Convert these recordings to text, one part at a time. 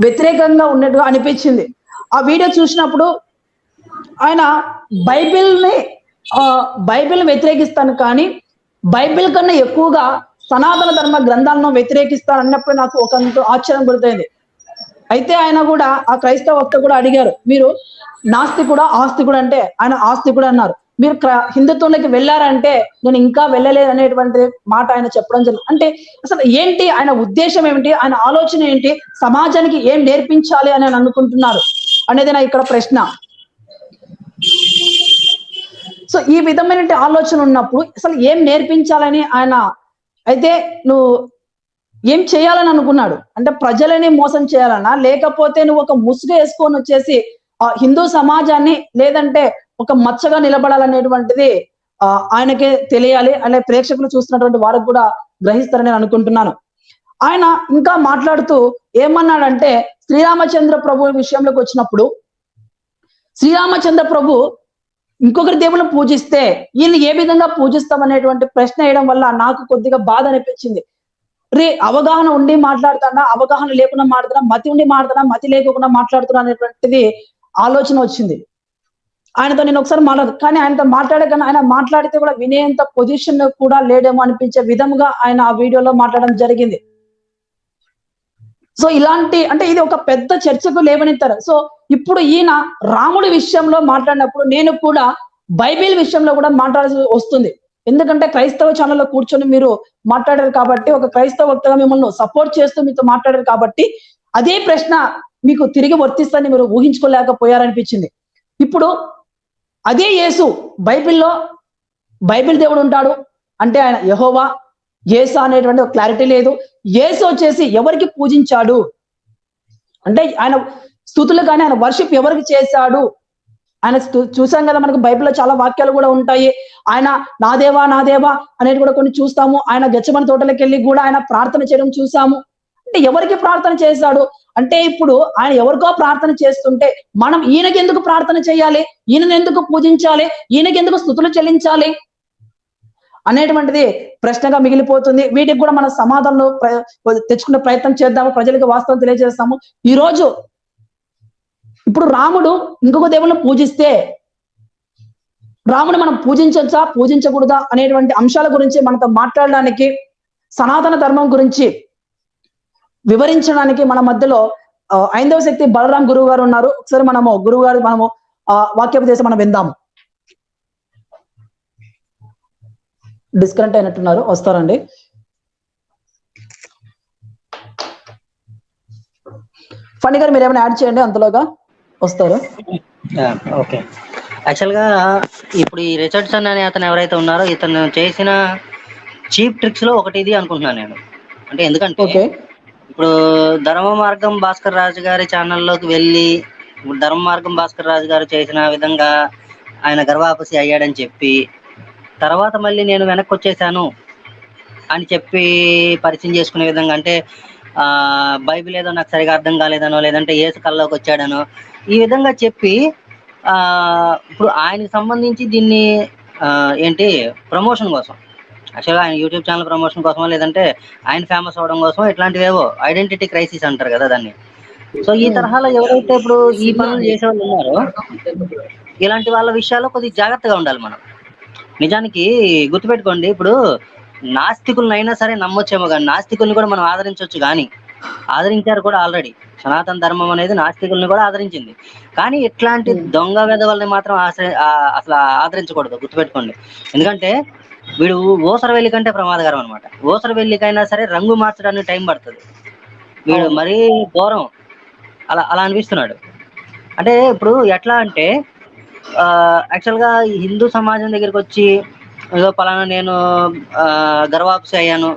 వ్యతిరేకంగా ఉన్నట్టుగా అనిపించింది. ఆ వీడియో చూసినప్పుడు ఆయన బైబిల్‌ని బైబిల్‌ని వ్యతిరేకిస్తాను కానీ, బైబిల్ కన్నా ఎక్కువగా సనాతన ధర్మ గ్రంథాలను వ్యతిరేకిస్తానన్నప్పుడు నాకు ఒకంత ఆశ్చర్యం గుర్తయింది. అయితే ఆయన గూడా ఆ క్రైస్తవ వక్త కూడా అడిగారు. మీరు నాస్తికుడా? ఆస్తికుడా? అంటే ఆయన ఆస్తికుడు అన్నారు. మీరు హిందుత్వంలోకి వెళ్లారంటే నేను ఇంకా వెళ్ళలేదనేటువంటి మాట ఆయన చెప్పడం జరిగింది. అంటే అసలు ఏంటి ఆయన ఉద్దేశ్యం ఏమిటి? ఆయన ఆలోచన ఏంటి? సమాజానికి ఏం నేర్పించాలి అని ఆయన అనుకుంటున్నారు అనేది నా ఇక్కడ ప్రశ్న. సో ఈ విధమైన ఆలోచన ఉన్నప్పుడు అసలు ఏం నేర్పించాలని ఆయన అయితే నువ్వు ఏం చేయాలని అనుకున్నాడు? అంటే ప్రజలని మోసం చేయాలనా? లేకపోతే నువ్వు ఒక ముసుగు వేసుకొని వచ్చేసి హిందూ సమాజాన్ని లేదంటే ఒక మచ్చగా నిలబడాలనేటువంటిది ఆయనకే తెలియాలి. అనే ప్రేక్షకులు చూస్తున్నటువంటి వారికి కూడా గ్రహిస్తారని నేను అనుకుంటున్నాను. ఆయన ఇంకా మాట్లాడుతూ ఏమన్నాడంటే శ్రీరామచంద్ర ప్రభు విషయంలోకి వచ్చినప్పుడు శ్రీరామచంద్ర ప్రభు ఇంకొకరి దేవుళ్ళని పూజిస్తే ఈయన్ని ఏ విధంగా పూజిస్తాం అనేటువంటి ప్రశ్న వేయడం వల్ల నాకు కొద్దిగా బాధ అనిపించింది. అవగాహన ఉండి మాట్లాడుతాడా, అవగాహన లేకుండా మాట్లాడుతున్నా, మతి ఉండి మాట్లాడుతున్నా, మతి లేకుండా మాట్లాడుతున్నా అనేటువంటిది ఆలోచన వచ్చింది. ఆయనతో నేను ఒకసారి కానీ ఆయనతో మాట్లాడే కన్నా ఆయన మాట్లాడితే కూడా వినేంత పొజిషన్ కూడా లేడేమో అనిపించే విధంగా ఆయన ఆ వీడియోలో మాట్లాడడం జరిగింది. సో ఇలాంటి అంటే ఇది ఒక పెద్ద చర్చకు లేవనెత్తారు. సో ఇప్పుడు ఈయన రాముడి విషయంలో మాట్లాడినప్పుడు నేను కూడా బైబిల్ విషయంలో కూడా మాట్లాడాల్సి వస్తుంది. ఎందుకంటే క్రైస్తవ ఛానల్లో కూర్చొని మీరు మాట్లాడారు కాబట్టి, ఒక క్రైస్తవ వక్తగా మిమ్మల్ని సపోర్ట్ చేస్తూ మీతో మాట్లాడారు కాబట్టి, అదే ప్రశ్న మీకు తిరిగి వర్తిస్తుందని మీరు ఊహించుకోలేకపోయారనిపించింది. ఇప్పుడు అదే యేసు బైబిల్లో బైబిల్ దేవుడు ఉంటాడు అంటే ఆయన యెహోవా, యేసు అనేటువంటి ఒక క్లారిటీ లేదు. యేసు వచ్చేసి ఎవరికి పూజించాడు అంటే ఆయన స్తుతులు కానీ ఆయన వర్షిప్ ఎవరికి చేశాడు ఆయన చూసాం కదా, మనకు బైబిల్లో చాలా వాక్యాలు కూడా ఉంటాయి. ఆయన నా దేవా నా దేవా అనేది కూడా కొన్ని చూస్తాము. ఆయన గెచ్చమని తోటలోకి వెళ్ళి కూడా ఆయన ప్రార్థన చేయడం చూసాము. అంటే ఎవరికి ప్రార్థన చేశాడు అంటే ఇప్పుడు ఆయన ఎవరికో ప్రార్థన చేస్తుంటే మనం ఈయనకి ఎందుకు ప్రార్థన చేయాలి, ఈయనను ఎందుకు పూజించాలి, ఈయనకి ఎందుకు స్తుతులు చెల్లించాలి అనేటువంటిది ప్రశ్నగా మిగిలిపోతుంది. వీటికి కూడా మన సమాధానం తెచ్చుకునే ప్రయత్నం చేద్దాము, ప్రజలకు వాస్తవం తెలియజేస్తాము. ఈ రోజు ఇప్పుడు రాముడు ఇంకొక దేవుళ్ళని పూజిస్తే రాముడు మనం పూజించొచ్చా పూజించకూడదా అనేటువంటి అంశాల గురించి మనతో మాట్లాడడానికి, సనాతన ధర్మం గురించి వివరించడానికి మన మధ్యలో ఐందవ శక్తి బలరాం గురువు గారు ఉన్నారు. ఒకసారి గురువు గారు వాక్యోపదేశం మనం విందాము. డిస్కనెక్ట్ అయినట్టున్నారు, వస్తారండి. ఫణి గారు మీరు ఏమైనా యాడ్ చేయండి, అంతలోగా వస్తారు. ఓకే, యాక్చువల్గా ఇప్పుడు ఈ రిచర్డ్సన్ అనే అతను ఎవరైతే ఉన్నారో ఇతను చేసిన చీప్ ట్రిక్స్ లో ఒకటి ఇది అనుకుంటున్నాను నేను. అంటే ఎందుకంటే ఇప్పుడు ధర్మ మార్గం భాస్కర్ రాజు గారి ఛానల్లోకి వెళ్ళి ధర్మ మార్గం భాస్కర్ రాజు గారు చేసిన విధంగా ఆయన గర్వాపసి అయ్యాడని చెప్పి తర్వాత మళ్ళీ నేను వెనక్కి వచ్చేసాను అని చెప్పి పరిచయం చేసుకునే విధంగా, అంటే బైబిల్ ఏదో నాకు సరిగా అర్థం కాలేదనో లేదంటే ఏసు కల్లోకి వచ్చాడనో ఈ విధంగా చెప్పి ఇప్పుడు ఆయనకి సంబంధించి దీన్ని ఏంటి ప్రమోషన్ కోసం, యాక్చువల్గా ఆయన యూట్యూబ్ ఛానల్ ప్రమోషన్ కోసమో లేదంటే ఆయన ఫేమస్ అవడం కోసమో ఇట్లాంటివేవో ఐడెంటిటీ క్రైసిస్ అంటారు కదా దాన్ని. సో ఈ తరహాలో ఎవరైతే ఇప్పుడు ఈ పనులు చేసే వాళ్ళు ఉన్నారో ఇలాంటి వాళ్ళ విషయాల్లో కొద్దిగా జాగ్రత్తగా ఉండాలి మనం. నిజానికి గుర్తుపెట్టుకోండి, ఇప్పుడు నాస్తికులనైనా సరే నమ్మొచ్చేమో కానీ నాస్తికుల్ని కూడా మనం ఆదరించవచ్చు, కానీ ఆదరించారు కూడా ఆల్రెడీ. సనాతన ధర్మం అనేది నాస్తికుల్ని కూడా ఆదరించింది, కానీ ఇట్లాంటి దొంగ వెధవల్ని మాత్రం అసలు ఆదరించకూడదు, గుర్తుపెట్టుకోండి. ఎందుకంటే వీడు ఊసరవెల్లి కంటే ప్రమాదకరం అనమాట. ఊసరవెల్లికైనా సరే రంగు మార్చడానికి టైం పడుతుంది, వీడు మరీ ఘోరం అలా అలా అనిపిస్తున్నాడు. అంటే ఇప్పుడు ఎట్లా అంటే యాక్చువల్గా హిందూ సమాజం దగ్గరికి వచ్చి ఏదో పలానా నేను గర్వాపసి అయ్యాను,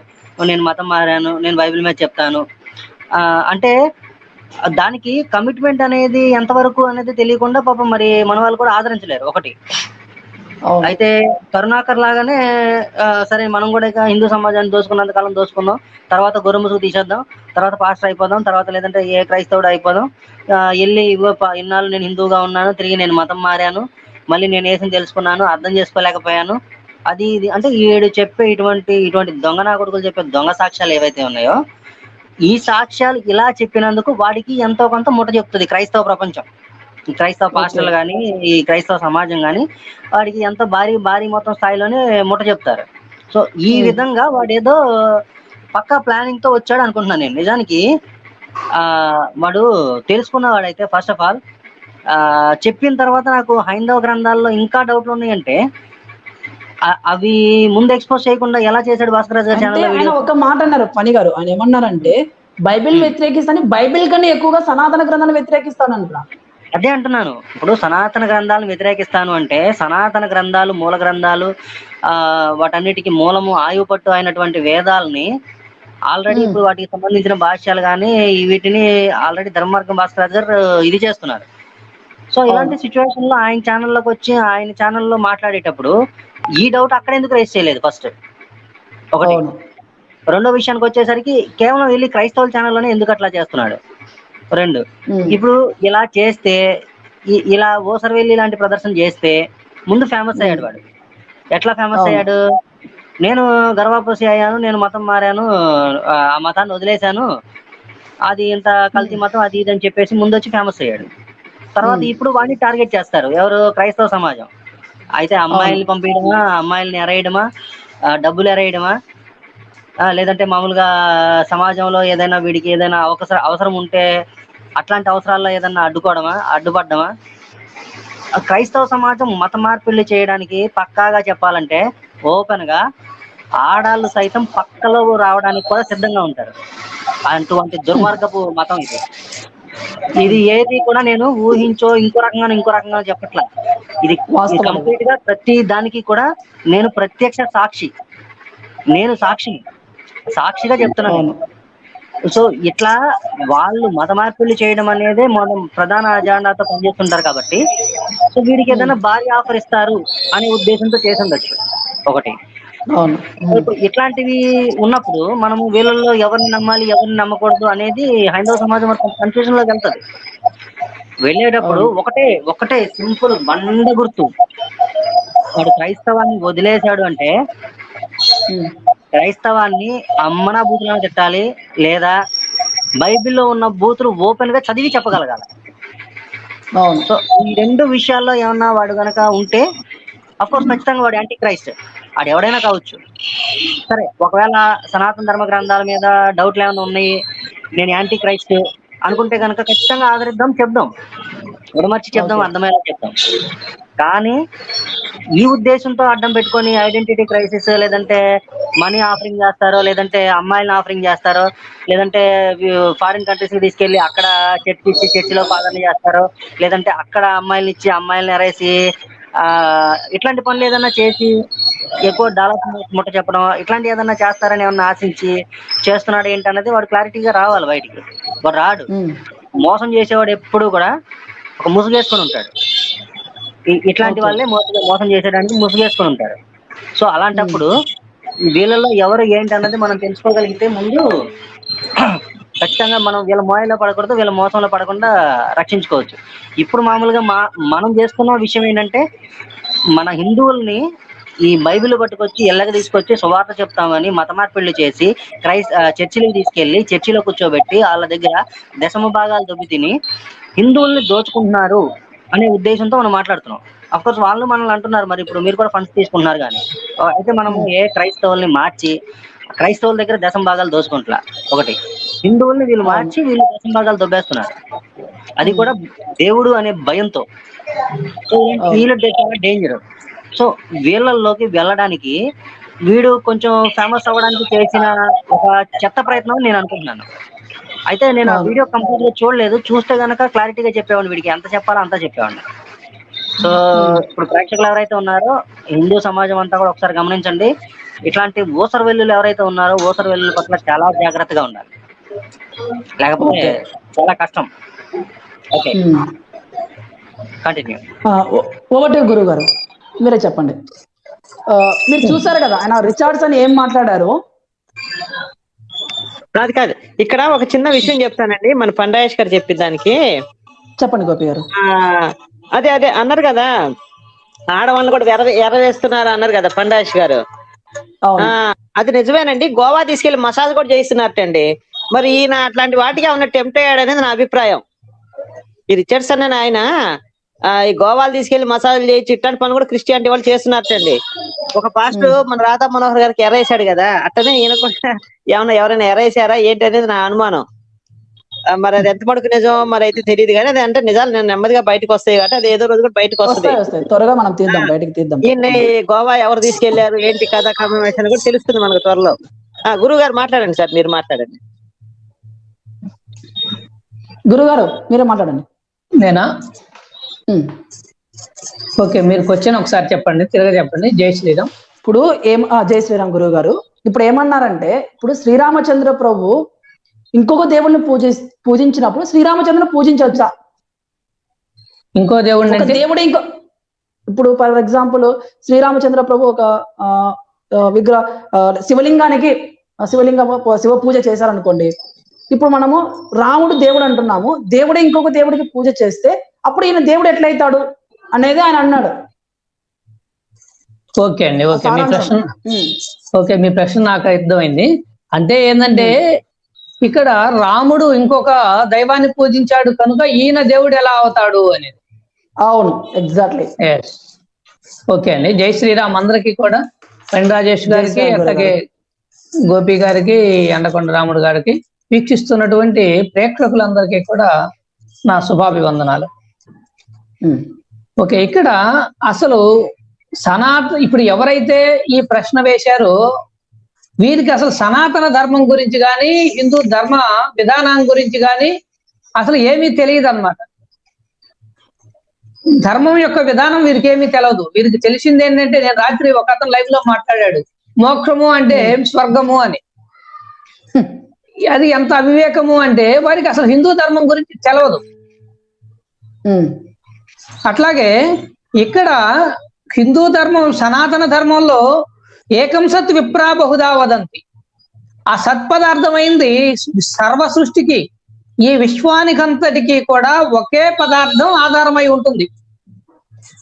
నేను మతం మారాను, నేను బైబిల్ మీద చెప్తాను అంటే దానికి కమిట్మెంట్ అనేది ఎంతవరకు అనేది తెలియకుండా పాపం మరి మన వాళ్ళు కూడా ఆదరించలేరు ఒకటి. అయితే కరుణాకర్ లాగానే సరే మనం కూడా ఇక హిందూ సమాజాన్ని దోచుకున్నంత కాలం దోచుకుందాం, తర్వాత గొర్రె ముసుగు తీసేద్దాం, తర్వాత పాస్టర్ అయిపోదాం, తర్వాత లేదంటే ఏ క్రైస్తవుడు అయిపోదాం, వెళ్ళి ఇన్నాళ్ళు నేను హిందూగా ఉన్నాను, తిరిగి నేను మతం మారాను, మళ్ళీ నేను ఏసుని తెలుసుకున్నాను, అర్థం చేసుకోలేకపోయాను, అది ఇది అంటే ఈడు చెప్పే ఇటువంటి దొంగ నా కొడుకులు చెప్పే దొంగ సాక్ష్యాలు ఏవైతే ఉన్నాయో ఈ సాక్ష్యాలు ఇలా చెప్పినందుకు వాడికి ఎంతో కొంత ముట్ట చెప్తుంది క్రైస్తవ ప్రపంచం, ఈ క్రైస్తవ పాస్టర్లు కానీ, ఈ క్రైస్తవ సమాజం కానీ వాడికి ఎంతో భారీ భారీ మొత్తం స్థాయిలోనే ముట్ట చెప్తారు. సో ఈ విధంగా వాడేదో పక్కా ప్లానింగ్ తో వచ్చాడు అనుకుంటున్నాను నేను. నిజానికి వాడు తెలుసుకున్నవాడైతే ఫస్ట్ ఆఫ్ ఆల్ చెప్పిన తర్వాత నాకు హైందవ గ్రంథాల్లో ఇంకా డౌట్లు ఉన్నాయంటే అవి ముందు ఎక్స్పోజ్ చేయకుండా ఎలా చేశాడు భాస్కర్ గారు ఛానల్? ఆయన ఒక మాట అన్నారు పని గారు, ఆయన ఏమన్నారంటే బైబిల్ వ్యతిరేకిస్తాను, బైబిల్ కన్నా ఎక్కువగా సనాతన గ్రంథాన్ని వ్యతిరేకిస్తానంట. అదే అంటున్నాను. ఇప్పుడు సనాతన గ్రంథాలను వ్యతిరేకిస్తాను అంటే సనాతన గ్రంథాలు, మూల గ్రంథాలు, వాటన్నిటికీ మూలము ఆయుపట్టు అయినటువంటి వేదాలని ఆల్రెడీ ఇప్పుడు వాటికి సంబంధించిన భాష్యాలు కానీ వీటిని ఆల్రెడీ ధర్మమార్గం భాస్కర్ గారు ఇది చేస్తున్నారు. సో ఇలాంటి సిచ్యువేషన్ లో ఆయన ఛానల్లోకి వచ్చి ఆయన ఛానల్లో మాట్లాడేటప్పుడు ఈ డౌట్ అక్కడ ఎందుకు రేస్ చేయలేదు? ఫస్ట్ ఒకటి. రెండో విషయానికి వచ్చేసరికి కేవలం వెళ్ళి క్రైస్తవుల ఛానల్లోనే ఎందుకు అట్లా చేస్తున్నాడు? రెండు, ఇప్పుడు ఇలా చేస్తే ఇలా ఓసరవెల్లి లాంటి ప్రదర్శన చేస్తే ముందు ఫేమస్ అయ్యాడు వాడు. ఎట్లా ఫేమస్ అయ్యాడు? నేను గర్వాపసి అయ్యాను, నేను మతం మారాను, ఆ మతాన్ని వదిలేశాను, అది ఇంత కల్తీ మతం అది ఇది అని చెప్పేసి ముందు వచ్చి ఫేమస్ అయ్యాడు. తర్వాత ఇప్పుడు వాడిని టార్గెట్ చేస్తారు ఎవరు? క్రైస్తవ సమాజం. అయితే అమ్మాయిల్ని పంపించడమా, అమ్మాయిల్ని ఎరేయడమా, డబ్బులు ఎరేయడమా, లేదంటే మామూలుగా సమాజంలో ఏదైనా వీడికి ఏదైనా అవసరం ఉంటే అట్లాంటి అవసరాల్లో ఏదైనా అడ్డుపడ్డమా? క్రైస్తవ సమాజం మత మార్పిళ్ళు చేయడానికి పక్కాగా చెప్పాలంటే ఓపెన్ గా ఆడాళ్ళు సైతం పక్కలో రావడానికి కూడా సిద్ధంగా ఉంటారు. అటువంటి దుర్మార్గపు మతం ఇది. ఇది ఏది కూడా నేను ఊహించో ఇంకో రకంగా చెప్పట్లా. ఇది కంప్లీట్ గా ప్రతి దానికి కూడా నేను ప్రత్యక్ష సాక్షి, నేను సాక్షిగా చెప్తున్నాను. సో ఇట్లా వాళ్ళు మత మార్పులు చేయడం అనేది మనం ప్రధాన అజెండాతో పనిచేస్తుంటారు కాబట్టి సో వీడికి ఏదైనా భారీ ఆఫర్ ఇస్తారు అనే ఉద్దేశంతో చేసి ఉండొచ్చు ఒకటి. ఇట్లాంటివి ఉన్నప్పుడు మనము వీళ్ళల్లో ఎవరిని నమ్మాలి ఎవరిని నమ్మకూడదు అనేది హైందవ సమాజం కన్ఫ్యూజన్ లోకి వెళ్తుంది. వెళ్ళేటప్పుడు ఒకటే సింపుల్ బండ గుర్తు, వాడు క్రైస్తవాన్ని వదిలేశాడు అంటే క్రైస్తవాన్ని అమ్మనా బూతులను తిట్టాలి, లేదా బైబిల్లో ఉన్న బూతులు ఓపెన్ గా చదివి చెప్పగలగాలి. సో ఈ రెండు విషయాల్లో ఏమన్నా వాడు గనక ఉంటే అఫ్కోర్స్ ఖచ్చితంగా వాడు యాంటీ క్రైస్ట్, వాడు ఎవడైనా కావచ్చు. సరే ఒకవేళ సనాతన ధర్మ గ్రంథాల మీద డౌట్లు ఏమైనా ఉన్నాయి, నేను యాంటీ క్రైస్ట్ అనుకుంటే కనుక ఖచ్చితంగా ఆదరిద్దాం, చెప్దాం, ఉడమర్చి చెప్దాం, అర్థమయ్యేలా చెప్దాం. కానీ ఈ ఉద్దేశంతో అడ్డం పెట్టుకొని ఐడెంటిటీ క్రైసిస్, లేదంటే మనీ ఆఫరింగ్ చేస్తారో, లేదంటే అమ్మాయిలను ఆఫరింగ్ చేస్తారో, లేదంటే ఫారిన్ కంట్రీస్ కి తీసుకెళ్లి అక్కడ చర్చిలో పాలన చేస్తారో, లేదంటే అక్కడ అమ్మాయిలను ఇచ్చి అమ్మాయిలను ఎరేసి ఇట్లాంటి పనులు ఏదన్నా చేసి ఎక్కువ డాలర్స్ ముట్ట చెప్పడం, ఇట్లాంటి ఏదన్నా చేస్తారని ఏమన్నా ఆశించి చేస్తున్నాడు ఏంటన్నది వాడు క్లారిటీగా రావాలి బయటికి. వాడు రాడు. మోసం చేసేవాడు ఎప్పుడు కూడా ఒక ముసుగేసుకొని ఉంటాడు. ఇట్లాంటి వాళ్ళే మోసం చేసేయడానికి ముసుగేసుకొని ఉంటారు. సో అలాంటప్పుడు వీళ్ళలో ఎవరు ఏంటి అన్నది మనం తెలుసుకోగలిగితే ముందు ఖచ్చితంగా మనం వీళ్ళ మోయలో పడకూడదు, వీళ్ళ మోసంలో పడకుండా రక్షించుకోవచ్చు. ఇప్పుడు మామూలుగా మనం చేసుకున్న విషయం ఏంటంటే మన హిందువుల్ని ఈ బైబిల్ పట్టుకొచ్చి ఎల్లగా తీసుకొచ్చి సువార్త చెప్తామని మత మార్పిళ్ళు చేసి చర్చిలకు తీసుకెళ్లి చర్చిలో కూర్చోబెట్టి వాళ్ళ దగ్గర దశమ భాగాలు దొబ్బి తిని హిందువుల్ని దోచుకుంటున్నారు అనే ఉద్దేశంతో మనం మాట్లాడుతున్నాం. అఫ్కోర్స్ వాళ్ళు మనల్ని అంటున్నారు మరి ఇప్పుడు మీరు కూడా ఫండ్స్ తీసుకుంటున్నారు కానీ, అయితే మనము క్రైస్తవుల్ని మార్చి క్రైస్తవుల దగ్గర దశమ భాగాలు దోచుకుంటున్నా ఒకటి, హిందువుల్ని వీళ్ళు మార్చి వీళ్ళు దశమ భాగాలు దొబ్బేస్తున్నారు, అది కూడా దేవుడు అనే భయంతో. వీళ్ళ చాలా డేంజర్. సో వీళ్ళల్లోకి వెళ్ళడానికి వీడు కొంచెం ఫేమస్ అవ్వడానికి చేసిన ఒక చెత్త ప్రయత్నం నేను అనుకుంటున్నాను. అయితే నేను ఆ వీడియో కంప్లీట్ గా చూడలేదు, చూస్తే గనక క్లారిటీగా చెప్పేవాడిని, వీడికి ఎంత చెప్పాలో అంతా చెప్పేవాడిని. సో ఇప్పుడు ప్రేక్షకులు ఎవరైతే ఉన్నారో హిందూ సమాజం అంతా కూడా ఒకసారి గమనించండి, ఇట్లాంటి ఓసరవెల్లులు ఎవరైతే ఉన్నారో ఓసరవెల్లుల పట్ల చాలా జాగ్రత్తగా ఉండాలి, లేకపోతే చాలా కష్టం. Okay continue. ఓవర్ గురువు గారు మీరే చెప్పండి. మీరు చూసారు కదా ఆయన రిచార్డ్సన్ ఏం మాట్లాడారు. కాదు ఇక్కడ ఒక చిన్న విషయం చెప్తానండి, మన పండాయేష్ గారు చెప్పిన దానికి. చెప్పండి గోపి గారు. అదే అన్నారు కదా, ఆడవాళ్ళని కూడా ఎర్రవేస్తున్నారు అన్నారు కదా పండాయేష్ గారు. అది నిజమేనండి. గోవా తీసుకెళ్లి మసాజ్ కూడా చేయిస్తున్నారటండి. మరి ఈయన అట్లాంటి వాటికి ఏమన్నా టెంప్ట్ అయ్యాడు అనేది నా అభిప్రాయం. ఈ రిచర్డ్సన్ అని ఆయన ఈ గోవాలు తీసుకెళ్లి మసాజులు చేయించి ఇట్లాంటి పని కూడా క్రిస్టియానిటీ వాళ్ళు చేస్తున్నారండి. ఒక పాస్టర్ మన రాధా మనోహర్ గారికి ఎర్రేసాడు కదా, అట్టనే ఈయన కూడా ఏమన్నా ఎవరైనా ఎర్రేసారా ఏంటి అనేది నా అనుమానం. మరి అది ఎంత మటుకు నిజం మరి అయితే తెలియదు, కానీ అది అంటే నిజాలు నేను నెమ్మదిగా బయటకు వస్తాయి కాబట్టి అది ఏదో రోజు కూడా బయటకు వస్తుంది. త్వరగా మనం తీద్దాం, బయటకు తీద్దాం. ఈయన్ని గోవా ఎవరు తీసుకెళ్లారు ఏంటి కథ కమేషన్ కూడా తెలుస్తుంది మనకు త్వరలో. గురువు గారు మాట్లాడండి సార్, మీరు మాట్లాడండి. గురుగారు మీరే మాట్లాడండి. నేనా? ఓకే, మీరు క్వశ్చన్ ఒకసారి చెప్పండి, తిరగ చెప్పండి. జై శ్రీరామ్. ఇప్పుడు జై శ్రీరామ్ గురువు గారు. ఇప్పుడు ఏమన్నారంటే, ఇప్పుడు శ్రీరామచంద్ర ప్రభు ఇంకొక దేవుడిని పూజించినప్పుడు శ్రీరామచంద్రుని పూజించవచ్చా? ఇంకో దేవుడిని దేవుడు ఇప్పుడు ఫర్ ఎగ్జాంపుల్ శ్రీరామచంద్ర ప్రభు ఒక విగ్రహ శివ పూజ చేశారనుకోండి. ఇప్పుడు మనము రాముడు దేవుడు అంటున్నాము, దేవుడే ఇంకొక దేవుడికి పూజ చేస్తే అప్పుడు ఈయన దేవుడు ఎట్లయితాడు అనేది ఆయన అన్నాడు. ఓకే అండి, ఓకే మీ ప్రశ్న నాకు అర్థమైంది. అంటే ఏంటంటే ఇక్కడ రాముడు ఇంకొక దైవాన్ని పూజించాడు కనుక ఈయన దేవుడు ఎలా అవుతాడు అనేది. అవును, ఎగ్జాక్ట్లీ. ఓకే అండి, జై శ్రీరామ్ అందరికి కూడా. పెండ్ రాజేష్ గారికి, అట్లాగే గోపి గారికి, ఎండకొండ రాముడు గారికి, వీక్షిస్తున్నటువంటి ప్రేక్షకులందరికీ కూడా నా శుభాభివందనాలు. ఓకే, ఇక్కడ అసలు ఇప్పుడు ఎవరైతే ఈ ప్రశ్న వేశారో వీరికి అసలు సనాతన ధర్మం గురించి కానీ హిందూ ధర్మ విధానం గురించి కానీ అసలు ఏమీ తెలియదు అన్నమాట. ధర్మం యొక్క విధానం వీరికి ఏమీ తెలియదు. వీరికి తెలిసింది ఏంటంటే, నేను రాత్రి ఒక అతను లైవ్ లో మాట్లాడాడు, మోక్షము అంటే స్వర్గము అని. అది ఎంత అవివేకము అంటే వారికి అసలు హిందూ ధర్మం గురించి తెలియదు. అట్లాగే ఇక్కడ హిందూ ధర్మం సనాతన ధర్మంలో ఏకం సత్ విప్రా బహుదా వదంతి. ఆ సత్పదార్థమైంది సర్వ సృష్టికి, ఈ విశ్వానికంతటికి కూడా ఒకే పదార్థం ఆధారమై ఉంటుంది.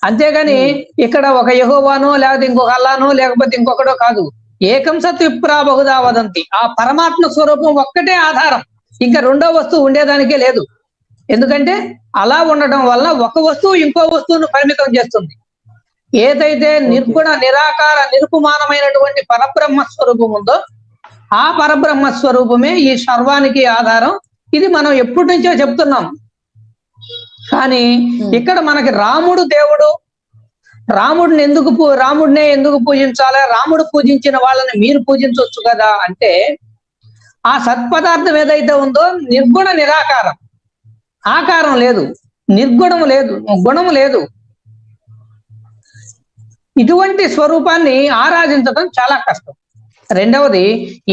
అంతేగాని ఇక్కడ ఒక యెహోవానో లేకపోతే ఇంకొక అల్లానో లేకపోతే ఇంకొకటో కాదు. ఏకం సత్ విప్రా బహుదా వదంతి. ఆ పరమాత్మ స్వరూపం ఒక్కటే ఆధారం, ఇంకా రెండో వస్తువు ఉండేదానికే లేదు. ఎందుకంటే అలా ఉండటం వల్ల ఒక వస్తువు ఇంకో వస్తువును పరిమితం చేస్తుంది. ఏదైతే నిర్గుణ నిరాకార నిరుపమానమైనటువంటి పరబ్రహ్మ స్వరూపం ఉందో ఆ పరబ్రహ్మ స్వరూపమే ఈ సర్వానికి ఆధారం. ఇది మనం ఎప్పటి నుంచో చెప్తున్నాం. కానీ ఇక్కడ మనకి రాముడు దేవుడు, రాముడినే ఎందుకు పూజించాలి, రాముడు పూజించిన వాళ్ళని మీరు పూజించవచ్చు కదా అంటే, ఆ సత్పదార్థం ఏదైతే ఉందో నిర్గుణ నిరాకారం, ఆకారం లేదు, నిర్గుణము లేదు, గుణము లేదు. ఇటువంటి స్వరూపాన్ని ఆరాధించడం చాలా కష్టం. రెండవది,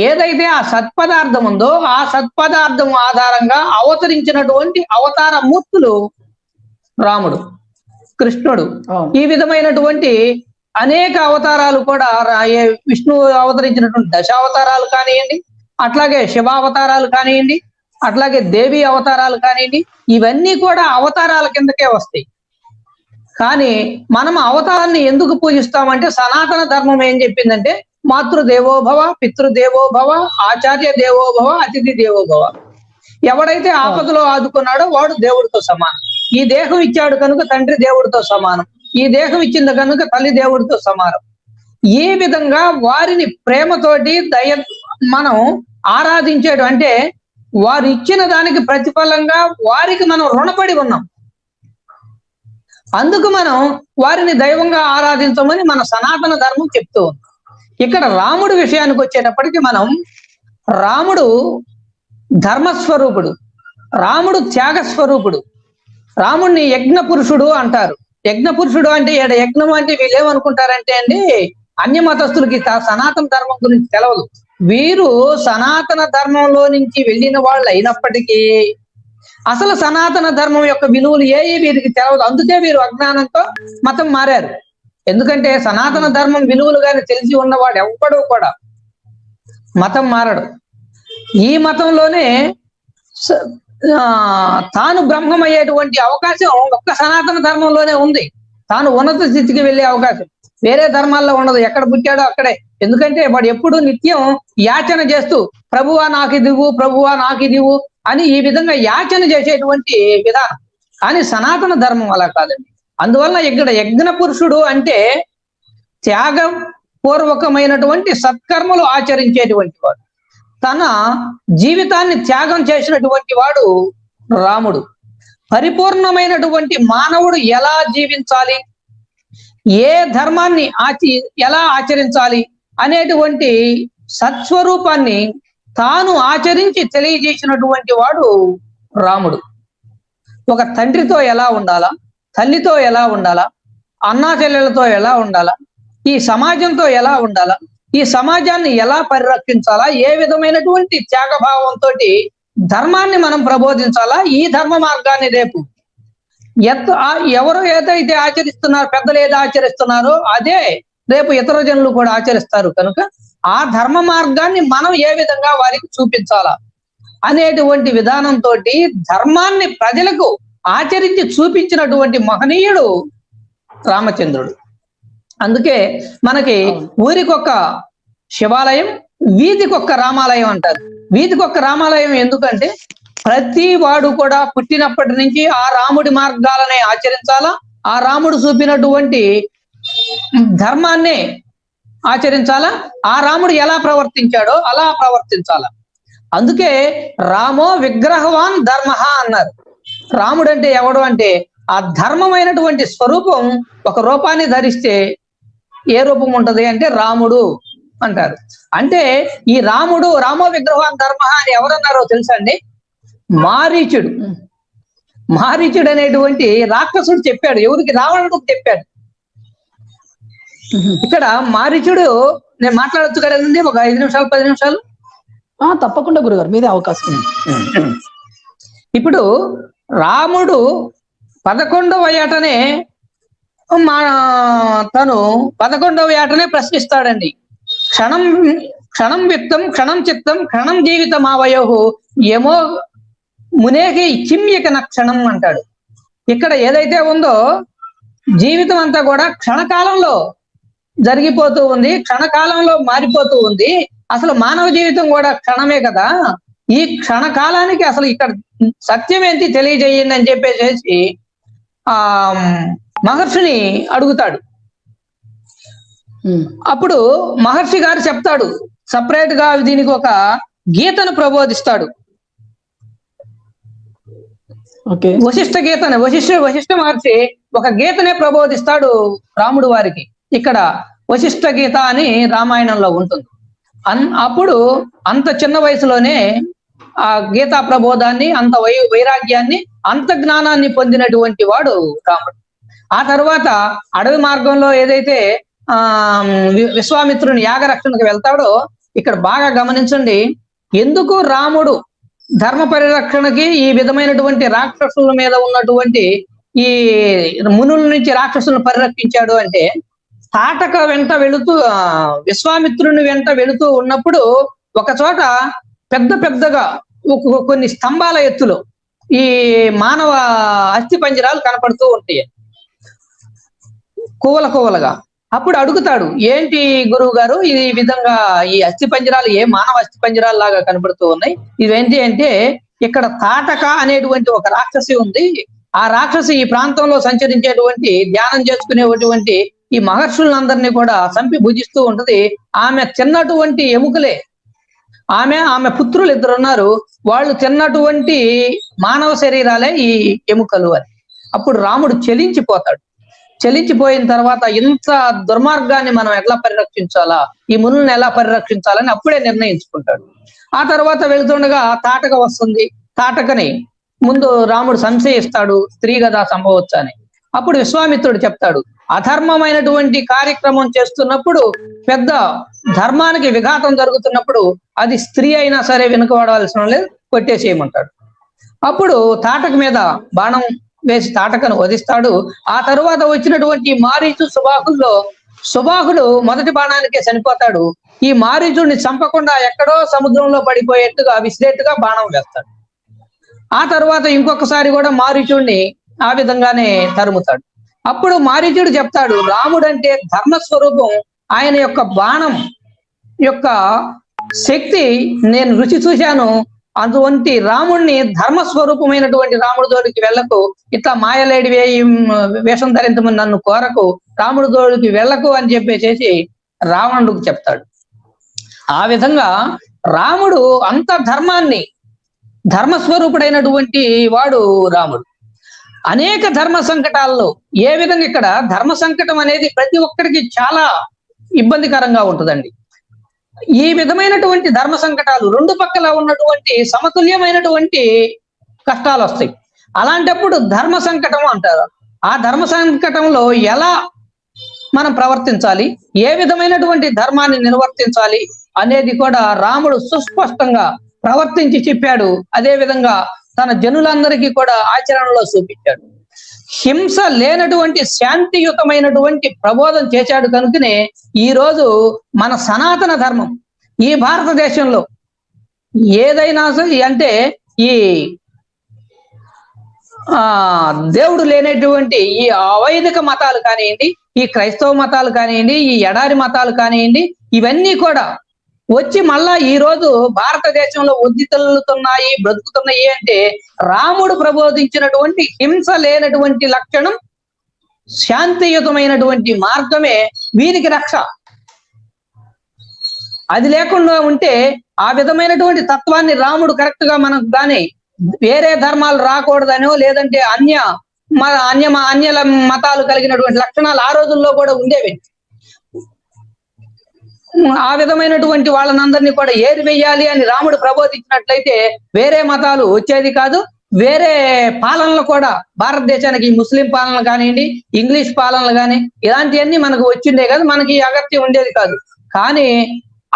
ఏదైతే ఆ సత్పదార్థం ఉందో ఆ సత్పదార్థం ఆధారంగా అవతరించినటువంటి అవతార మూర్తులు రాముడు, కృష్ణుడు, ఈ విధమైనటువంటి అనేక అవతారాలు కూడా విష్ణు అవతరించినటువంటి దశావతారాలు కానివ్వండి, అట్లాగే శివావతారాలు కానివ్వండి, అట్లాగే దేవి అవతారాలు కానివ్వండి, ఇవన్నీ కూడా అవతారాల కిందకే వస్తాయి. కానీ మనం అవతారాన్ని ఎందుకు పూజిస్తామంటే, సనాతన ధర్మం ఏం చెప్పిందంటే, మాతృదేవోభవ, పితృదేవోభవ, ఆచార్య దేవోభవ, అతిథి దేవోభవ. ఎవడైతే ఆపదలో ఆదుకున్నాడో వాడు దేవుడితో సమానం. ఈ దేహం ఇచ్చాడు కనుక తండ్రి దేవుడితో సమానం, ఈ దేహం ఇచ్చింది కనుక తల్లి దేవుడితో సమానం. ఈ విధంగా వారిని ప్రేమతోటి మనం ఆరాధించేడు. అంటే వారు ఇచ్చిన దానికి ప్రతిఫలంగా వారికి మనం రుణపడి ఉన్నాం. అందుకు మనం వారిని దైవంగా ఆరాధించమని మన సనాతన ధర్మం చెప్తూ ఉంది. ఇక్కడ రాముడి విషయానికి వచ్చేటప్పటికి రాముడు ధర్మస్వరూపుడు, రాముడు త్యాగస్వరూపుడు, రాముడిని యజ్ఞ పురుషుడు అంటారు. యజ్ఞ పురుషుడు అంటే యజ్ఞం అంటే వీళ్ళు ఏమనుకుంటారంటే అండి, అన్య మతస్థులకి సనాతన ధర్మం గురించి తెలవదు. వీరు సనాతన ధర్మంలో నుంచి వెళ్ళిన వాళ్ళు అయినప్పటికీ అసలు సనాతన ధర్మం యొక్క విలువలు వీరికి తెలవదు. అందుకే వీరు అజ్ఞానంతో మతం మారారు. ఎందుకంటే సనాతన ధర్మం విలువలు కానీ తెలిసి ఉన్నవాడు ఎవ్వడూ కూడా మతం మారడు. ఈ మతంలోనే తాను బ్రహ్మమయ్యేటువంటి అవకాశం ఒక్క సనాతన ధర్మంలోనే ఉంది. తాను ఉన్నత స్థితికి వెళ్ళే అవకాశం వేరే ధర్మాల్లో ఉండదు, ఎక్కడ పుట్టాడో అక్కడే. ఎందుకంటే వాడు ఎప్పుడు నిత్యం యాచన చేస్తూ ప్రభువా నాకు ఇదివు, ప్రభువా నాకు ఇదివు అని ఈ విధంగా యాచన చేసేటువంటి విధానం. కానీ సనాతన ధర్మం అలా కాదండి. అందువల్ల ఇక్కడ యజ్ఞ పురుషుడు అంటే త్యాగపూర్వకమైనటువంటి సత్కర్మలు ఆచరించేటువంటి వాడు, తన జీవితాన్ని త్యాగం చేసినటువంటి వాడు రాముడు. పరిపూర్ణమైనటువంటి మానవుడు ఎలా జీవించాలి, ఏ ధర్మాన్ని ఎలా ఆచరించాలి అనేటువంటి సత్స్వరూపాన్ని తాను ఆచరించి తెలియజేసినటువంటి వాడు రాముడు. ఒక తండ్రితో ఎలా ఉండాలా, తల్లితో ఎలా ఉండాలా, అన్నా చెల్లెలతో ఎలా ఉండాలా, ఈ సమాజంతో ఎలా ఉండాలా, ఈ సమాజాన్ని ఎలా పరిరక్షించాలా, ఏ విధమైనటువంటి త్యాగభావంతో ధర్మాన్ని మనం ప్రబోధించాలా, ఈ ధర్మ మార్గాన్ని రేపు ఎవరు ఏదైతే ఆచరిస్తున్నారో, పెద్దలు ఏదో ఆచరిస్తున్నారో అదే రేపు ఇతర జనులు కూడా ఆచరిస్తారు. కనుక ఆ ధర్మ మార్గాన్ని మనం ఏ విధంగా వారికి చూపించాలా అనేటువంటి విధానంతో ధర్మాన్ని ప్రజలకు ఆచరించి చూపించినటువంటి మహనీయుడు రామచంద్రుడు. అందుకే మనకి ఊరికొక్క శివాలయం, వీధికొక్క రామాలయం అంటారు. వీధికొక్క రామాలయం ఎందుకంటే ప్రతి వాడు కూడా పుట్టినప్పటి నుంచి ఆ రాముడి మార్గాలనే ఆచరించాలా, ఆ రాముడు చూపినటువంటి ధర్మాన్నే ఆచరించాలా, ఆ రాముడు ఎలా ప్రవర్తించాడో అలా ప్రవర్తించాలా. అందుకే రామో విగ్రహవాన్ ధర్మ అన్నారు. రాముడు అంటే ఎవడు అంటే ఆ ధర్మమైనటువంటి స్వరూపం ఒక రూపాన్ని ధరిస్తే ఏ రూపం ఉంటది అంటే రాముడు అంటారు. అంటే ఈ రాముడు రామో విగ్రహవాన్ ధర్మ అని ఎవరన్నారో తెలుసా అండి? మారీచుడు. మారీచుడు అనేటువంటి రాక్షసుడు చెప్పాడు. ఎవరికి? రావణుడికి చెప్పాడు. ఇక్కడ మారీచుడు, నేను మాట్లాడొచ్చు కదండి ఒక 5 నిమిషాలు 10 నిమిషాలు? తప్పకుండా గురుగారు, మీదే అవకాశం. ఇప్పుడు రాముడు 11వ ఏటనే తను 11వ ఏటనే ప్రశ్నిస్తాడండి. క్షణం విత్తం క్షణం చిత్తం క్షణం జీవితం ఆవయోహు ఏమో మునేకి కిమ్యక నక్షణం అంటాడు. ఇక్కడ ఏదైతే ఉందో జీవితం అంతా కూడా క్షణకాలంలో జరిగిపోతూ ఉంది, క్షణకాలంలో మారిపోతూ ఉంది. అసలు మానవ జీవితం కూడా క్షణమే కదా, ఈ క్షణకాలానికి అసలు ఇక్కడ సత్యం ఏంటి తెలియజేయండి అని చెప్పేసి మహర్షిని అడుగుతాడు. అప్పుడు మహర్షి గారు చెప్తాడు, సపరేట్ గా దీనికి ఒక గీతను ప్రబోధిస్తాడు. వశిష్ఠ గీతను వశిష్ఠ మహర్షి ఒక గీతనే ప్రబోధిస్తాడు రాముడు వారికి. ఇక్కడ వశిష్ఠ గీత అని రామాయణంలో ఉంటుంది. అప్పుడు అంత చిన్న వయసులోనే ఆ గీతా ప్రబోధాన్ని, అంత వైరాగ్యాన్ని, అంత జ్ఞానాన్ని పొందినటువంటి వాడు రాముడు. ఆ తర్వాత అడవి మార్గంలో ఏదైతే విశ్వామిత్రుని యాగరక్షణకు వెళ్తాడో ఇక్కడ బాగా గమనించండి. ఎందుకు రాముడు ధర్మ పరిరక్షణకి ఈ విధమైనటువంటి రాక్షసుల మీద ఉన్నటువంటి ఈ మునుల నుంచి రాక్షసులను పరిరక్షించాడు అంటే, తాటక వెంట వెళుతూ విశ్వామిత్రుని వెంట వెళుతూ ఉన్నప్పుడు ఒక చోట పెద్దగా కొన్ని స్తంభాల ఎత్తులో ఈ మానవ అస్థి పంజరాలు కనపడుతూ ఉంటాయి కువలగా. అప్పుడు అడుగుతాడు, ఏంటి గురువు గారు ఈ విధంగా ఈ అస్థి పంజరాలు ఏ మానవ అస్థి పంజరాలు లాగా కనబడుతూ ఉన్నాయి, ఇవేంటి అంటే ఇక్కడ తాటక అనేటువంటి ఒక రాక్షసి ఉంది. ఆ రాక్షసి ఈ ప్రాంతంలో సంచరించేటువంటి ధ్యానం చేసుకునేటువంటి ఈ మహర్షులందరినీ కూడా చంపి భుజిస్తూ ఉంటది. ఆమె తిన్నటువంటి ఎముకలే, ఆమె పుత్రులు 2 ఉన్నారు, వాళ్ళు తిన్నటువంటి మానవ శరీరాలే ఈ ఎముకలు అని. అప్పుడు రాముడు చెలించిపోయిన తర్వాత ఇంత దుర్మార్గాన్ని మనం ఎట్లా పరిరక్షించాలా, ఈ మునులను ఎలా పరిరక్షించాలని అప్పుడే నిర్ణయించుకుంటాడు. ఆ తర్వాత వెళుతుండగా తాటక వస్తుంది. తాటకని ముందు రాముడు సంశయిస్తాడు, స్త్రీ కదా సంభవచ్చు అని. అప్పుడు విశ్వామిత్రుడు చెప్తాడు, అధర్మమైనటువంటి కార్యక్రమం చేస్తున్నప్పుడు, పెద్ద ధర్మానికి విఘాతం జరుగుతున్నప్పుడు అది స్త్రీ అయినా సరే వెనుకబడవలసిన లేదు, కొట్టేసేయమంటాడు. అప్పుడు తాటక మీద బాణం వేసి తాటకను వధిస్తాడు. ఆ తరువాత వచ్చినటువంటి మారీచు సుబాహుడు మొదటి బాణానికే చనిపోతాడు. ఈ మారీచుడిని చంపకుండా ఎక్కడో సముద్రంలో పడిపోయేట్టుగా విసిరేట్టుగా బాణం వేస్తాడు. ఆ తర్వాత ఇంకొకసారి కూడా మారీచుడిని ఆ విధంగానే తరుముతాడు. అప్పుడు మారీచుడు చెప్తాడు, రాముడు అంటే ధర్మస్వరూపం, ఆయన యొక్క బాణం యొక్క శక్తి నేను రుచి చూశాను, అటువంటి రాముడిని ధర్మస్వరూపమైనటువంటి రాముడి జోలికి వెళ్ళకు, ఇట్లా మాయలేడి వేషం ధరించమని నన్ను కోరకు, రాముడి జోలికి వెళ్ళకు అని చెప్పేసి రావణుడికి చెప్తాడు. ఆ విధంగా రాముడు అంత ధర్మస్వరూపుడైనటువంటి వాడు రాముడు. అనేక ధర్మ సంకటాల్లో ఏ విధంగా ఇక్కడ ధర్మ సంకటం అనేది ప్రతి ఒక్కరికి చాలా ఇబ్బందికరంగా ఉంటుందండి. ఈ విధమైనటువంటి ధర్మ సంకటాలు రెండు పక్కల ఉన్నటువంటి సమతుల్యమైనటువంటి కష్టాలు వస్తాయి. అలాంటప్పుడు ధర్మ సంకటం అంటారు. ఆ ధర్మ సంకటంలో ఎలా మనం ప్రవర్తించాలి, ఏ విధమైనటువంటి ధర్మాన్ని నిర్వర్తించాలి అనేది కూడా రాముడు సుస్పష్టంగా ప్రవర్తించి చెప్పాడు. అదే విధంగా తన జనులందరికీ కూడా ఆచరణలో చూపించాడు. హింస లేనటువంటి శాంతియుతమైనటువంటి ప్రబోధం చేశాడు. కనుకనే ఈ రోజు మన సనాతన ధర్మం ఈ భారతదేశంలో ఏదైనా అంటే ఈ దేవుడు లేనటువంటి ఈ అవైదిక మతాలు కానివ్వండి, ఈ క్రైస్తవ మతాలు కానివ్వండి, ఈ ఎడారి మతాలు కానివ్వండి, ఇవన్నీ కూడా వచ్చి మళ్ళా ఈ రోజు భారతదేశంలో ఉద్దితలుతున్నాయి, బ్రతుకుతున్నాయి అంటే రాముడు ప్రబోధించినటువంటి హింస లేనటువంటి లక్షణం, శాంతియుతమైనటువంటి మార్గమే వీరికి రక్ష. అది లేకుండా ఉంటే ఆ విధమైనటువంటి తత్వాన్ని రాముడు కరెక్ట్ గా మనకు కానీ వేరే ధర్మాలు రాకూడదనో, లేదంటే అన్యల మతాలు కలిగినటువంటి లక్షణాలు ఆ రోజుల్లో కూడా ఉండేవి. ఆ విధమైనటువంటి వాళ్ళనందరినీ కూడా ఏరివేయాలి అని రాముడు ప్రబోధించినట్లయితే వేరే మతాలు వచ్చేది కాదు. వేరే పాలనలు కూడా భారతదేశానికి ముస్లిం పాలనలు కానివ్వండి, ఇంగ్లీష్ పాలనలు కానీ ఇలాంటివన్నీ మనకు వచ్చిండే కాదు, మనకి అగత్యం ఉండేది కాదు. కానీ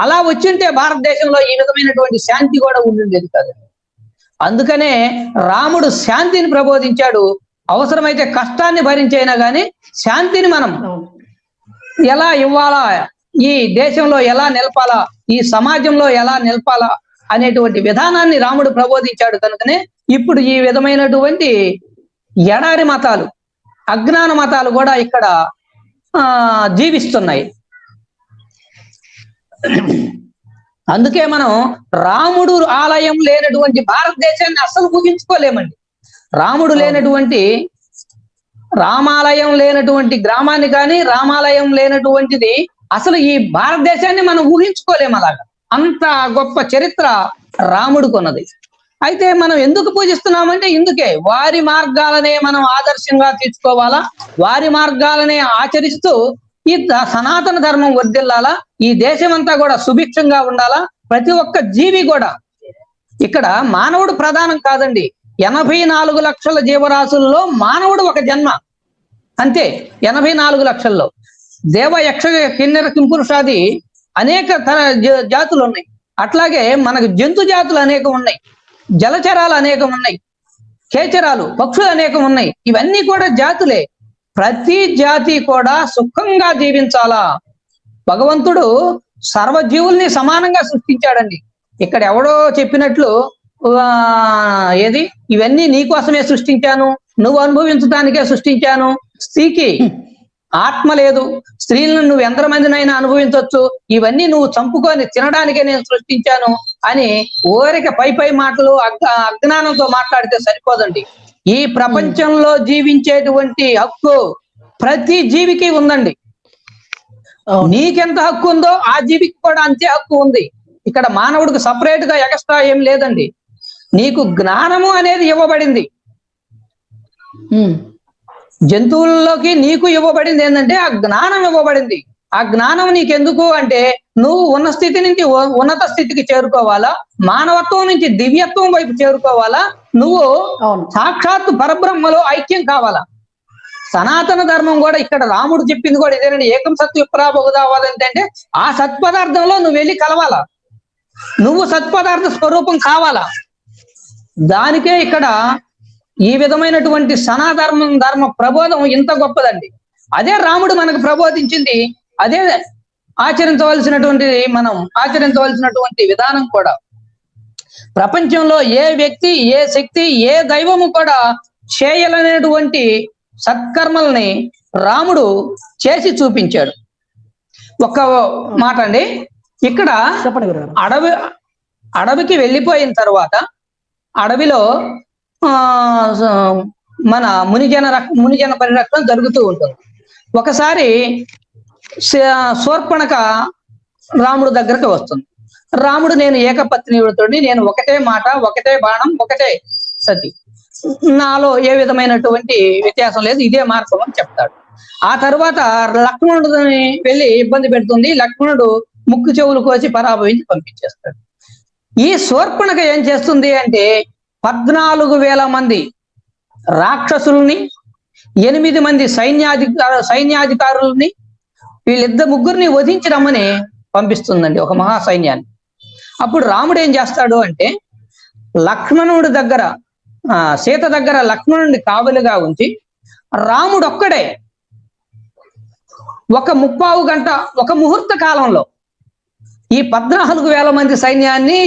అలా వచ్చింటే భారతదేశంలో ఈ విధమైనటువంటి శాంతి కూడా ఉండేది కాదు. అందుకనే రాముడు శాంతిని ప్రబోధించాడు. అవసరమైతే కష్టాన్ని భరించైనా కానీ శాంతిని మనం ఎలా ఇవ్వాలా, ఈ దేశంలో ఎలా నిలపాలా, ఈ సమాజంలో ఎలా నిలపాలా అనేటువంటి విధానాన్ని రాముడు ప్రబోధించాడు. కనుకనే ఇప్పుడు ఈ విధమైనటువంటి ఎడారి మతాలు, అజ్ఞాన మతాలు కూడా ఇక్కడ జీవిస్తున్నాయి. అందుకే మనం రాముడు ఆలయం లేనటువంటి భారతదేశాన్ని అస్సలు ఊహించుకోలేమండి. రాముడు లేనటువంటి రామాలయం లేనటువంటి గ్రామాన్ని కానీ, రామాలయం లేనటువంటిది అసలు ఈ భారతదేశాన్ని మనం ఊహించుకోలేము. అలాగా అంత గొప్ప చరిత్ర రాముడికి ఉన్నది. అయితే మనం ఎందుకు పూజిస్తున్నామంటే ఇందుకే, వారి మార్గాలనే మనం ఆదర్శంగా తీసుకోవాలా, వారి మార్గాలనే ఆచరిస్తూ ఈ సనాతన ధర్మం వర్ధిల్లాలా, ఈ దేశం అంతా కూడా సుభిక్షంగా ఉండాలా. ప్రతి ఒక్క జీవి కూడా, ఇక్కడ మానవుడు ప్రధానం కాదండి. 84 లక్షల జీవరాశుల్లో మానవుడు ఒక జన్మ అంతే. 84 లక్షల్లో దేవ యక్ష కిన్నెర కింపురుషాది అనేక జాతులు ఉన్నాయి. అట్లాగే మనకు జంతు జాతులు అనేకం ఉన్నాయి, జలచరాలు అనేకం ఉన్నాయి, కేచరాలు పక్షులు అనేకం ఉన్నాయి. ఇవన్నీ కూడా జాతులే. ప్రతి జాతి కూడా సుఖంగా జీవించాలా. భగవంతుడు సర్వజీవుల్ని సమానంగా సృష్టించాడండి. ఇక్కడ ఎవడో చెప్పినట్లు ఏది ఇవన్నీ నీకోసమే సృష్టించాను, నువ్వు అనుభవించడానికే సృష్టించాను, స్త్రీకి ఆత్మ లేదు, స్త్రీలను నువ్వు ఎంతమందినైనా అనుభవించవచ్చు, ఇవన్నీ నువ్వు చంపుకొని తినడానికే నేను సృష్టించాను అని ఊరిక పై మాటలు అజ్ఞానంతో మాట్లాడితే సరిపోదండి. ఈ ప్రపంచంలో జీవించేటువంటి హక్కు ప్రతి జీవికి ఉందండి. నీకెంత హక్కు ఉందో ఆ జీవికి కూడా అంతే హక్కు ఉంది. ఇక్కడ మానవుడికి సపరేట్ గా ఎక్స్ట్రా ఏం లేదండి. నీకు జ్ఞానము అనేది ఇవ్వబడింది. జంతువుల్లోకి నీకు ఇవ్వబడింది ఏంటంటే ఆ జ్ఞానం ఇవ్వబడింది. ఆ జ్ఞానం నీకెందుకు అంటే నువ్వు ఉన్న స్థితి నుంచి ఉన్నత స్థితికి చేరుకోవాలా, మానవత్వం నుంచి దివ్యత్వం వైపు చేరుకోవాలా, నువ్వు సాక్షాత్తు పరబ్రహ్మలో ఐక్యం కావాలా. సనాతన ధర్మం కూడా ఇక్కడ రాముడు చెప్పింది కూడా ఇదేనండి. ఏకం సత్యుప్రా బహుదావాలంటే ఆ సత్పదార్థంలో నువ్వు వెళ్ళి కలవాలా, నువ్వు సత్పదార్థ స్వరూపం కావాలా. దానికే ఇక్కడ ఈ విధమైనటువంటి ధర్మ ప్రబోధం ఇంత గొప్పదండి. అదే రాముడు మనకు ప్రబోధించింది, అదే మనం ఆచరించవలసినటువంటి విధానం కూడా. ప్రపంచంలో ఏ వ్యక్తి, ఏ శక్తి, ఏ దైవము కూడా చేయలేనటువంటి సత్కర్మల్ని రాముడు చేసి చూపించాడు. ఒక్క మాట అండి, ఇక్కడ చెప్పండి గురుగారు. అడవికి వెళ్ళిపోయిన తర్వాత అడవిలో మన మునిజన పరిరక్షణ జరుగుతూ ఉంటుంది. ఒకసారి శూర్పణఖ రాముడు దగ్గరకు వస్తుంది. రాముడు నేను ఏకపత్నితోటి, నేను ఒకటే మాట, ఒకటే బాణం, ఒకటే సతి, నాలో ఏ విధమైనటువంటి వ్యత్యాసం లేదు, ఇదే మార్గం అని చెప్తాడు. ఆ తర్వాత లక్ష్మణుడిని వెళ్ళి ఇబ్బంది పెడుతుంది. లక్ష్మణుడు ముక్కు చెవులు కోసి పరాభవించి పంపించేస్తాడు. ఈ శూర్పణఖ ఏం చేస్తుంది అంటే 14,000 మంది రాక్షసుల్ని, 8 మంది సైన్యాధికారుల్ని, ముగ్గురిని వధించి రమ్మని పంపిస్తుందండి, ఒక మహా సైన్యాన్ని. అప్పుడు రాముడు ఏం చేస్తాడు అంటే లక్ష్మణుడి దగ్గర, సీత దగ్గర లక్ష్మణుడిని కావలిగా ఉంచి రాముడు ఒక్కడే ఒక 3/4 గంట, ఒక ముహూర్త కాలంలో ఈ 14,000 మంది సైన్యాన్ని,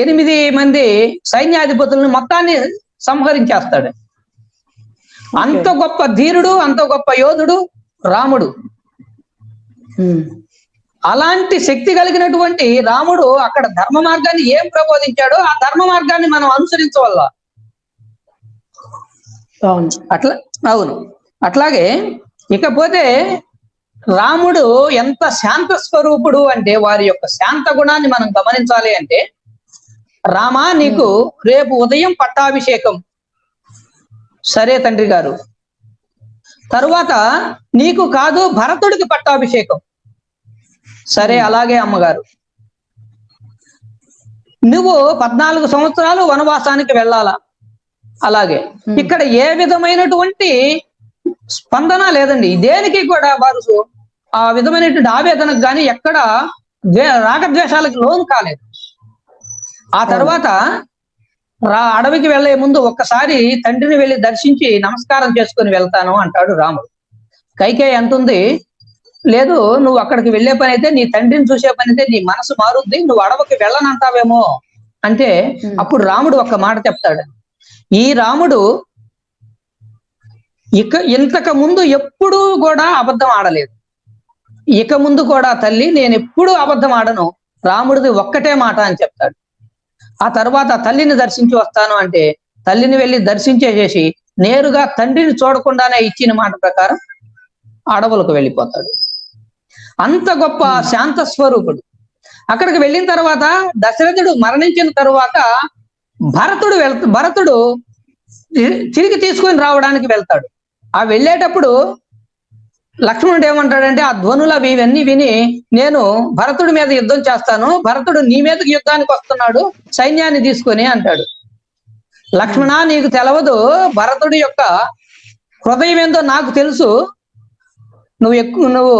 8 మంది సైన్యాధిపతులను మొత్తాన్ని సంహరించేస్తాడు. అంత గొప్ప ధీరుడు, అంత గొప్ప యోధుడు రాముడు. అలాంటి శక్తి కలిగినటువంటి రాముడు అక్కడ ధర్మ మార్గాన్ని ఏం ప్రబోధించాడో ఆ ధర్మ మార్గాన్ని మనం అనుసరించవల్ల. అవును. అట్లాగే ఇకపోతే రాముడు ఎంత శాంత స్వరూపుడు అంటే వారి యొక్క శాంత గుణాన్ని మనం గమనించాలి. అంటే రామా, నీకు రేపు ఉదయం పట్టాభిషేకం, సరే తండ్రి గారు. తరువాత నీకు కాదు, భరతుడికి పట్టాభిషేకం, సరే అలాగే అమ్మగారు. నువ్వు 14 సంవత్సరాలు వనవాసానికి వెళ్ళాలా, అలాగే. ఇక్కడ ఏ విధమైనటువంటి స్పందన లేదండి, దేనికి కూడా వారు ఆ విధమైనటువంటి ఆవేదనకు కానీ ఎక్కడ రాగద్వేషాలకు లోను కాలేదు. ఆ తర్వాత అడవికి వెళ్లే ముందు ఒక్కసారి తండ్రిని వెళ్ళి దర్శించి నమస్కారం చేసుకుని వెళ్తాను అంటాడు రాముడు. కైకేయి అంటుంది, లేదు, నువ్వు అక్కడికి వెళ్లే పని అయితే, నీ తండ్రిని చూసే పని అయితే నీ మనసు మారుద్ది, నువ్వు అడవికి వెళ్ళనంటావేమో అంటే అప్పుడు రాముడు ఒక్క మాట చెప్తాడు. ఈ రాముడు ఇంతకు ముందు ఎప్పుడూ కూడా అబద్ధం ఆడలేదు, ఇక ముందు కూడా తల్లి నేను ఎప్పుడూ అబద్ధం ఆడను, రాముడిది ఒక్కటే మాట అని చెప్తాడు. ఆ తర్వాత తల్లిని దర్శించి వస్తాను అంటే తల్లిని వెళ్ళి దర్శించేసేసి నేరుగా తండ్రిని చూడకుండానే ఇచ్చిన మాట ప్రకారం అడవులకు వెళ్ళిపోతాడు. అంత గొప్ప శాంత స్వరూపుడు. అక్కడికి వెళ్ళిన తర్వాత దశరథుడు మరణించిన తరువాత భరతుడు తిరిగి తీసుకొని రావడానికి వెళ్తాడు. ఆ వెళ్ళేటప్పుడు లక్ష్మణుడు ఏమంటాడంటే, ఆ ధ్వనులు అవి ఇవన్నీ విని నేను భరతుడి మీద యుద్ధం చేస్తాను, భరతుడు నీ మీదకి యుద్ధానికి వస్తున్నాడు సైన్యాన్ని తీసుకొని అంటాడు. లక్ష్మణ, నీకు తెలవదు, భరతుడి యొక్క హృదయం ఏందో నాకు తెలుసు, నువ్వు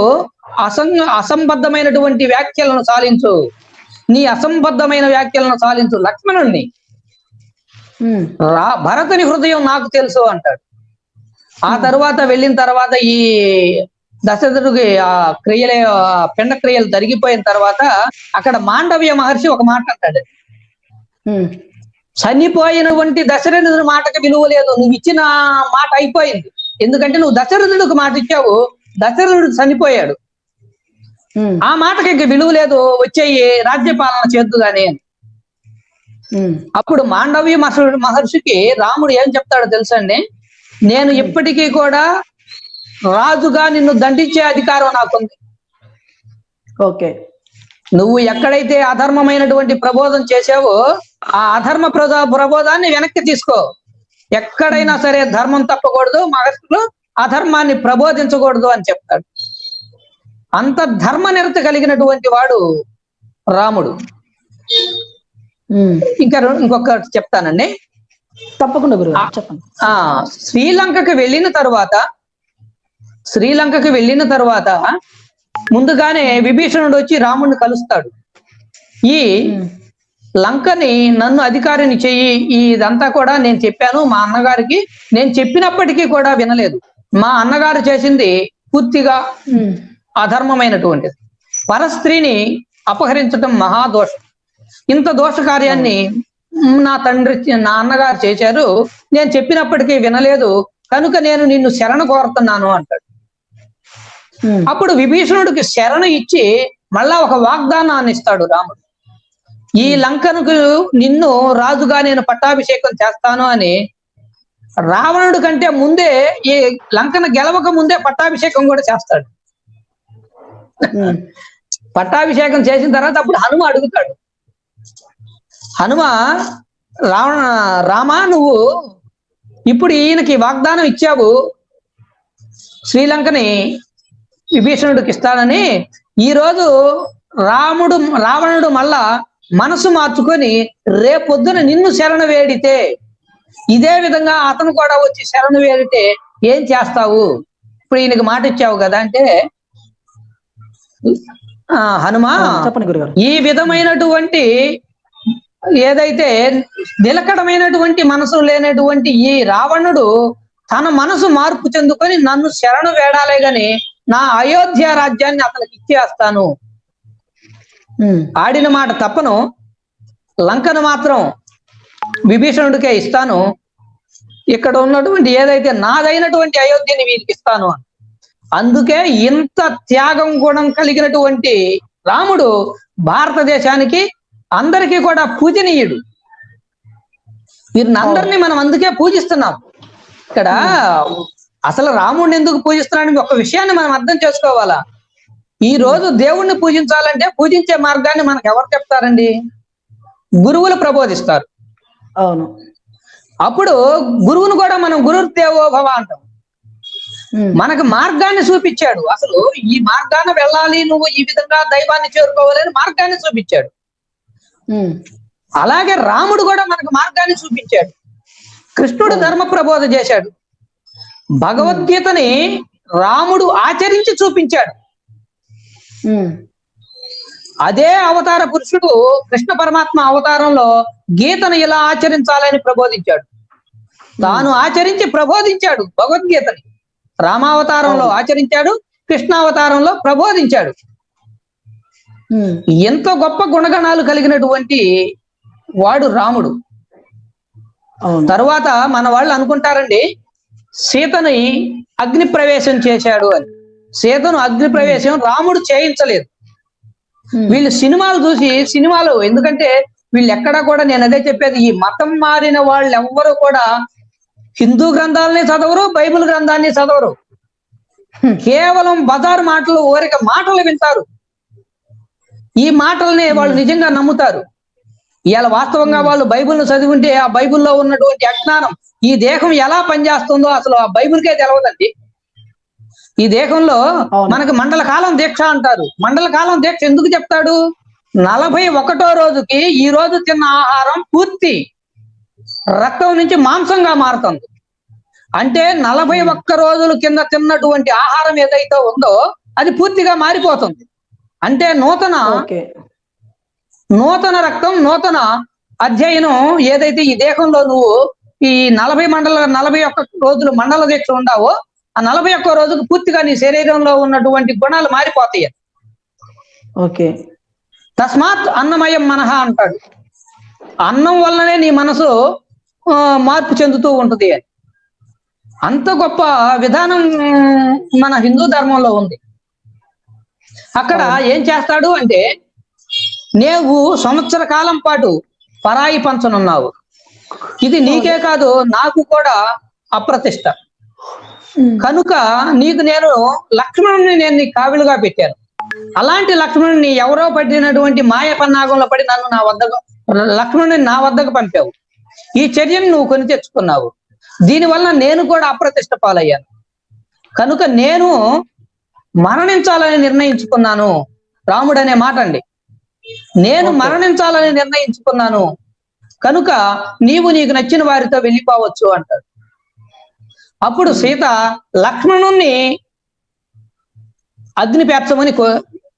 అసంబద్ధమైనటువంటి వ్యాఖ్యలను సాలించు, నీ అసంబద్ధమైన వ్యాఖ్యలను సాలించు లక్ష్మణుణ్ణి, భరతుని హృదయం నాకు తెలుసు అంటాడు. ఆ తర్వాత వెళ్ళిన తర్వాత ఈ దశరథుడికి ఆ పిండ క్రియలు జరిగిపోయిన తర్వాత అక్కడ మాండవ్య మహర్షి ఒక మాట అంటాడు, చనిపోయినటువంటి దశరథుడి మాటకి విలువ లేదు, నువ్వు ఇచ్చిన మాట అయిపోయింది, ఎందుకంటే నువ్వు దశరథుడికి మాట ఇచ్చావు, దశరథుడు చనిపోయాడు, ఆ మాటకి ఇంక విలువ లేదు, వచ్చేయి రాజ్యపాలన చేద్దుగానే. అప్పుడు మాండవ్య మహర్షికి రాముడు ఏం చెప్తాడో తెలుసండి, నేను ఇప్పటికీ కూడా రాజుగా నిన్ను దండించే అధికారం నాకుంది. ఓకే, నువ్వు ఎక్కడైతే అధర్మమైనటువంటి ప్రబోధం చేసావో ఆ అధర్మ ప్రబోధాన్ని వెనక్కి తీసుకో, ఎక్కడైనా సరే ధర్మం తప్పకూడదు, మహర్షులు అధర్మాన్ని ప్రబోధించకూడదు అని చెప్తాడు. అంత ధర్మ నిరత కలిగినటువంటి వాడు రాముడు. ఇంకొకటి చెప్తానండి, తప్పకుండా గురువు చెప్పండి. శ్రీలంకకి వెళ్ళిన తర్వాత ముందుగానే విభీషణుడు వచ్చి రాముడిని కలుస్తాడు. ఈ లంకని నన్ను అధికారిని చెయ్యి, ఇదంతా కూడా నేను చెప్పాను మా అన్నగారికి, నేను చెప్పినప్పటికీ కూడా వినలేదు, మా అన్నగారు చేసింది పూర్తిగా అధర్మమైనటువంటిది, పరస్త్రీని అపహరించడం మహాదోషం, ఇంత దోష కార్యాన్ని నా అన్నగారు చేశారు, నేను చెప్పినప్పటికీ వినలేదు కనుక నేను నిన్ను శరణ కోరుతున్నాను అంటాడు. అప్పుడు విభీషణుడికి శరణ ఇచ్చి మళ్ళా ఒక వాగ్దానాన్ని ఇస్తాడు రాముడు. ఈ లంకనుకు నిన్ను రాజుగా నేను పట్టాభిషేకం చేస్తాను అని రావణుడి కంటే ముందే ఈ లంకను గెలవక ముందే పట్టాభిషేకం కూడా చేస్తాడు. పట్టాభిషేకం చేసిన తర్వాత అప్పుడు హనుమ అడుగుతాడు, హనుమ రామా నువ్వు ఇప్పుడు ఈయనకి వాగ్దానం ఇచ్చావు శ్రీలంకని విభీషణుడికి ఇస్తానని, ఈ రోజు రావణుడు మళ్ళా మనసు మార్చుకొని రేపొద్దున నిన్ను శరణ వేడితే, ఇదే విధంగా అతను కూడా వచ్చి శరణ వేడితే ఏం చేస్తావు? ఇప్పుడు ఈయనకి మాట ఇచ్చావు కదా అంటే, హనుమా చెప్పండి గురుగారు. ఈ విధమైనటువంటి ఏదైతే నిలకడమైనటువంటి మనసు లేనటువంటి ఈ రావణుడు తన మనసు మార్పు చెందుకొని నన్ను శరణు వేడాలే గాని నా అయోధ్య రాజ్యాన్ని అతనికి ఇచ్చేస్తాను, ఆడిన మాట తప్పను, లంకను మాత్రం విభీషణుడికే ఇస్తాను, ఇక్కడ ఉన్నటువంటి ఏదైతే నాదైనటువంటి అయోధ్యని వీరికి ఇస్తాను. అందుకే ఇంత త్యాగం గుణం కలిగినటువంటి రాముడు భారతదేశానికి అందరికీ కూడా పూజనీయుడు. వీరిని అందరినీ మనం అందుకే పూజిస్తున్నాం. ఇక్కడ అసలు రాముడిని ఎందుకు పూజిస్తున్నాడని ఒక విషయాన్ని మనం అర్థం చేసుకోవాలా. ఈ రోజు దేవుణ్ణి పూజించాలంటే పూజించే మార్గాన్ని మనకు ఎవరు చెప్తారండి? గురువులు ప్రబోధిస్తారు. అవును. అప్పుడు గురువును కూడా మనం గురుర్దేవో భవ అంటాం. మనకు మార్గాన్ని చూపించాడు. అసలు ఈ మార్గాన్ని వెళ్ళాలి, నువ్వు ఈ విధంగా దైవాన్ని చేరుకోవాలని మార్గాన్ని చూపించాడు. అలాగే రాముడు కూడా మనకు మార్గాన్ని చూపించాడు. కృష్ణుడు ధర్మ ప్రబోధ చేశాడు. భగవద్గీతని రాముడు ఆచరించి చూపించాడు. అదే అవతార పురుషుడు కృష్ణ పరమాత్మ అవతారంలో గీతను ఇలా ఆచరించాలని ప్రబోధించాడు. తాను ఆచరించి ప్రబోధించాడు భగవద్గీతని. రామావతారంలో ఆచరించాడు, కృష్ణావతారంలో ప్రబోధించాడు. ఎంతో గొప్ప గుణగణాలు కలిగినటువంటి వాడు రాముడు. తరువాత మన వాళ్ళు అనుకుంటారండి సీతని అగ్ని ప్రవేశం చేశాడు అని. సీతను అగ్ని ప్రవేశం రాముడు చేయించలేదు. వీళ్ళు సినిమాలు చూసి ఎందుకంటే వీళ్ళు ఎక్కడా కూడా, నేను అదే చెప్పేది, ఈ మతం మారిన వాళ్ళు ఎవ్వరూ కూడా హిందూ గ్రంథాలని చదవరు, బైబిల్ గ్రంథాన్ని చదవరు. కేవలం బజారు మాటలు, ఓరిక మాటలు వింటారు. ఈ మాటల్ని వాళ్ళు నిజంగా నమ్ముతారు. ఇవాళ వాస్తవంగా వాళ్ళు బైబిల్ను చదివింటే ఆ బైబిల్లో ఉన్నటువంటి అజ్ఞానం, ఈ దేహం ఎలా పనిచేస్తుందో అసలు ఆ బైబిల్కే తెలవదండి. ఈ దేహంలో మనకి మండల కాలం దీక్ష అంటారు. మండల కాలం దీక్ష ఎందుకు చెప్తాడు? 41వ రోజుకి ఈ రోజు తిన్న ఆహారం పూర్తి రక్తం నుంచి మాంసంగా మారుతుంది. అంటే 41 రోజుల కింద తిన్నటువంటి ఆహారం ఏదైతే ఉందో అది పూర్తిగా మారిపోతుంది. అంటే నూతన రక్తం, నూతన అధ్యయనం ఏదైతే ఈ దేహంలో నువ్వు ఈ 41 రోజులు మండల దీక్ష ఉండావో ఆ 41 రోజుకు పూర్తిగా నీ శరీరంలో ఉన్నటువంటి గుణాలు మారిపోతాయి. ఓకే. తస్మాత్ అన్నమయం మనహ అంటాడు. అన్నం వల్లనే నీ మనసు మార్పు చెందుతూ ఉంటుంది అని. అంత గొప్ప విధానం మన హిందూ ధర్మంలో ఉంది. అక్కడ ఏం చేస్తాడు అంటే, నీవు సంవత్సర కాలం పాటు పరాయి పంచనున్నావు. ఇది నీకే కాదు నాకు కూడా అప్రతిష్ట. కనుక నీకు నేను లక్ష్మణుని నేను నీ కావిలుగా పెట్టాను. అలాంటి లక్ష్మణుని ఎవరో పట్టినటువంటి మాయ పన్నాగంలో పడి లక్ష్మణుని నా వద్దకు పంపావు. ఈ చర్యను నువ్వు కొని తెచ్చుకున్నావు. దీనివల్ల నేను కూడా అప్రతిష్ట పాలయ్యాను. కనుక నేను మరణించాలని నిర్ణయించుకున్నాను. రాముడు అనే మాట అండి. నేను మరణించాలని నిర్ణయించుకున్నాను కనుక నీకు నచ్చిన వారితో వెళ్ళిపోవచ్చు అంటాడు. అప్పుడు సీత లక్ష్మణుణ్ణి అగ్ని పేర్చమని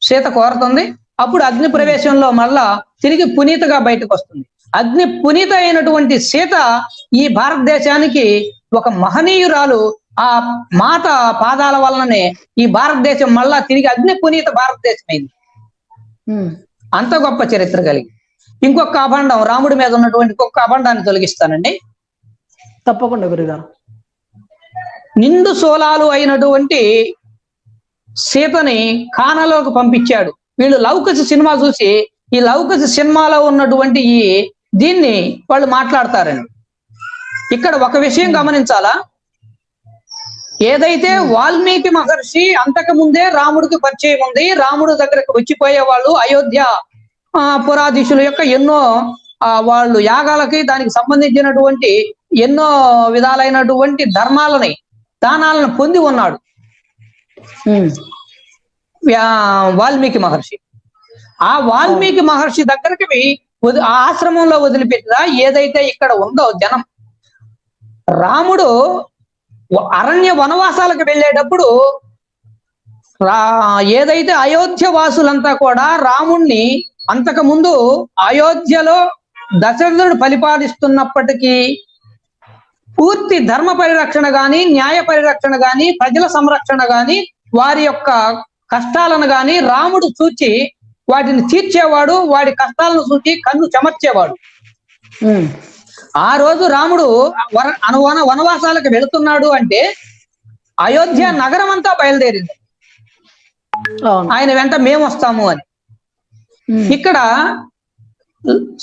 సీత కోరుతుంది. అప్పుడు అగ్ని ప్రవేశంలో మళ్ళా తిరిగి పునీతగా బయటకు వస్తుంది. అగ్ని పునీత అయినటువంటి సీత ఈ భారతదేశానికి ఒక మహనీయురాలు. ఆ మాత పాదాల వలననే ఈ భారతదేశం మళ్ళా తిరిగి అగ్ని పునీత భారతదేశం అయింది. అంత గొప్ప చరిత్ర కలిగి. ఇంకొక అభండం, రాముడి మీద ఉన్నటువంటి ఇంకొక అభండాన్ని తొలగిస్తానండి. తప్పకుండా గురుగారు. నిండు సోలాలు అయినటువంటి సీతని కానలోకి పంపించాడు. వీళ్ళు లౌకసి సినిమా చూసి ఈ లౌకసి సినిమాలో ఉన్నటువంటి దీన్ని వాళ్ళు మాట్లాడతారండి. ఇక్కడ ఒక విషయం గమనించాలా, ఏదైతే వాల్మీకి మహర్షి అంతకు ముందే రాముడికి పరిచయం ఉంది, రాముడు దగ్గరకు వచ్చిపోయే వాళ్ళు అయోధ్య పురాధీశుల యొక్క ఎన్నో వాళ్ళు యాగాలకి దానికి సంబంధించినటువంటి ఎన్నో విధాలైనటువంటి ధర్మాలని దానాలను పొంది ఉన్నాడు వాల్మీకి మహర్షి. ఆ వాల్మీకి మహర్షి దగ్గరికి ఆ ఆశ్రమంలో వదిలిపెట్టిన ఏదైతే ఇక్కడ ఉందో జనం, రాముడు అరణ్య వనవాసాలకు వెళ్ళేటప్పుడు ఏదైతే అయోధ్య వాసులంతా కూడా రాముణ్ణి అంతకు ముందు అయోధ్యలో దశరథుడు పరిపాలిస్తున్నప్పటికీ పూర్తి ధర్మ పరిరక్షణ గాని, న్యాయ పరిరక్షణ గాని, ప్రజల సంరక్షణ గాని, వారి యొక్క కష్టాలను గాని రాముడు చూచి వాటిని తీర్చేవాడు, వాడి కష్టాలను చూచి కన్ను చెమర్చేవాడు. ఆ రోజు రాముడు వనవాసాలకు వెళుతున్నాడు అంటే అయోధ్య నగరం అంతా బయలుదేరింది ఆయన వెంట మేము వస్తాము అని. ఇక్కడ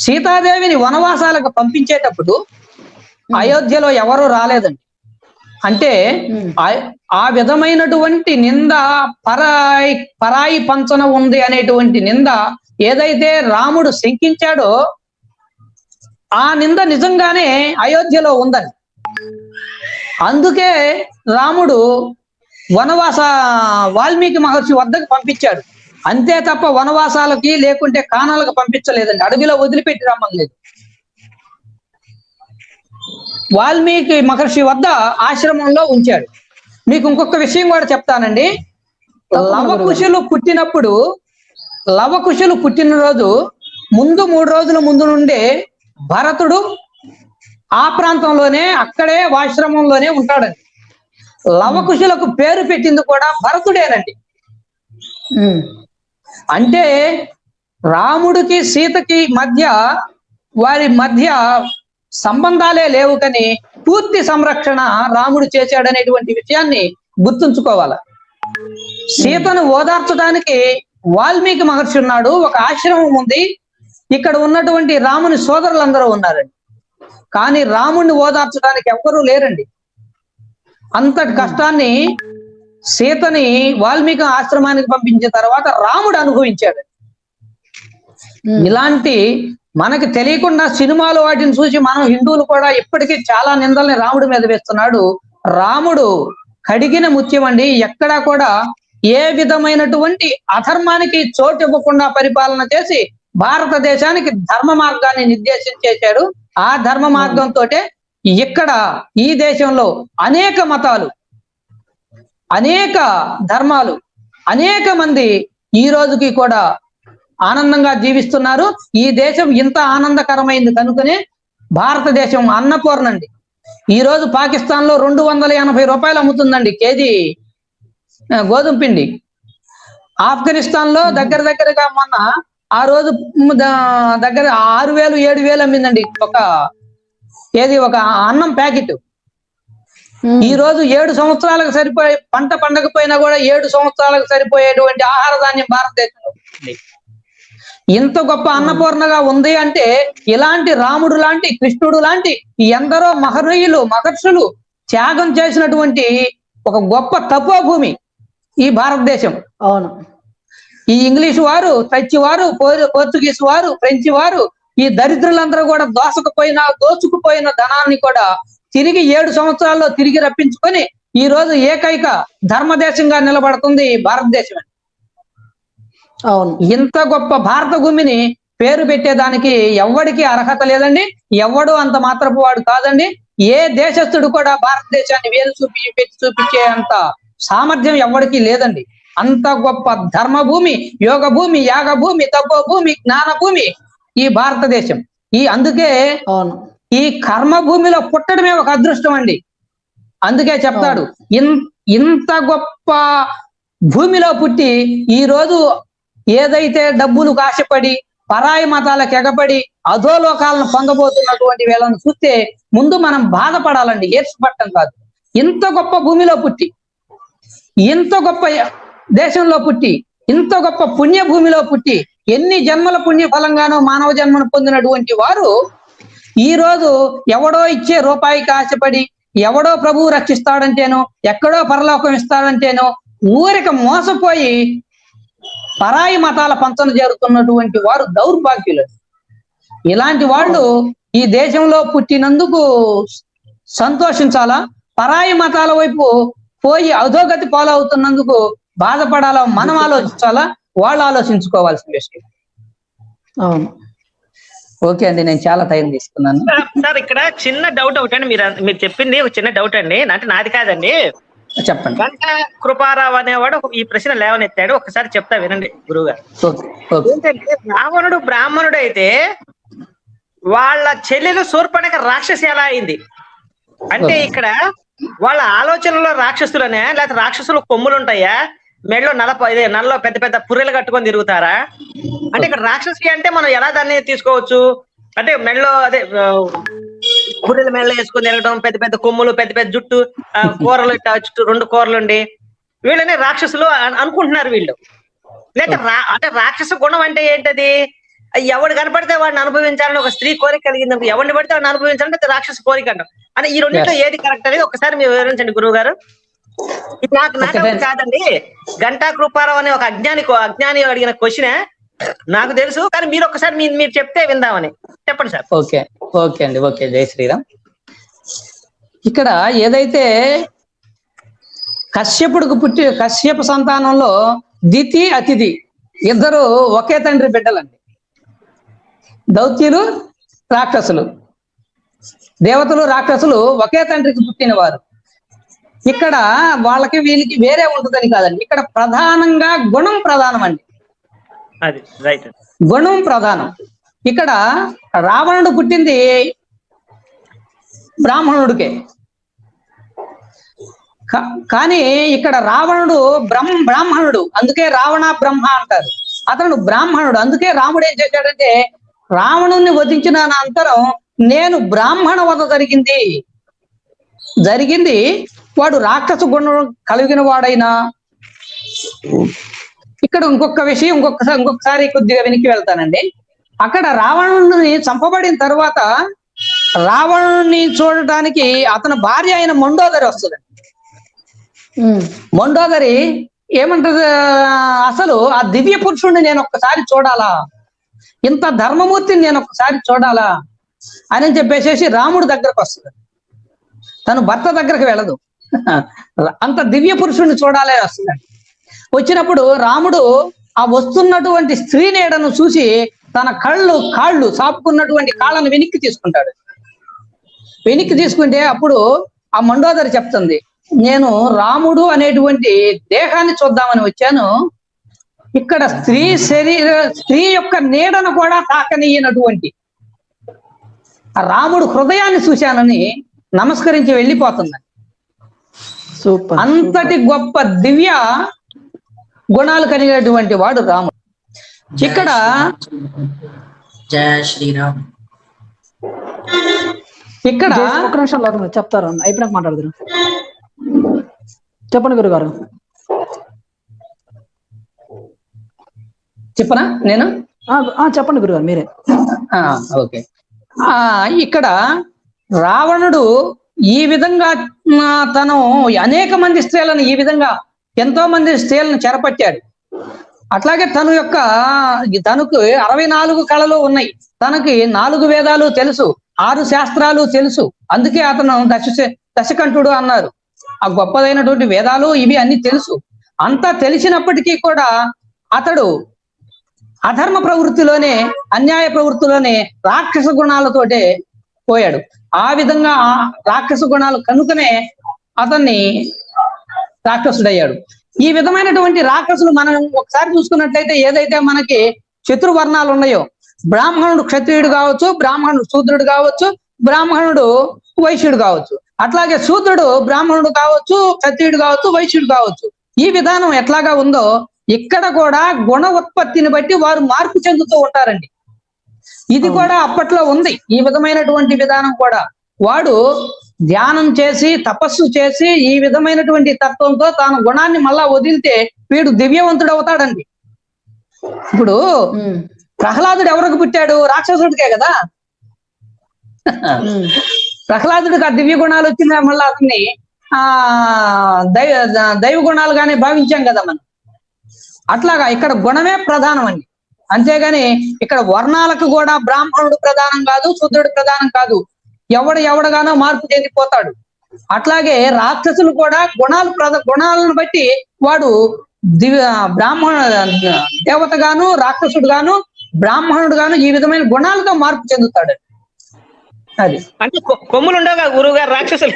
సీతాదేవిని వనవాసాలకు పంపించేటప్పుడు అయోధ్యలో ఎవరు రాలేదండి. అంటే ఆ విధమైనటువంటి నింద పరాయి పంచన ఉంది అనేటువంటి నింద ఏదైతే రాముడు శంకించాడో ఆ నింద నిజంగానే అయోధ్యలో ఉందని. అందుకే రాముడు వాల్మీకి మహర్షి వద్దకు పంపించాడు, అంతే తప్ప వనవాసాలకి లేకుంటే కానాలకు పంపించలేదండి, అడవిలో వదిలిపెట్టి రమ్మలేదు. వాల్మీకి మహర్షి వద్ద ఆశ్రమంలో ఉంచాడు. మీకు ఇంకొక విషయం కూడా చెప్తానండి. లవకుశులు పుట్టినరోజు ముందు 3 రోజుల ముందు నుండే భరతుడు ఆ ప్రాంతంలోనే అక్కడే ఆశ్రమంలోనే ఉంటాడండి. లవకుశులకు పేరు పెట్టింది కూడా భరతుడేనండి. అంటే రాముడికి సీతకి వారి మధ్య సంబంధాలే లేవు, కానీ పూర్తి సంరక్షణ రాముడు చేశాడనేటువంటి విషయాన్ని గుర్తుంచుకోవాలి. సీతను ఓదార్చడానికి వాల్మీకి మహర్షి ఉన్నాడు, ఒక ఆశ్రమం ఉంది, ఇక్కడ ఉన్నటువంటి రాముని సోదరులందరూ ఉన్నారండి. కానీ రాముడిని ఓదార్చడానికి ఎవ్వరూ లేరండి. అంతటి కష్టాన్ని సీతని వాల్మీకి ఆశ్రమానికి పంపించిన తర్వాత రాముడు అనుభవించాడు. ఇలాంటి మనకి తెలియకుండా సినిమాలు వాటిని చూసి మనం హిందువులు కూడా ఇప్పటికీ చాలా నిందల్ని రాముడి మీద వేస్తున్నాడు. రాముడు కడిగిన ముత్యం అండి. ఎక్కడా కూడా ఏ విధమైనటువంటి అధర్మానికి చోటు ఇవ్వకుండా పరిపాలన చేసి భారతదేశానికి ధర్మ మార్గాన్ని నిర్దేశించేశాడు. ఆ ధర్మ మార్గంతో ఇక్కడ ఈ దేశంలో అనేక మతాలు, అనేక ధర్మాలు, అనేక మంది ఈ రోజుకి కూడా ఆనందంగా జీవిస్తున్నారు. ఈ దేశం ఇంత ఆనందకరమైంది కనుకనే భారతదేశం అన్నపూర్ణండి. ఈ రోజు పాకిస్తాన్ లో 280 రూపాయలు అమ్ముతుందండి కేజీ గోధుమ పిండి. ఆఫ్ఘనిస్తాన్ లో దగ్గరగా మొన్న ఆ రోజు దగ్గర 6,000 7,000 అమ్మిందండి ఒక అన్నం ప్యాకెట్. ఈ రోజు 7 సంవత్సరాలకు సరిపోయే పంట పండకపోయినా కూడా 7 సంవత్సరాలకు సరిపోయేటువంటి ఆహార ధాన్యం భారతదేశంలో ఉంది. ఇంత గొప్ప అన్నపూర్ణగా ఉంది అంటే ఇలాంటి రాముడు లాంటి, కృష్ణుడు లాంటి ఎందరో మహర్షులు త్యాగం చేసినటువంటి ఒక గొప్ప తపోభూమి ఈ భారతదేశం. అవును. ఈ ఇంగ్లీష్ వారు, డచ్ వారు, పోర్చుగీస్ వారు, ఫ్రెంచ్ వారు, ఈ దరిద్రులందరూ కూడా దోచుకుపోయిన ధనాన్ని కూడా తిరిగి 7 సంవత్సరాల్లో తిరిగి రప్పించుకొని ఈ రోజు ఏకైక ధర్మదేశంగా నిలబడుతుంది భారతదేశం. అవును. ఇంత గొప్ప భారత భూమిని పేరు పెట్టేదానికి ఎవ్వడికి అర్హత లేదండి. ఎవ్వడు అంత మాత్రపు వాడు కాదండి. ఏ దేశస్థుడు కూడా భారతదేశాన్ని వేలు పెట్టి చూపించే అంత సామర్థ్యం ఎవ్వడికి లేదండి. అంత గొప్ప ధర్మభూమి, యోగ భూమి, యాగ భూమి, తపో భూమి, జ్ఞాన భూమి ఈ భారతదేశం. అందుకే ఈ కర్మ భూమిలో పుట్టడమే ఒక అదృష్టం అండి. అందుకే చెప్తాడు, ఇంత గొప్ప భూమిలో పుట్టి ఈ రోజు ఏదైతే డబ్బులకు ఆశపడి పరాయి మతాలకు ఎగపడి అధోలోకాలను పొందబోతున్నటువంటి వీళ్ళని చూస్తే ముందు మనం బాధపడాలండి, ఏడ్చిపట్టం కాదు. ఇంత గొప్ప భూమిలో పుట్టి, ఇంత గొప్ప దేశంలో పుట్టి, ఇంత గొప్ప పుణ్య భూమిలో పుట్టి, ఎన్ని జన్మల పుణ్య ఫలంగానో మానవ జన్మను పొందినటువంటి వారు ఈ రోజు ఎవడో ఇచ్చే రూపాయికి ఆశపడి, ఎవడో ప్రభువు రక్షిస్తాడంటేనో, ఎక్కడో పరలోకం ఇస్తాడంటేనో ఊరిక మోసపోయి పరాయి మతాల పంచన జరుగుతున్నటువంటి వారు దౌర్భాగ్యులు. ఇలాంటి వాళ్ళు ఈ దేశంలో పుట్టినందుకు సంతోషించాలా, పరాయి మతాల వైపు పోయి అధోగతి పాలవుతున్నందుకు బాధపడాలా మనం ఆలోచించాలా, వాళ్ళు ఆలోచించుకోవాల్సిన విషయం. అవును. ఓకే అండి, నేను చాలా టైం తీసుకున్నాను. సార్ ఇక్కడ చిన్న డౌట్ ఒకటి అండి, మీరు చెప్పింది ఒక చిన్న డౌట్ అండి, అంటే నాది కాదండి. చెప్పండి. గంట కృపారావు అనేవాడు ఈ ప్రశ్న లేవనెత్తాడు, ఒకసారి చెప్తా వినండి గురువు గారు. ఏంటంటే రావణుడు బ్రాహ్మణుడు అయితే వాళ్ళ చెల్లెలు శూర్పణఖ రాక్షసి ఎలా అయింది అంటే, ఇక్కడ వాళ్ళ ఆలోచనలో రాక్షసులనే, లేకపోతే రాక్షసులు కొమ్ములు ఉంటాయా, మెడలో నల్లో పెద్ద పెద్ద పుర్రెలు కట్టుకొని తిరుగుతారా అంటే, ఇక్కడ రాక్షసి అంటే మనం ఎలా దాన్ని తీసుకోవచ్చు అంటే, మెడలో అదే పుర్రెల మెడలో వేసుకొని తిరగడం, పెద్ద పెద్ద కొమ్ములు, పెద్ద పెద్ద జుట్టు, కూరలు చుట్టూ 2 కూరలు ఉండి వీళ్ళని రాక్షసులు అనుకుంటున్నారు వీళ్ళు. లేక అంటే రాక్షస గుణం అంటే ఏంటది, ఎవడు కనపడితే వాడిని అనుభవించాలని ఒక స్త్రీ కోరిక కలిగింది, ఎవరిని పడితే వాడిని అనుభవించాలంటే రాక్షస కోరిక అంటాం. అంటే ఈ రెండింటిలో ఏది కరెక్ట్ అనేది ఒకసారి మీరు వివరించండి గురువు గారు. ఇది నాకు కాదండి, గంటా కృపారావు అనే ఒక అజ్ఞాని అడిగిన క్వశ్చన్ నాకు తెలుసు, కానీ మీరు ఒకసారి మీరు చెప్తే విందామని. చెప్పండి సార్. ఓకే అండి, ఓకే. జై శ్రీరామ్. ఇక్కడ ఏదైతే కశ్యప సంతానంలో దితి అతిథి ఇద్దరు ఒకే తండ్రి బిడ్డలండి. దౌత్యులు రాక్షసులు, దేవతలు రాక్షసులు ఒకే తండ్రికి పుట్టిన వారు. ఇక్కడ వాళ్ళకి వీళ్ళకి వేరే ఉంటుందని కాదండి, ఇక్కడ ప్రధానంగా గుణం ప్రధానం అండి. అది రైట్, గుణం ప్రధానం. ఇక్కడ రావణుడు పుట్టింది బ్రాహ్మణుడికే, కానీ ఇక్కడ రావణుడు బ్రాహ్మణుడు, అందుకే రావణ బ్రహ్మ అంటారు. అతను బ్రాహ్మణుడు, అందుకే రాముడు ఏం చేశాడంటే, రావణుణ్ణి వధించిన అనంతరం నేను బ్రాహ్మణ వధ జరిగింది వాడు రాక్షస గుణం కలిగిన వాడైనా. ఇక్కడ ఇంకొక విషయం ఇంకొకసారి కొద్దిగా వెనక్కి వెళ్తానండి. అక్కడ రావణుని చంపబడిన తర్వాత రావణుని చూడటానికి అతని భార్య అయిన మండోదరి వస్తుంది. మండోదరి ఏమంటది, అసలు ఆ దివ్య పురుషుణ్ణి నేను ఒక్కసారి చూడాలా, ఇంత ధర్మమూర్తిని నేను ఒక్కసారి చూడాలా అని చెప్పేసి రాముడి దగ్గరకు వస్తుంది. తను భర్త దగ్గరకు వెళ్ళదు, అంత దివ్య పురుషుణ్ణి చూడాలని వస్తుందండి. వచ్చినప్పుడు రాముడు ఆ వస్తున్నటువంటి స్త్రీ నీడను చూసి తన కాళ్ళు సాపుకున్నటువంటి కాళ్ళను వెనక్కి తీసుకుంటాడు. వెనక్కి తీసుకుంటే అప్పుడు ఆ మండోదరి చెప్తుంది, నేను రాముడు అనేటువంటి దేహాన్ని చూద్దామని వచ్చాను, ఇక్కడ స్త్రీ యొక్క నీడను కూడా తాకనీయనటువంటి ఆ రాముడు హృదయాన్ని చూశానని నమస్కరించి వెళ్ళిపోతుంది. సూపర్. అంతటి గొప్ప దివ్య గుణాలు కలిగినటువంటి వాడు రాముడు. ఇక్కడ జయ శ్రీరామ్. ఇక్కడ ఒక్క నిమిషం చెప్తారు, అయిపోయినాక మాట్లాడదురు. చెప్పండి గురుగారు. చెప్పనా నేను? చెప్పండి గురుగారు మీరే. ఓకే. ఇక్కడ రావణుడు ఈ విధంగా తను అనేక మంది స్త్రీలను ఈ విధంగా ఎంతో మంది స్త్రీలను చెరపట్టాడు. అట్లాగే తనకు 64 కళలు ఉన్నాయి, తనకి 4 వేదాలు తెలుసు, 6 శాస్త్రాలు తెలుసు. అందుకే అతను దశకంఠుడు అన్నారు. ఆ గొప్పదైనటువంటి వేదాలు ఇవి అన్ని తెలుసు. అంతా తెలిసినప్పటికీ కూడా అతడు అధర్మ ప్రవృత్తిలోనే, అన్యాయ ప్రవృత్తిలోనే రాక్షస గుణాలతోటే పోయాడు. ఆ విధంగా ఆ రాక్షస గుణాలు కనుకనే అతన్ని రాక్షసుడయ్యాడు. ఈ విధమైనటువంటి రాక్షసులు మనం ఒకసారి చూసుకున్నట్లయితే, ఏదైతే మనకి శత్రువర్ణాలు ఉన్నాయో, బ్రాహ్మణుడు క్షత్రియుడు కావచ్చు, బ్రాహ్మణుడు శూద్రుడు కావచ్చు, బ్రాహ్మణుడు వైశ్యుడు కావచ్చు, అట్లాగే శూద్రుడు బ్రాహ్మణుడు కావచ్చు, క్షత్రియుడు కావచ్చు, వైశ్యుడు కావచ్చు. ఈ విధానం ఎట్లాగా ఉందో ఇక్కడ కూడా గుణ ఉత్పత్తిని బట్టి వారు మార్పు చెందుతూ ఉంటారండి. ఇది కూడా అప్పట్లో ఉంది, ఈ విధమైనటువంటి విధానం కూడా. వాడు ధ్యానం చేసి తపస్సు చేసి ఈ విధమైనటువంటి తత్వంతో తాను గుణాన్ని మళ్ళా వదిలితే వీడు దివ్యవంతుడు అవుతాడండి. ఇప్పుడు ప్రహ్లాదుడు ఎవరికి పుట్టాడు? రాక్షసుడికే కదా. ప్రహ్లాదుడికి ఆ దివ్య గుణాలు వచ్చిన మళ్ళీ అతన్ని దైవ గుణాలుగానే భావించాం కదా మనం. అట్లాగా ఇక్కడ గుణమే ప్రధానం అండి. అంతేగాని ఇక్కడ వర్ణాలకు కూడా బ్రాహ్మణుడు ప్రధానం కాదు, శూద్రుడు ప్రధానం కాదు. ఎవడగానో మార్పు చెందిపోతాడు. అట్లాగే రాక్షసులు కూడా గుణాలను బట్టి వాడు బ్రాహ్మణ దేవత గాను, రాక్షసుడు గాను, బ్రాహ్మణుడు గాను ఈ విధమైన గుణాలతో మార్పు చెందుతాడు. అది అంటే కొమ్ములు ఉండవు కదా గురువు గారు రాక్షసులు.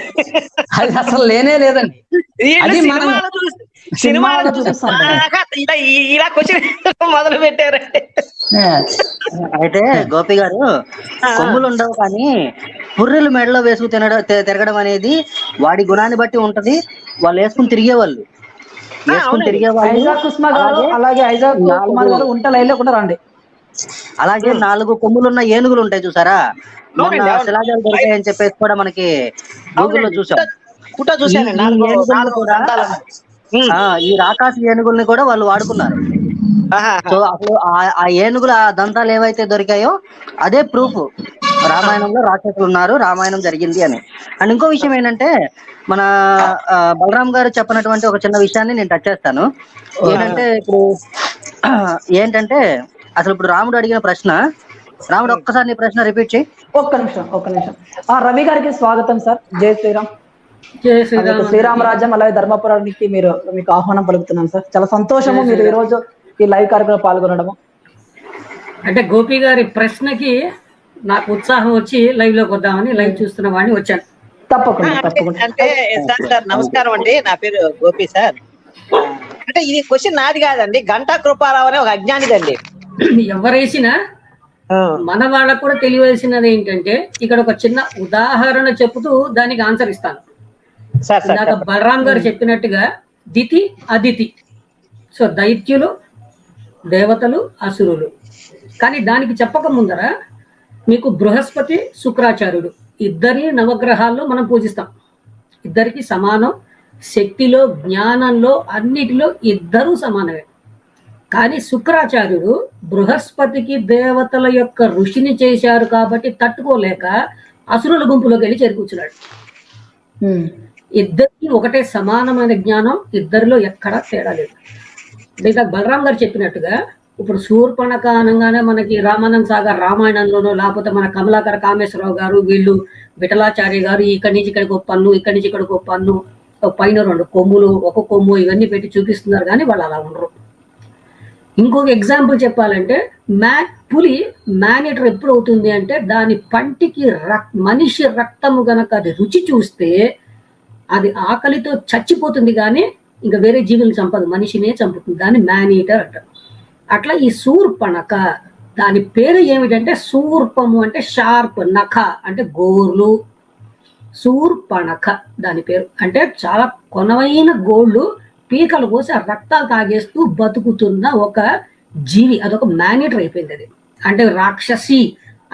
అది అసలు లేనే లేదండి. అది మనం సినిమాలో ఇలా క్వశ్చన్ మొదలు పెట్టారు. అయితే గోపి గారు, కొమ్ములు ఉండవు కానీ పుర్రెలు మెడలో వేసుకు తిరగడం అనేది వాడి గుణాన్ని బట్టి ఉంటది. వాళ్ళు వేసుకుని తిరిగేవాళ్ళు అలాగే ఐజాక్ కుమార్ గారు ఉంట లైన్ లో కూడా రండి. అలాగే 4 కొమ్ములున్న ఏనుగులు ఉంటాయి చూసారా, శిలాజాలు దొరికాయని చెప్పేసి కూడా మనకి గూగుల్లో చూసాం. ఈ రాకాశ ఏనుగుల్ని కూడా వాళ్ళు వాడుకున్నారు. సో అసలు ఆ ఏనుగుల దంతాలు ఏవైతే దొరికాయో అదే ప్రూఫ్ రామాయణంలో రాక్షసులు ఉన్నారు, రామాయణం జరిగింది అని. అండ్ ఇంకో విషయం ఏంటంటే, మన బలరాం గారు చెప్పినటువంటి ఒక చిన్న విషయాన్ని నేను టచ్ చేస్తాను. ఏంటంటే అసలు ఇప్పుడు రాముడు అడిగిన ప్రశ్న, రాముడు ఒక్కసారి నీ ప్రశ్న రిపీట్ చేయి. ఒక్క నిమిషం. రవి గారికి స్వాగతం సార్. జై శ్రీరామ్. శ్రీరామరాజ్యం అలాగే ధర్మపురానికి మీకు ఆహ్వానం పలుకుతున్నాను సార్. చాలా సంతోషము మీరు ఈ రోజు ఈ లైవ్ కార్యక్రమంలో పాల్గొనడము. అంటే గోపి గారి ప్రశ్నకి నాకు ఉత్సాహం వచ్చి లైవ్ లోకి వద్దామని లైవ్ చూస్తున్న వాడిని వచ్చాను. తప్పకుండా. అంటే నమస్కారం అండి, నా పేరు గోపి సార్. అంటే ఇది క్వశ్చన్ నాది కాదండి, గంటా కృపారావు అనే ఒక అజ్ఞానిదండి. ఎవరేసినా మన వాళ్ళకు కూడా తెలియవలసినది ఏంటంటే, ఇక్కడ ఒక చిన్న ఉదాహరణ చెబుతూ దానికి ఆన్సర్ ఇస్తాను. ఇందాక బలరాం గారు చెప్పినట్టుగా దితి అదితి, సో దైత్యులు, దేవతలు, అసురులు. కానీ దానికి చెప్పక ముందర మీకు బృహస్పతి, శుక్రాచార్యుడు ఇద్దరిని నవగ్రహాల్లో మనం పూజిస్తాం. ఇద్దరికి సమానం, శక్తిలో, జ్ఞానంలో, అన్నిటిలో ఇద్దరూ సమానమే. కానీ శుక్రాచార్యుడు బృహస్పతికి దేవతల యొక్క ఋషిని చేశారు కాబట్టి తట్టుకోలేక అసురుల గుంపులోకి వెళ్ళి చేరుకూర్చున్నాడు. ఇద్దరికి ఒకటే సమానమైన జ్ఞానం, ఇద్దరిలో ఎక్కడా తేడా లేదు. లేదా బలరాం గారు చెప్పినట్టుగా ఇప్పుడు శూర్పణఖ అనగానే మనకి రామానంద సాగర్ రామాయణంలోనో, లేకపోతే మన కమలాకర కామేశ్వరరావు గారు, వీళ్ళు విఠలాచార్య గారు ఇక్కడి నుంచి ఇక్కడికి ఒక పన్ను, ఇక్కడి నుంచి ఇక్కడికి ఒక పన్ను, పైన 2 కొమ్ములు, ఒక కొమ్ము, ఇవన్నీ పెట్టి చూపిస్తున్నారు. కానీ వాళ్ళు అలా ఉండరు. ఇంకొక ఎగ్జాంపుల్ చెప్పాలంటే, పులి మేనేటర్ ఎప్పుడు అవుతుంది అంటే, దాని పంటికి మనిషి రక్తము గనక అది రుచి చూస్తే అది ఆకలితో చచ్చిపోతుంది, కానీ ఇంకా వేరే జీవులను చంపదు, మనిషినే చంపుతుంది. దాన్ని మేనేటర్ అంటారు. అట్లా ఈ శూర్పణఖ, దాని పేరు ఏమిటంటే శూర్పము అంటే షార్ప్, నఖ అంటే గోర్లు, శూర్పణఖ దాని పేరు. అంటే చాలా కొనవైన గోళ్ళు పీకలు కోసి ఆ రక్తాలు తాగేస్తూ బతుకుతున్న ఒక జీవి, అదొక మేనేటర్ అయిపోయింది. అది అంటే రాక్షసి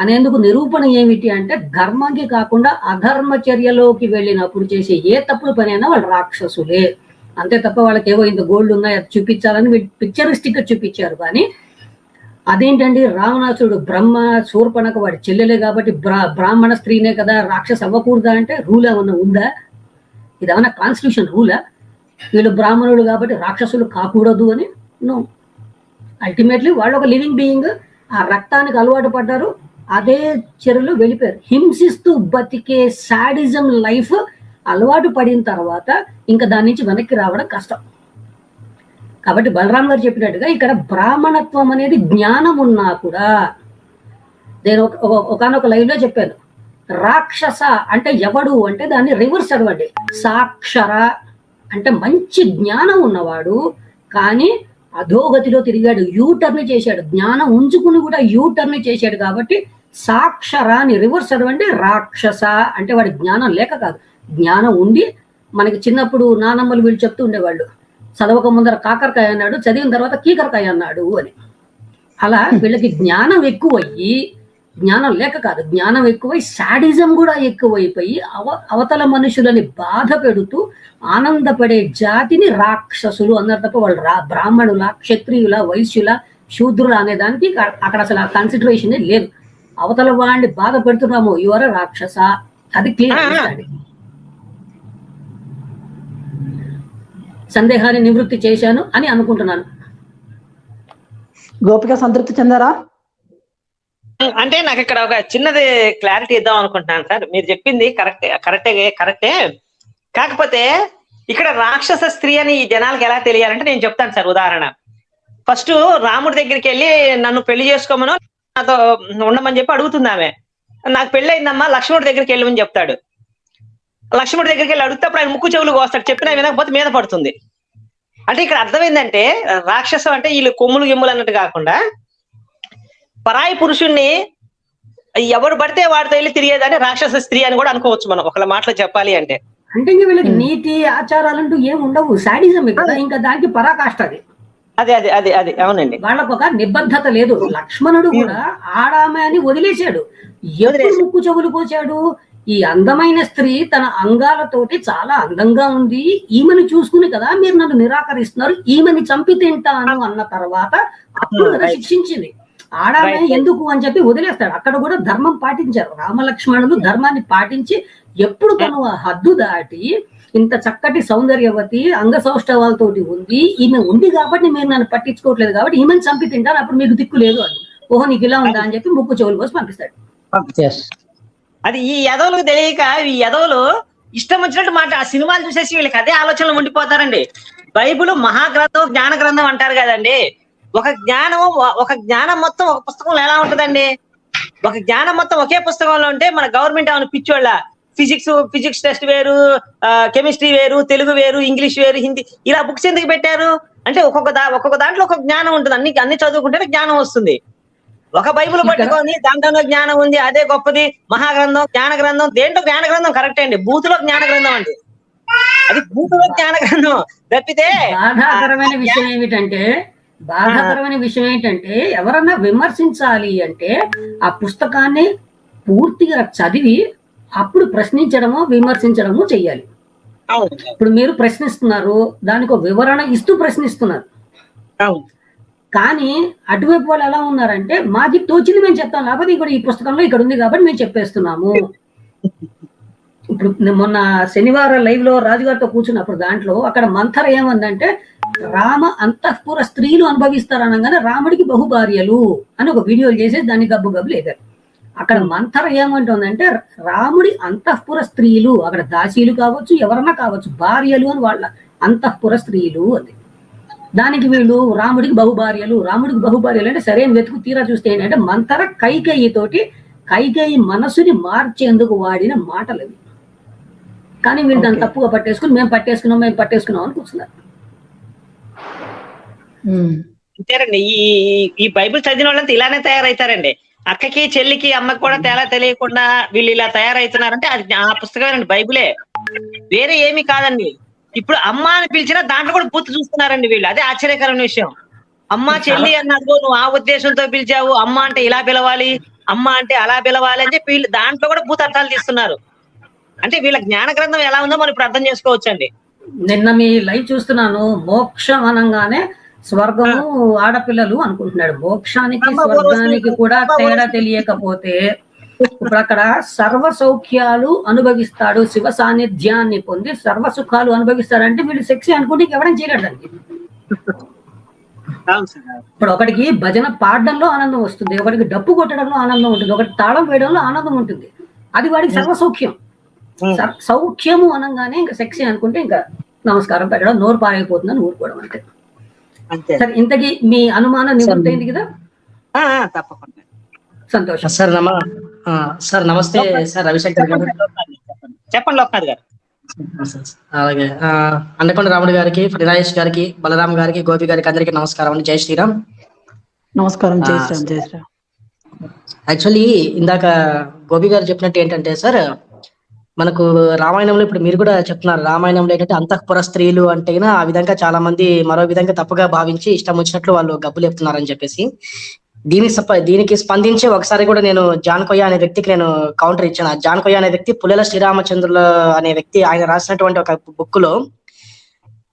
అనేందుకు నిరూపణ ఏమిటి అంటే, ధర్మానికి కాకుండా అధర్మ చర్యలోకి వెళ్ళినప్పుడు చేసే ఏ తప్పుడు పని అయినా వాళ్ళు రాక్షసులే. అంతే తప్ప వాళ్ళకి ఏవో ఇంత గోల్డ్ ఉన్నాయి అది చూపించాలని పిక్చరిస్టిక్ గా చూపించారు. కానీ అదేంటండి, రావణాసురుడు బ్రహ్మ, శూర్పణఖ వాడి చెల్లెలే కాబట్టి బ్రాహ్మణ స్త్రీనే కదా, రాక్షస అవ్వకూడదా అంటే రూల్ ఏమన్నా ఉందా? ఇదేమన్నా కాన్స్టిట్యూషన్ రూలా? వీళ్ళు బ్రాహ్మణులు కాబట్టి రాక్షసులు కాకూడదు అని? నో. అల్టిమేట్లీ వాళ్ళు ఒక లివింగ్ బీయింగ్, ఆ రక్తానికి అలవాటు పడ్డారు, అదే చెరువులో వెళ్ళిపోయారు. హింసిస్తూ బతికే సాడిజం లైఫ్ అలవాటు పడిన తర్వాత ఇంకా దాని నుంచి వెనక్కి రావడం కష్టం. కాబట్టి బలరాం గారు చెప్పినట్టుగా ఇక్కడ బ్రాహ్మణత్వం అనేది జ్ఞానం ఉన్నా కూడా, నేను ఒకనొక లైవ్ లో చెప్పాను, రాక్షస అంటే ఎవడు అంటే దాన్ని రివర్స్ చదవండి. సాక్షర అంటే మంచి జ్ఞానం ఉన్నవాడు, కానీ అధోగతిలో తిరిగాడు, యూటర్న్ చేశాడు, జ్ఞానం ఉంచుకుని కూడా యూటర్న్ చేశాడు. కాబట్టి సాక్షరాన్ని రివర్స్ చదవండి. రాక్షస అంటే వాడి జ్ఞానం లేక కాదు, జ్ఞానం ఉండి. మనకి చిన్నప్పుడు నానమ్మలు వీళ్ళు చెప్తూ ఉండేవాళ్ళు, చదవక ముందర కాకరకాయ అన్నాడు, చదివిన తర్వాత కీకరకాయ అన్నాడు అని. అలా వీళ్ళకి జ్ఞానం ఎక్కువయ్యి జ్ఞానం లేక కాదు, జ్ఞానం ఎక్కువై శాడిజం కూడా ఎక్కువైపోయి అవతల మనుషులని బాధ పెడుతూ ఆనందపడే జాతిని రాక్షసులు అన్నారు తప్ప వాళ్ళు బ్రాహ్మణుల, క్షత్రియుల, వైశ్యుల, శూద్రుల అనే దానికి అక్కడ అసలు ఆ కన్సిడరేషన్ లేదు. అవతల వాడిని బాధ పెడుతున్నాము, యువర రాక్షస, అది క్లియర్. సందేహాన్ని నివృత్తి చేశాను అని అనుకుంటున్నాను. గోపిక సంతృప్తి చెందారా? అంటే నాకు ఇక్కడ ఒక చిన్నది క్లారిటీ ఇద్దాం అనుకుంటున్నాను సార్. మీరు చెప్పింది కరెక్టే. కాకపోతే ఇక్కడ రాక్షస స్త్రీ అని ఈ జనాలకు ఎలా తెలియాలంటే నేను చెప్తాను సార్. ఉదాహరణ, ఫస్ట్ రాముడి దగ్గరికి వెళ్ళి నన్ను పెళ్లి చేసుకోమను, నాతో ఉండమని చెప్పి అడుగుతుంది ఆమె. నాకు పెళ్లి అయిందమ్మా, లక్ష్మణుడి దగ్గరికి వెళ్ళమని చెప్తాడు. లక్ష్మణుడి దగ్గరికి వెళ్ళి అడుగుతాప్పుడు ఆయన ముక్కు చెవులు కోస్తాడు, చెప్పినా వినకపోతే మీద పడుతుంది. అంటే ఇక్కడ అర్థమైందంటే రాక్షసం అంటే వీళ్ళు కొమ్ములు గిమ్ములు అన్నట్టు కాకుండా పరాయి పురుషుణ్ణి ఎవరు పడితే వాడితో వెళ్ళి తిరిగేదాన్ని రాక్షస స్త్రీ అని కూడా అనుకోవచ్చు మనం ఒకళ్ళ మాటలో చెప్పాలి అంటే. అంటే ఇంకా వీళ్ళకి నీతి ఆచారాలంటూ ఏం ఉండవు, శాడిజం కదా, ఇంకా దానికి పరాకాష్ట అది. అదే అవునండి. వాళ్ళకు ఒక నిబద్ధత లేదు. లక్ష్మణుడు కూడా ఆడామె అని వదిలేశాడు. ఎప్పుడు ముక్కు చెవులు కోచాడు? ఈ అందమైన స్త్రీ తన అంగాలతోటి చాలా అందంగా ఉంది, ఈమెను చూసుకుని కదా మీరు నన్ను నిరాకరిస్తున్నారు, ఈమెని చంపి తింటాను అన్న తర్వాత అప్పుడు కదా శిక్షించింది. ఆడామె ఎందుకు అని చెప్పి వదిలేస్తాడు. అక్కడ కూడా ధర్మం పాటించారు రామలక్ష్మణులు, ధర్మాన్ని పాటించి ఎప్పుడు తను ఆ హద్దు దాటి ఇంత చక్కటి సౌందర్యవతి అంగ సౌష్ఠవాలతోటి ఉంది, ఈమె ఉంది కాబట్టి మీరు నన్ను పట్టించుకోవట్లేదు కాబట్టి ఈమెను చంపి తింటారు, అప్పుడు మీకు దిక్కు లేదు అని, ఓహో నీకు ఇలా ఉందా అని చెప్పి ముక్కు చెవులు కోసం పంపిస్తాడు. అది ఈ యదవులకు తెలియక ఈ యదవులు ఇష్టం వచ్చినట్టు మాట ఆ సినిమాలు చూసేసి వీళ్ళకి అదే ఆలోచనలు ఉండిపోతారండి. బైబిల్ మహాగ్రంథం, జ్ఞాన గ్రంథం అంటారు కదండి. ఒక జ్ఞానం మొత్తం ఒక పుస్తకంలో ఎలా ఉంటదండి? ఒక జ్ఞానం మొత్తం ఒకే పుస్తకంలో ఉంటే మన గవర్నమెంట్ ఏమైనా పిచ్చోళ్ళ ఫిజిక్స్ టెస్ట్ వేరు, కెమిస్ట్రీ వేరు, తెలుగు వేరు, ఇంగ్లీష్ వేరు, హిందీ, ఇలా బుక్స్ ఎందుకు పెట్టారు అంటే ఒక్కొక్క దాంట్లో ఒక జ్ఞానం ఉంటుంది. అన్ని చదువుకుంటే జ్ఞానం వస్తుంది. ఒక బైబిల్ పట్టుకొని దాంట్లో జ్ఞానం ఉంది, అదే గొప్పది, మహాగ్రంథం, జ్ఞాన గ్రంథం. దేంట్లో జ్ఞాన గ్రంథం కరెక్ట్ అండి, బూతులో జ్ఞాన గ్రంథం అండి, అది బూతులో జ్ఞాన గ్రంథం తప్పితే. బాధాకరమైన విషయం ఏంటంటే ఎవరన్నా విమర్శించాలి అంటే ఆ పుస్తకాన్ని పూర్తిగా చదివి అప్పుడు ప్రశ్నించడమో విమర్శించడమో చెయ్యాలి. ఇప్పుడు మీరు ప్రశ్నిస్తున్నారు, దానికి ఒక వివరణ ఇస్తూ ప్రశ్నిస్తున్నారు. కానీ అటువైపు వాళ్ళు ఎలా ఉన్నారంటే మాది తోచింది మేము చెప్తాం, లేకపోతే ఇక్కడ ఈ పుస్తకంలో ఇక్కడ ఉంది కాబట్టి మేము చెప్పేస్తున్నాము. ఇప్పుడు మొన్న శనివారం లైవ్ లో రాజుగారితో కూర్చున్నప్పుడు దాంట్లో అక్కడ మంథర ఏమందంటే రామ అంతఃపుర స్త్రీలు అనుభవిస్తారనగానే రాముడికి బహుభార్యలు అని ఒక వీడియోలు చేసి దాన్ని గబ్బు లేదారు. అక్కడ మంథర ఏమంటుందంటే రాముడి అంతఃపుర స్త్రీలు, అక్కడ దాసీలు కావచ్చు ఎవరన్నా కావచ్చు, భార్యలు అని వాళ్ళ అంతఃపుర స్త్రీలు అని. దానికి వీళ్ళు రాముడికి బహుభార్యలు అంటే సరైన వెతుకు తీరా చూస్తే ఏంటంటే మంథర కైకేయి మనసుని మార్చేందుకు వాడిన మాటలు అవి. కానీ వీళ్ళు దాన్ని తప్పుగా పట్టేసుకుని మేము పట్టేసుకున్నాం అని కూర్చున్నారు. అంతేనండి. ఈ బైబిల్ చదివిన వాళ్ళంతా ఇలానే తయారవుతారండి. అక్కకి చెల్లికి అమ్మకి కూడా తేడా తెలియకుండా వీళ్ళు ఇలా తయారవుతున్నారంటే అది ఆ పుస్తకమేనండి, బైబిలే, వేరే ఏమీ కాదండి. ఇప్పుడు అమ్మ అని పిలిచినా దాంట్లో కూడా బూతు చూస్తున్నారండి వీళ్ళు, అదే ఆశ్చర్యకరమైన విషయం. అమ్మ చెల్లి అన్నది నువ్వు ఆ ఉద్దేశంతో పిలిచావు, అమ్మ అంటే ఇలా పిలవాలి, అమ్మ అంటే అలా పిలవాలి అని చెప్పి వీళ్ళు దాంట్లో కూడా భూత అర్థాలు తీస్తున్నారు. అంటే వీళ్ళ జ్ఞాన గ్రంథం ఎలా ఉందో మనం ఇప్పుడు అర్థం చేసుకోవచ్చండి. నిన్న మీ లైవ్ చూస్తున్నాను, మోక్షం అనగానే స్వర్గము ఆడపిల్లలు అనుకుంటున్నాడు. మోక్షానికి స్వర్గానికి కూడా తేడా తెలియకపోతే ఇప్పుడు అక్కడ సర్వ సౌఖ్యాలు అనుభవిస్తాడు, శివ సాన్నిధ్యాన్ని పొంది సర్వ సుఖాలు అనుభవిస్తాడంటే వీళ్ళు సెక్స్ అనుకుంటే ఎవరైనా చేయలేడండి. ఇప్పుడు ఒకటికి భజన పాడడంలో ఆనందం వస్తుంది, ఒకటికి డప్పు కొట్టడంలో ఆనందం ఉంటుంది, ఒకటి తాళం వేయడంలో ఆనందం ఉంటుంది, అది వాడికి సర్వ సౌఖ్యం. సౌఖ్యము అనగానే ఇంకా సెక్స్ అనుకుంటే ఇంకా నమస్కారం పెట్టడం, నోరు పారైపోతుందని ఊరుకోవడం అంతే. సరే, ఇంతకీ మీ అనుమానం నివృత్తైంది కదా? తప్పకుండా. సంతోషం సార్. నమస్తే సార్, రవిశంకర్ గారు. చెప్పండి లోక్నాథ్ గారు. అలాగే అండకొండ రాముడు గారికి, ఫణిరాజేష్ గారికి, బలరాం గారికి, గోపి గారికి అందరికీ నమస్కారం అండి. జై శ్రీరామ్. నమస్కారం. జై శ్రీరామ్. యాక్చువల్లీ ఇందాక గోపి గారు చెప్పినట్టు ఏంటంటే సార్, మనకు రామాయణంలో ఇప్పుడు మీరు కూడా చెప్తున్నారు, రామాయణంలో ఏంటంటే అంతఃపుర స్త్రీలు అంటే ఆ విధంగా చాలా మంది మరో విధంగా తప్పుగా భావించి ఇష్టం వచ్చినట్లు వాళ్ళు గబ్బులు చెప్తున్నారని చెప్పేసి. దీనికి స్పందించి ఒకసారి కూడా నేను జాన్ కొయ్య అనే వ్యక్తికి నేను కౌంటర్ ఇచ్చాను. ఆ జాన్ కొయ్య అనే వ్యక్తి పుల్లెల శ్రీరామచంద్రుల అనే వ్యక్తి ఆయన రాసినటువంటి ఒక బుక్ లో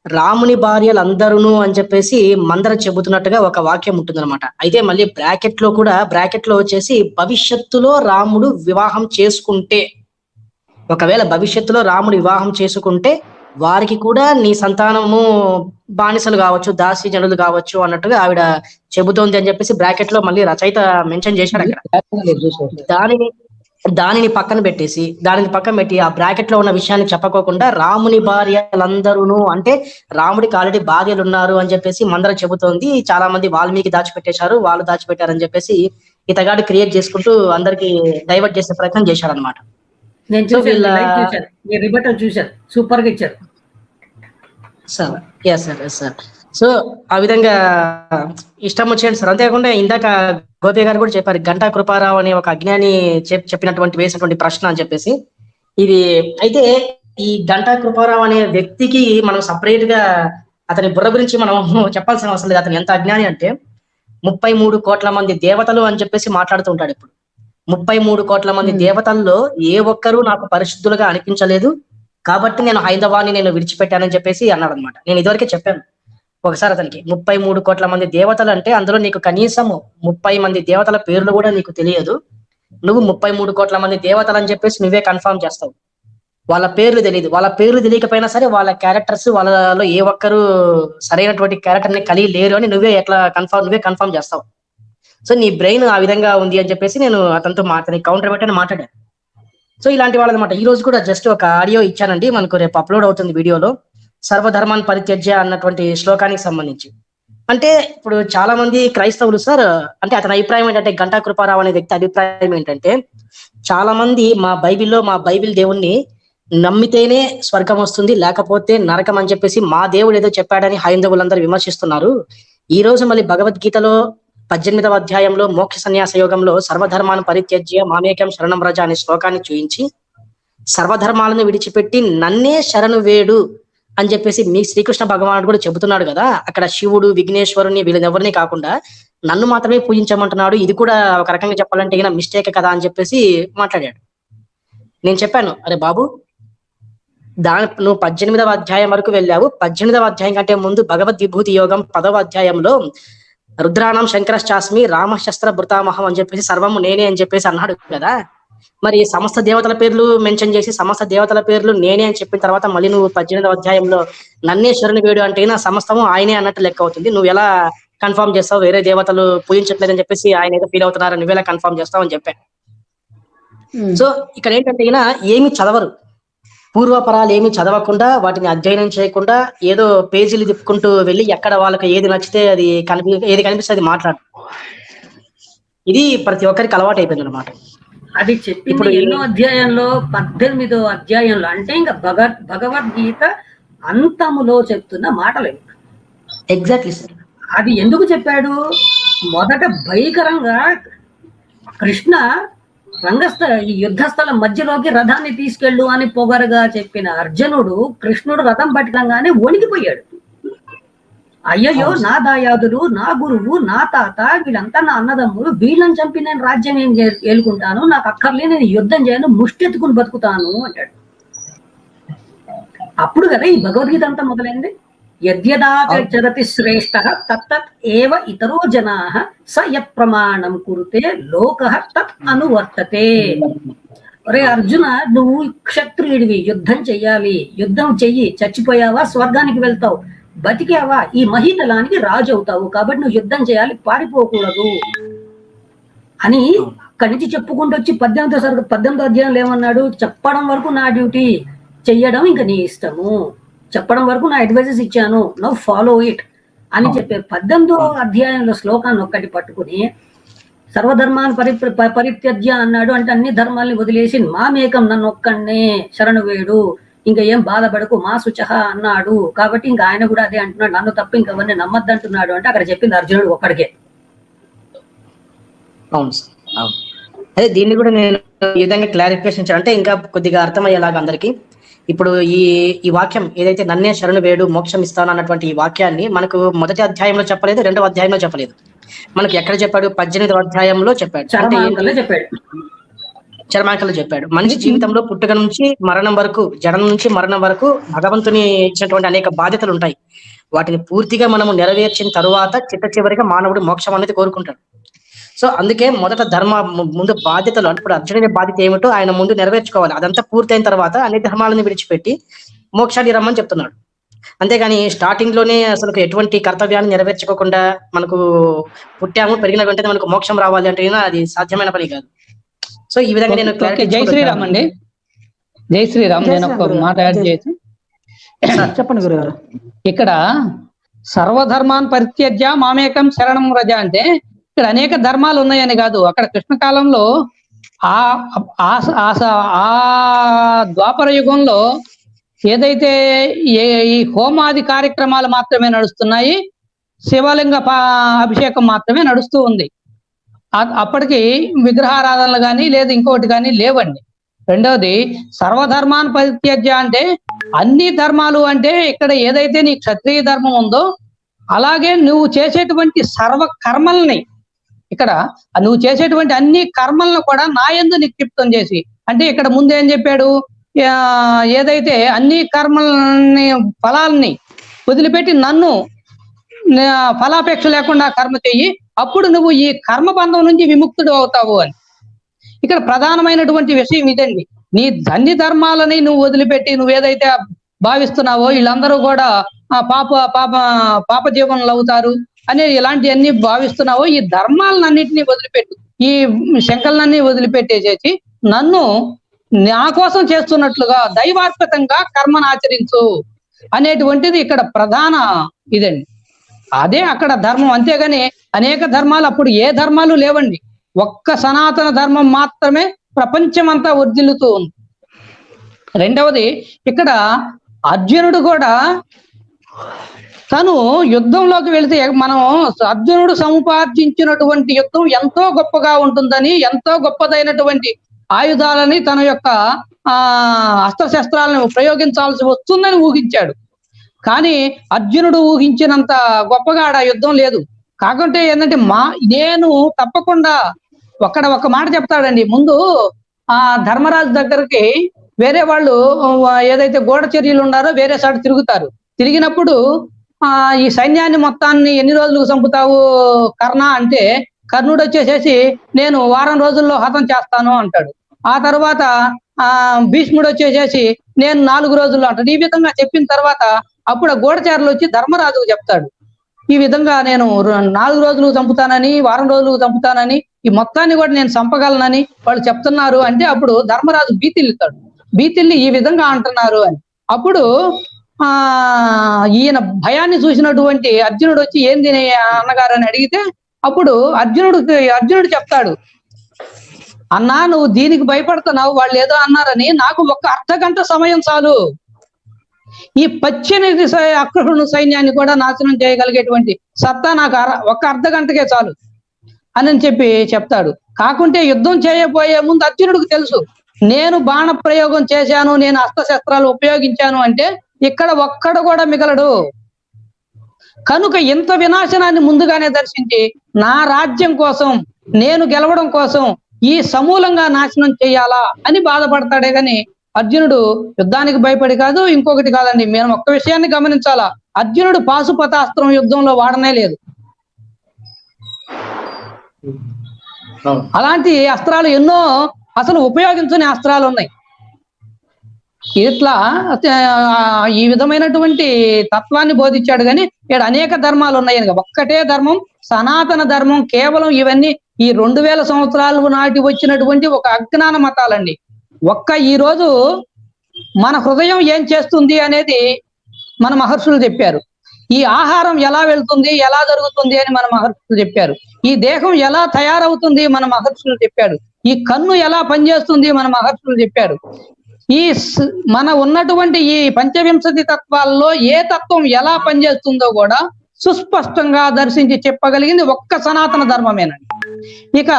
రాముని భార్యలు అందరూ అని చెప్పేసి మందర చెబుతున్నట్టుగా ఒక వాక్యం ఉంటుందన్నమాట. అయితే మళ్ళీ బ్రాకెట్ లో వచ్చేసి భవిష్యత్తులో రాముడు వివాహం చేసుకుంటే, ఒకవేళ భవిష్యత్తులో రాముడు వివాహం చేసుకుంటే వారికి కూడా నీ సంతానము బానిసలు కావచ్చు, దాసి జనులు కావచ్చు అన్నట్టుగా ఆవిడ చెబుతోంది అని చెప్పేసి బ్రాకెట్ లో మళ్ళీ రచయిత మెన్షన్ చేశాడు అక్కడ. దానిని పక్కన పెట్టి ఆ బ్రాకెట్ లో ఉన్న విషయాన్ని చెప్పకోకుండా రాముని భార్యలందరూ అంటే రాముడికి ఆల్రెడీ భార్యలు ఉన్నారు అని చెప్పేసి మందర చెబుతోంది. చాలా మంది వాల్మీకి దాచిపెట్టేశారు, వాళ్ళు దాచిపెట్టారని చెప్పేసి ఇతగాడు క్రియేట్ చేసుకుంటూ అందరికి డైవర్ట్ చేసే ప్రయత్నం చేశాడు అనమాట. నేను చూశాను, సూపర్ గా ఇచ్చారు సార్. సో ఆ విధంగా ఇష్టం వచ్చేయండి సార్. అంతేకాకుండా ఇందాక గోపి గారు కూడా చెప్పారు, గంటా కృపారావు అనే ఒక అజ్ఞాని వేసినటువంటి ప్రశ్న అని చెప్పేసి. ఇది అయితే ఈ గంటా కృపారావు అనే వ్యక్తికి మనం సపరేట్ గా అతని బుర్ర గురించి మనం చెప్పాల్సిన అవసరం లేదు. అతను ఎంత అజ్ఞాని అంటే 33 కోట్ల మంది దేవతలు అని చెప్పేసి మాట్లాడుతూ ఉంటాడు. ఇప్పుడు 33 కోట్ల మంది దేవతల్లో ఏ ఒక్కరూ నాకు పరిశుద్ధులుగా అనిపించలేదు, కాబట్టి నేను హైందవాన్ని నేను విడిచిపెట్టానని చెప్పేసి అన్నాడు అనమాట. నేను ఇదివరకే చెప్పాను ఒకసారి అతనికి, 33 కోట్ల మంది దేవతలు అంటే అందులో నీకు కనీసం 30 మంది దేవతల పేర్లు కూడా నీకు తెలియదు. నువ్వు 33 కోట్ల మంది దేవతలు అని చెప్పేసి నువ్వే కన్ఫర్మ్ చేస్తావు. వాళ్ళ పేర్లు తెలియదు. వాళ్ళ పేర్లు తెలియకపోయినా సరే వాళ్ళ క్యారెక్టర్స్, వాళ్ళలో ఏ ఒక్కరు సరైనటువంటి క్యారెక్టర్ ని కలిగి లేరు అని నువ్వే కన్ఫర్మ్ చేస్తావు. సో నీ బ్రెయిన్ ఆ విధంగా ఉంది అని చెప్పేసి నేను అతనితో కౌంటర్ పెట్టని మాట్లాడాను. సో ఇలాంటి వాళ్ళనమాట. ఈ రోజు కూడా జస్ట్ ఒక ఆడియో ఇచ్చానండి, మనకు రేపు అప్లోడ్ అవుతుంది వీడియోలో, సర్వధర్మాన్ని పరిత్యజ్య అన్నటువంటి శ్లోకానికి సంబంధించి. అంటే ఇప్పుడు చాలా మంది క్రైస్తవులు సార్, అంటే అతని అభిప్రాయం ఏంటంటే, గంటా కృపారావు అనే వ్యక్తి అభిప్రాయం ఏంటంటే, చాలా మంది మా బైబిల్ దేవుణ్ణి నమ్మితేనే స్వర్గం వస్తుంది, లేకపోతే నరకం అని చెప్పేసి మా దేవుడు ఏదో చెప్పాడని హైందవులందరూ విమర్శిస్తున్నారు. ఈ రోజు మళ్ళీ భగవద్గీతలో 18వ అధ్యాయంలో మోక్ష సన్యాస యోగంలో సర్వధర్మాన్ని పరిత్యజ్య మామేకం శరణం రజ అనే శ్లోకాన్ని చూయించి, సర్వధర్మాలను విడిచిపెట్టి నన్నే శరణు వేడు అని చెప్పేసి మీ శ్రీకృష్ణ భగవానుడు కూడా చెబుతున్నాడు కదా. అక్కడ శివుడు, విఘ్నేశ్వరుని వీళ్ళెవరిని కాకుండా నన్ను మాత్రమే పూజించమంటున్నాడు. ఇది కూడా ఒక రకంగా చెప్పాలంటే ఈయన మిస్టేక్ కదా అని చెప్పేసి మాట్లాడాడు. నేను చెప్పాను, అరే బాబు, నువ్వు 18వ అధ్యాయం వరకు వెళ్ళావు. 18వ అధ్యాయం కంటే ముందు భగవద్ విభూతి యోగం 10వ అధ్యాయంలో రుద్రాణం శంకరశ్చాస్మి రామశస్త్ర భృతామహం అని చెప్పేసి సర్వము నేనే అని చెప్పేసి అన్నాడు కదా. మరి సమస్త దేవతల పేర్లు మెన్షన్ చేసి సమస్త దేవతల పేర్లు నేనే అని చెప్పిన తర్వాత మళ్ళీ నువ్వు 18వ అధ్యాయంలో నన్నే శరణు వేడు అంటే నా సమస్తము ఆయనే అన్నట్టు లెక్క అవుతుంది. నువ్వు ఎలా కన్ఫర్మ్ చేస్తావు వేరే దేవతలు పూజించట్లేదని చెప్పేసి ఆయన ఏదో ఫీల్ అవుతున్నారు, నువ్వెలా కన్ఫర్మ్ చేస్తావు అని చెప్పాను. సో ఇక్కడ ఏంటంటే ఈయన ఏమి చదవరు, పూర్వపరాలు ఏమి చదవకుండా వాటిని అధ్యయనం చేయకుండా ఏదో పేజీలు తిప్పుకుంటూ వెళ్ళి ఎక్కడ వాళ్ళకి ఏది నచ్చితే అది ఏది కనిపిస్తే అది మాట్లాడు. ఇది ప్రతి ఒక్కరికి అలవాటు అయిపోయింది అనమాట. అది చెప్పింది ఎన్నో అధ్యాయంలో, 18వ అధ్యాయంలో, అంటే ఇంకా భగవద్గీత అంతములో చెప్తున్న మాటలు. Exactly sir. అది ఎందుకు చెప్పాడు? మొదట భయంకరంగా కృష్ణ ఈ యుద్ధస్థలం మధ్యలోకి రథాన్ని తీసుకెళ్ళు అని పొగరుగా చెప్పిన అర్జునుడు, కృష్ణుడు రథం పట్టడంగానే వణికిపోయాడు. అయ్యయ్యో, నా దాయాదులు, నా గురువు, నా తాత, వీళ్ళంతా నా అన్నదమ్ములు, వీళ్ళని చంపి నేను రాజ్యం ఏం ఏలుకుంటాను, నాకు అక్కర్లే, నేను యుద్ధం చేయను, ముష్టెత్తుకుని బతుకుతాను అంటాడు. అప్పుడు కదా ఈ భగవద్గీత అంతా మొదలైంది. యద్యదాచరతి శ్రేష్ఠ తత్తత్ ఏవ ఇతరో జనాః స యత్ప్రమాణం కురుతే లోకః తత్ అనువర్తతే. ఒరే అర్జున, నువ్వు క్షత్రియుడివి, యుద్ధం చెయ్యాలి, యుద్ధం చెయ్యి, చచ్చిపోయావా స్వర్గానికి వెళ్తావు, బతికావా ఈ మహీతలానికి రాజు అవుతావు, కాబట్టి నువ్వు యుద్ధం చేయాలి, పారిపోకూడదు అని అక్కడి నుంచి చెప్పుకుంటూ వచ్చి 18వ అధ్యాయంలో ఏమన్నాడు? చెప్పడం వరకు నా డ్యూటీ, చెయ్యడం ఇంకా నీ ఇష్టము, చెప్పడం వరకు నా అడ్వైజెస్ ఇచ్చాను, నౌ ఫాలో ఇట్ అని చెప్పే 18వ అధ్యాయంలో శ్లోకాన్ని ఒక్కటి పట్టుకుని సర్వధర్మాన్ని పరిత్యజ్య అన్నాడు. అంటే అన్ని ధర్మాల్ని వదిలేసి మామేకం నన్ను ఒక్కడే శరణు వేడు, ఇంకా ఏం బాధపడకు మా శుచహ అన్నాడు. కాబట్టి ఇంకా ఆయన కూడా అదే అంటున్నాడు, నన్ను తప్ప ఇంకవన్నీ నమ్మద్దు అంటున్నాడు. అంటే అక్కడ చెప్పింది అర్జునుడు ఒక్కడికే. అవును అవును. అదే దీన్ని కూడా నేను ఈ విధంగా క్లారిఫికేషన్ ఇచ్చాను, అంటే ఇంకా కొద్దిగా అర్థమయ్యేలాగా అందరికి. ఇప్పుడు ఈ వాక్యం ఏదైతే నన్నే శరణు వేడు మోక్షం ఇస్తాను అన్నటువంటి ఈ వాక్యాన్ని మనకు మొదటి అధ్యాయంలో చెప్పలేదు, 2వ అధ్యాయంలో చెప్పలేదు. మనకి ఎక్కడ చెప్పాడు? 18వ అధ్యాయంలో చెప్పాడు. అంటే చరమాంకంలో చెప్పాడు. చరమాంకలు చెప్పాడు. మనిషి జీవితంలో పుట్టుక నుంచి మరణం వరకు, జనం నుంచి మరణం వరకు భగవంతుని ఇచ్చినటువంటి అనేక బాధ్యతలు ఉంటాయి. వాటిని పూర్తిగా మనము నెరవేర్చిన తరువాత చివరిగా మానవుడు మోక్షం అనేది కోరుకుంటాడు. సో అందుకే మొదట ముందు బాధ్యతలు, ఇప్పుడు అర్జునుడి బాధ్యత ఏమిటో ఆయన ముందు నెరవేర్చుకోవాలి. అదంతా పూర్తయిన తర్వాత అన్ని ధర్మాలను విడిచిపెట్టి మోక్షాన్ని రమ్మని చెప్తున్నాడు. అంతేగాని స్టార్టింగ్ లోనే అసలు ఎటువంటి కర్తవ్యాన్ని నెరవేర్చుకోకుండా మనకు పుట్టాము పెరిగిన వెంటనే మనకు మోక్షం రావాలి అంటే అది సాధ్యమైన పని కాదు. సో ఈ విధంగా నేను జై శ్రీరామ్ అండి. జై శ్రీరామ్. నేను ఒక మాట యాడ్ చేసి చెప్పండి గురుగారు. ఇక్కడ సర్వధర్మాన్ పరిత్యజ్య మామేకం శరణం వ్రజ అంటే ఇక్కడ అనేక ధర్మాలు ఉన్నాయని కాదు. అక్కడ కృష్ణకాలంలో ఆ ద్వాపర యుగంలో ఏదైతే ఈ హోమాది కార్యక్రమాలు మాత్రమే నడుస్తున్నాయి, శివలింగ అభిషేకం మాత్రమే నడుస్తూ ఉంది. అప్పటికి విగ్రహారాధనలు కానీ లేదు ఇంకోటి కానీ లేవండి. రెండవది సర్వధర్మాన్ పరిత్యజ్య అంటే అన్ని ధర్మాలు అంటే ఇక్కడ ఏదైతే నీ క్షత్రియ ధర్మం ఉందో అలాగే నువ్వు చేసేటువంటి సర్వ కర్మల్ని, ఇక్కడ నువ్వు చేసేటువంటి అన్ని కర్మలను కూడా నా యందు నిక్షిప్తం చేసి, అంటే ఇక్కడ ముందు ఏం చెప్పాడు? ఏదైతే అన్ని కర్మల్ని ఫలాల్ని వదిలిపెట్టి నన్ను ఫలాపేక్ష లేకుండా కర్మ చెయ్యి, అప్పుడు నువ్వు ఈ కర్మబంధం నుంచి విముక్తుడు అవుతావు అని. ఇక్కడ ప్రధానమైనటువంటి విషయం ఇదండి. నీ అన్ని ధర్మాలని నువ్వు వదిలిపెట్టి నువ్వేదైతే భావిస్తున్నావో వీళ్ళందరూ కూడా పాప జీవనలు అవుతారు అనే ఇలాంటివన్నీ భావిస్తున్నావో ఈ ధర్మాలన్నింటినీ వదిలిపెట్టు, ఈ శంకలన్నీ వదిలిపెట్టేసేసి నన్ను నా కోసం చేస్తున్నట్లుగా దైవార్పితంగా కర్మను ఆచరించు అనేటువంటిది ఇక్కడ ప్రధాన ఇదండి. అదే అక్కడ ధర్మం. అంతేగాని అనేక ధర్మాలు అప్పుడు ఏ ధర్మాలు లేవండి. ఒక్క సనాతన ధర్మం మాత్రమే ప్రపంచమంతా వర్ధిల్లుతూ ఉంది. రెండవది ఇక్కడ అర్జునుడు కూడా తను యుద్ధంలోకి వెళితే మనం అర్జునుడు సముపార్జించినటువంటి యుద్ధం ఎంతో గొప్పగా ఉంటుందని, ఎంతో గొప్పదైనటువంటి ఆయుధాలని తన యొక్క అస్త్రశస్త్రాలను ప్రయోగించాల్సి వస్తుందని ఊహించాడు. కానీ అర్జునుడు ఊహించినంత గొప్పగా ఆ యుద్ధం లేదు. కాకుంటే ఏంటంటే నేను తప్పకుండా ఒక మాట చెప్తాడండి. ముందు ఆ ధర్మరాజు దగ్గరికి వేరే వాళ్ళు ఏదైతే గూఢచర్యలు ఉన్నారో వేరే సాటి తిరుగుతారు. తిరిగినప్పుడు ఈ సైన్యాన్ని మొత్తాన్ని ఎన్ని రోజులకు చంపుతావు కర్ణ అంటే కర్ణుడు వచ్చేసేసి నేను వారం రోజుల్లో హతం చేస్తాను అంటాడు. ఆ తర్వాత భీష్ముడు వచ్చేసేసి నేను 4 రోజుల్లో అంటాడు. ఈ విధంగా చెప్పిన తర్వాత అప్పుడు గూఢచారులు వచ్చి ధర్మరాజుకు చెప్తాడు, ఈ విధంగా నేను 4 రోజులు చంపుతానని, వారం రోజులు చంపుతానని, ఈ మొత్తాన్ని కూడా నేను చంపగలనని వాళ్ళు చెప్తున్నారు అంటే అప్పుడు ధర్మరాజు బీతిల్లి ఈ విధంగా అంటున్నారు అని. అప్పుడు ఈయన భయాన్ని చూసినటువంటి అర్జునుడు వచ్చి ఏంది అన్నగారు అని అడిగితే అప్పుడు అర్జునుడు చెప్తాడు, అన్నా నువ్వు దీనికి భయపడుతున్నావు, వాళ్ళు ఏదో అన్నారని, నాకు ఒక అర్ధగంట సమయం చాలు, ఈ 18 అక్రూరుని సైన్యాన్ని కూడా నాశనం చేయగలిగేటువంటి సత్తా నాకు ఒక అర్ధగంటకే చాలు అని చెప్తాడు. కాకుంటే యుద్ధం చేయబోయే ముందు అర్జునుడికి తెలుసు, నేను బాణ ప్రయోగం చేశాను, నేను అస్త్రశస్త్రాలు ఉపయోగించాను అంటే ఇక్కడ ఒక్కడు కూడా మిగలడు. కనుక ఇంత వినాశనాన్ని ముందుగానే దర్శించి నా రాజ్యం కోసం, నేను గెలవడం కోసం ఈ సమూలంగా నాశనం చేయాలా అని బాధపడతాడే గాని అర్జునుడు యుద్ధానికి భయపడి కాదు, ఇంకొకటి కాదండి. మేము ఒక్క విషయాన్ని గమనించాలా, అర్జునుడు పాశుపతాస్త్రం యుద్ధంలో వాడనే లేదు. అలాంటి అస్త్రాలు ఎన్నో అసలు ఉపయోగించని అస్త్రాలు ఉన్నాయి. ఇట్లా ఈ విధమైనటువంటి తత్వాన్ని బోధించాడు. కానీ ఇక్కడ అనేక ధర్మాలు ఉన్నాయి. ఒక్కటే ధర్మం, సనాతన ధర్మం. కేవలం ఇవన్నీ ఈ 2000 సంవత్సరాలు నాటి వచ్చినటువంటి ఒక అజ్ఞాన మతాలండి. ఈ రోజు మన హృదయం ఏం చేస్తుంది అనేది మన మహర్షులు చెప్పారు. ఈ ఆహారం ఎలా వెళ్తుంది, ఎలా జరుగుతుంది అని మన మహర్షులు చెప్పారు. ఈ దేహం ఎలా తయారవుతుంది మన మహర్షులు చెప్పారు. ఈ కన్ను ఎలా పనిచేస్తుంది మన మహర్షులు చెప్పారు. మన ఉన్నటువంటి ఈ పంచవింశతి తత్వాల్లో ఏ తత్వం ఎలా పనిచేస్తుందో కూడా సుస్పష్టంగా దర్శించి చెప్పగలిగింది ఒక్క సనాతన ధర్మమేనండి. ఇక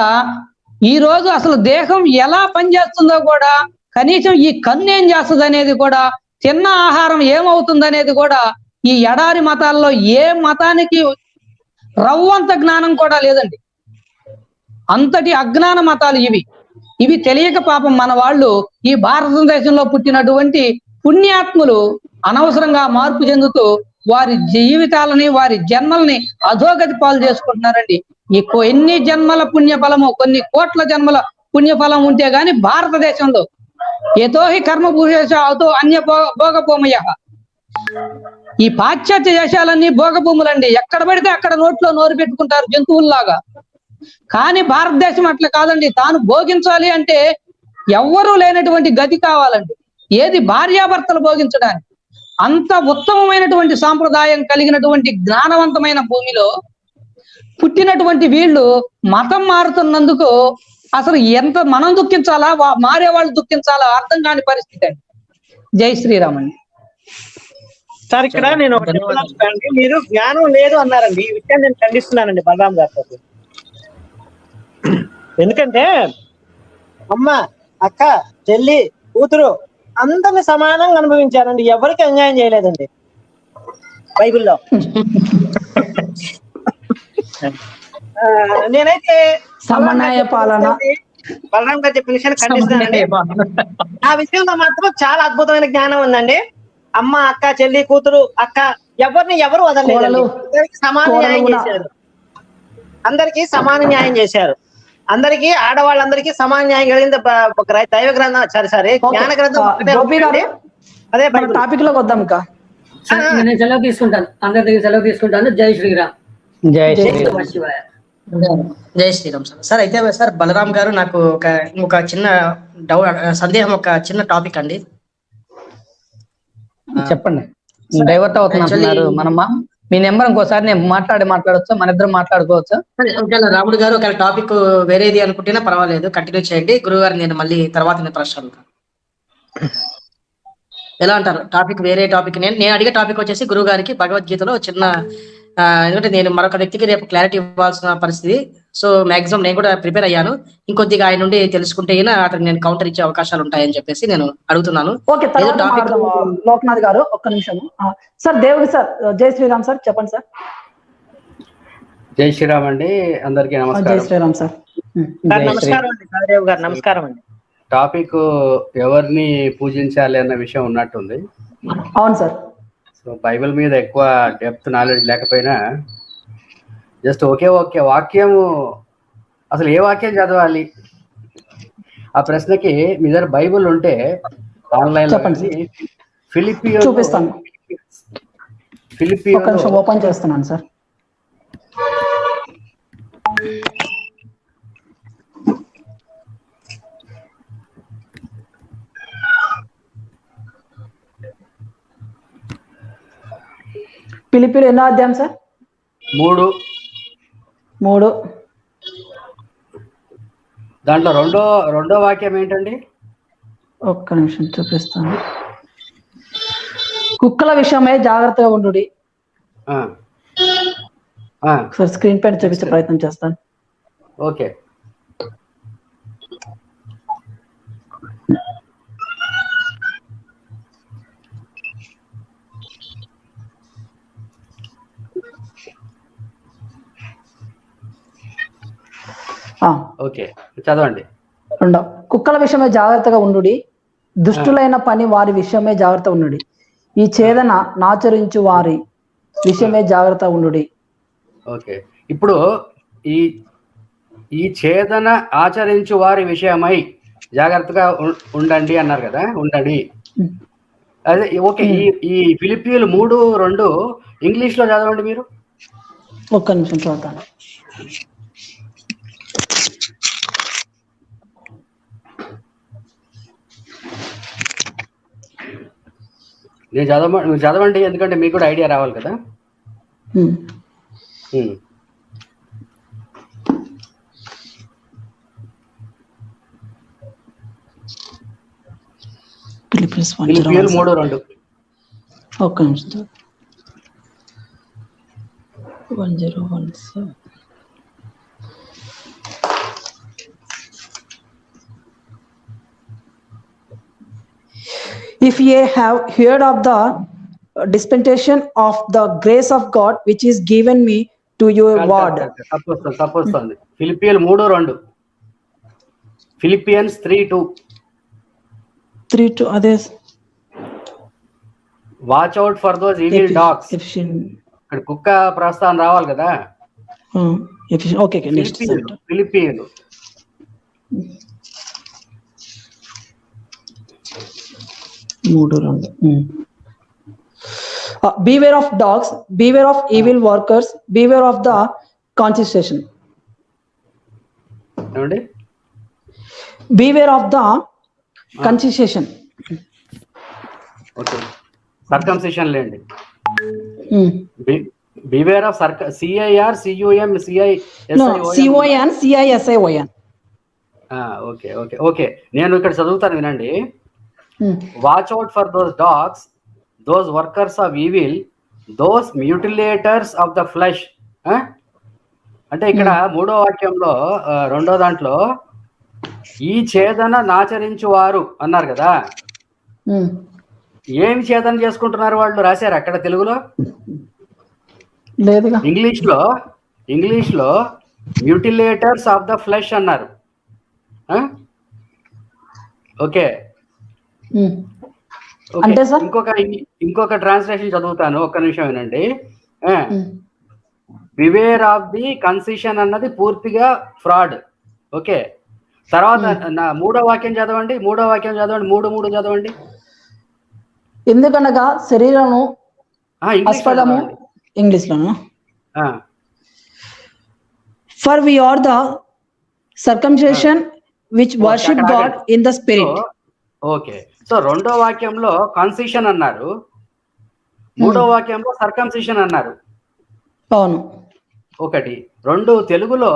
ఈ రోజు అసలు దేహం ఎలా పనిచేస్తుందో కూడా, కనీసం ఈ కన్ను ఏం చేస్తుంది అనేది కూడా, తిన్న ఆహారం ఏమవుతుంది అనేది కూడా ఈ ఎడారి మతాల్లో ఏ మతానికి రవ్వంత జ్ఞానం కూడా లేదండి. అంతటి అజ్ఞాన మతాలు ఇవి తెలియక పాపం మన వాళ్ళు ఈ భారతదేశంలో పుట్టినటువంటి పుణ్యాత్ములు అనవసరంగా మార్పు చెందుతూ వారి జీవితాలని వారి జన్మల్ని అధోగతి పాలు చేసుకుంటున్నారండి. ఎన్ని జన్మల పుణ్యఫలము, కొన్ని కోట్ల జన్మల పుణ్యఫలం ఉంటే గాని భారతదేశంలో యతోహి కర్మ భూషేష అతో అన్య భోగభూమయ. ఈ పాశ్చాత్య దేశాలన్నీ భోగభూములండి. ఎక్కడ పడితే అక్కడ నోట్లో నోరు పెట్టుకుంటారు జంతువుల్లాగా. కానీ భారతదేశం అట్లా కాదండి. తాను భోగించాలి అంటే ఎవ్వరూ లేనటువంటి గతి కావాలండి. ఏది భార్యాభర్తలు భోగించడానికి. అంత ఉత్తమమైనటువంటి సాంప్రదాయం కలిగినటువంటి జ్ఞానవంతమైన భూమిలో పుట్టినటువంటి వీళ్ళు మతం మారుతున్నందుకు అసలు ఎంత మనం దుఃఖించాలా, మారే వాళ్ళు దుఃఖించాలా అర్థం కాని పరిస్థితి అండి. జై శ్రీరామ్ అండి. సార్ ఇక్కడ నేను ఒకటి చెప్పాలండి. మీరు జ్ఞానం లేదు అన్నారండి. ఈ విషయాన్ని నేను ఖండిస్తున్నానండి బలరాం గారితో. ఎందుకంటే అమ్మ, అక్క, చెల్లి, కూతురు అందరిని సమానంగా అనుభవించారండి. ఎవరికి అన్యాయం చేయలేదండి బైబిల్లో. నేనైతే సమన్వయ పాలన బలరాం గారు చెప్పిన విషయాన్ని ఖండిస్తున్నానండి. ఆ విషయంలో మాత్రం చాలా అద్భుతమైన జ్ఞానం ఉందండి. అమ్మ, అక్క, చెల్లి, కూతురు, అక్క ఎవరు వదలలేదు. అందరికి సమాన న్యాయం చేశారు. అందరికీ సమాన న్యాయం చేశారు. అందరికీ ఆడవాళ్ళందరికీ సమాన న్యాయం కలిగింది. దైవ గ్రంథం సరే జ్ఞాన గ్రంథం అదే టాపిక్ లోకి వద్దాం. ఇంకా నేను సెలవు తీసుకుంటాను, అందరి దగ్గర సెలవు తీసుకుంటాను. జై శ్రీరామ్. జై శ్రీరామ్. జై శ్రీరామ్ సార్. సార్ అయితే సార్ బలరాం గారు, నాకు ఒక చిన్న సందేహం, ఒక చిన్న టాపిక్ అండి. చెప్పండి. డైవర్ట్ అవుతున్నారు మనమ్మా. మీ నెంబర్ ఇంకోసారి నేను మాట్లాడొచ్చా? మన ఇద్దరం మాట్లాడుకోవచ్చా? ఒకవేళ రాముడు గారు ఒకవేళ టాపిక్ వేరేది అనుకుంటేనే పర్వాలేదు, కంటిన్యూ చేయండి. గురువు గారు నేను మళ్ళీ తర్వాత ప్రశ్న ఎలా అంటారు? టాపిక్ వేరే టాపిక్. నేను అడిగే టాపిక్ వచ్చేసి గురువు గారికి భగవద్గీతలో చిన్న, ఎందుకంటే నేను మరొక వ్యక్తికి రేపు క్లారిటీ ఇవ్వాల్సిన పరిస్థితి. సో మాక్సిమం నేను కూడా ప్రిపేర్ అయ్యాను. ఇంకొద్దిగా ఆయన నుండి తెలుసుకుంటే అతనికి నేను కౌంటర్ ఇచ్చే అవకాశాలు ఉంటాయని చెప్పేసి నేను అడుగుతున్నాను. ఓకే, లోక్నాథ్ గారు ఒక్క నిమిషం సార్. దేవుడి సార్, జై శ్రీరామ్ సార్, చెప్పండి సార్. జై శ్రీరామ్ అండి, అందరికీ నమస్కారం. జై శ్రీరామ్ సార్. నమస్కారం అండి. కాదేవ్ గారు నమస్కారం అండి. టాపిక్ ఎవరిని పూజించాలి అన్న విషయం ఉన్నట్టుంది. అవును సార్. సో బైబిల్ మీద ఎక్కువ డెప్త్ నాలెడ్జ్ లేకపోయినా జస్ట్ ఒకే వాక్యము, అసలు ఏ వాక్యం చదవాలి ఆ ప్రశ్నకి మీ దగ్గర బైబిల్ ఉంటే ఆన్లైన్ ఫిలిపియో చూపిస్తాను. ఓపెన్ చేస్తున్నాను సార్. ఫిలిప్పీలు ఎన్నో అధ్యాయం సార్? 3. దాంట్లో రెండో వాక్యం ఏంటండి? ఒక్క నిమిషం చూపిస్తాను. కుక్కల విషయమై జాగ్రత్తగా ఉండు. ఒకసారి స్క్రీన్ పైన చూపించే ప్రయత్నం చేస్తాను. ఓకే. ఓకే, చదవండి. 2. కుక్కల విషయమే జాగ్రత్తగా ఉండు, దుష్టులైన పని వారి విషయమే జాగ్రత్త ఉండు, ఈ ఛేదన నాచరించు వారి విషయమే జాగ్రత్త ఉండు. ఓకే, ఇప్పుడు ఈ ఛేదన ఆచరించు వారి విషయమై జాగ్రత్తగా ఉండండి అన్నారు కదా, ఉండండి. అదే ఓకే. ఈ ఫిలిప్పీలు 3:2 ఇంగ్లీష్ లో చదవండి మీరు. ఒక్క నిమిషం చదువుతాను. నువ్వు చదవండి, ఎందుకంటే మీకు కూడా ఐడియా రావాలి కదా. ఫిలిప్పీలు 3:2. ఒక్క నిమిషం. 1017. If ye have heard of the dispensation of the grace of God, which is given me to your ward. తప్పు వస్తుంది. ఫిలిపియన్ 3:2, ఫిలిపియన్స్ 3:2. 3:2 అదే watch out for those evil dogs. ఇక్కడ కుక్క ప్రస్థానం రావాలి కదా. Okay next ఫిలిపియన్ beware of dogs, beware of evil workers, beware of the concentration. ఏమండి? Beware of the concentration. Okay, circumcision లేండి. Beware of CIR CUM No, CON CISION. Okay okay okay, నేను ఇక్కడ చదువుతాను వినండి. Watch out for those dogs, those workers of evil, those mutilators of the flesh. అంటే ఇక్కడ 3వ వాక్యంలో 2వ దాంట్లో ఈ ఛేదన నాచరించు వారు అన్నారు కదా. ఏమి ఛేదన చేసుకుంటున్నారు వాళ్ళు రాశారు అక్కడ తెలుగులో? లేదుగా. ఇంగ్లీష్ లో మ్యూటిలేటర్స్ ఆఫ్ ద ఫ్లెష్ అన్నారు. ఓకే, అంటే సార్ ఇంకొక ట్రాన్స్లేషన్ చదువుతాను, ఒక్క నిమిషం వినండి. బివేర్ ఆఫ్ ది కన్సిషన్ అన్నది పూర్తిగా ఫ్రాడ్. ఓకే, తర్వాత 3వ వాక్యం చదవండి. 3 చదవండి. ఎందుకనగా శరీరము అస్పదము, ఇంగ్లీష్ లోను. For we are the circumcision which worship God in the spirit. Okay, so 2వ వాక్యంలో కన్సిషన్ అన్నారు, 3వ వాక్యంలో సర్కంసిషన్ అన్నారు. అవును. 1, 2 తెలుగులో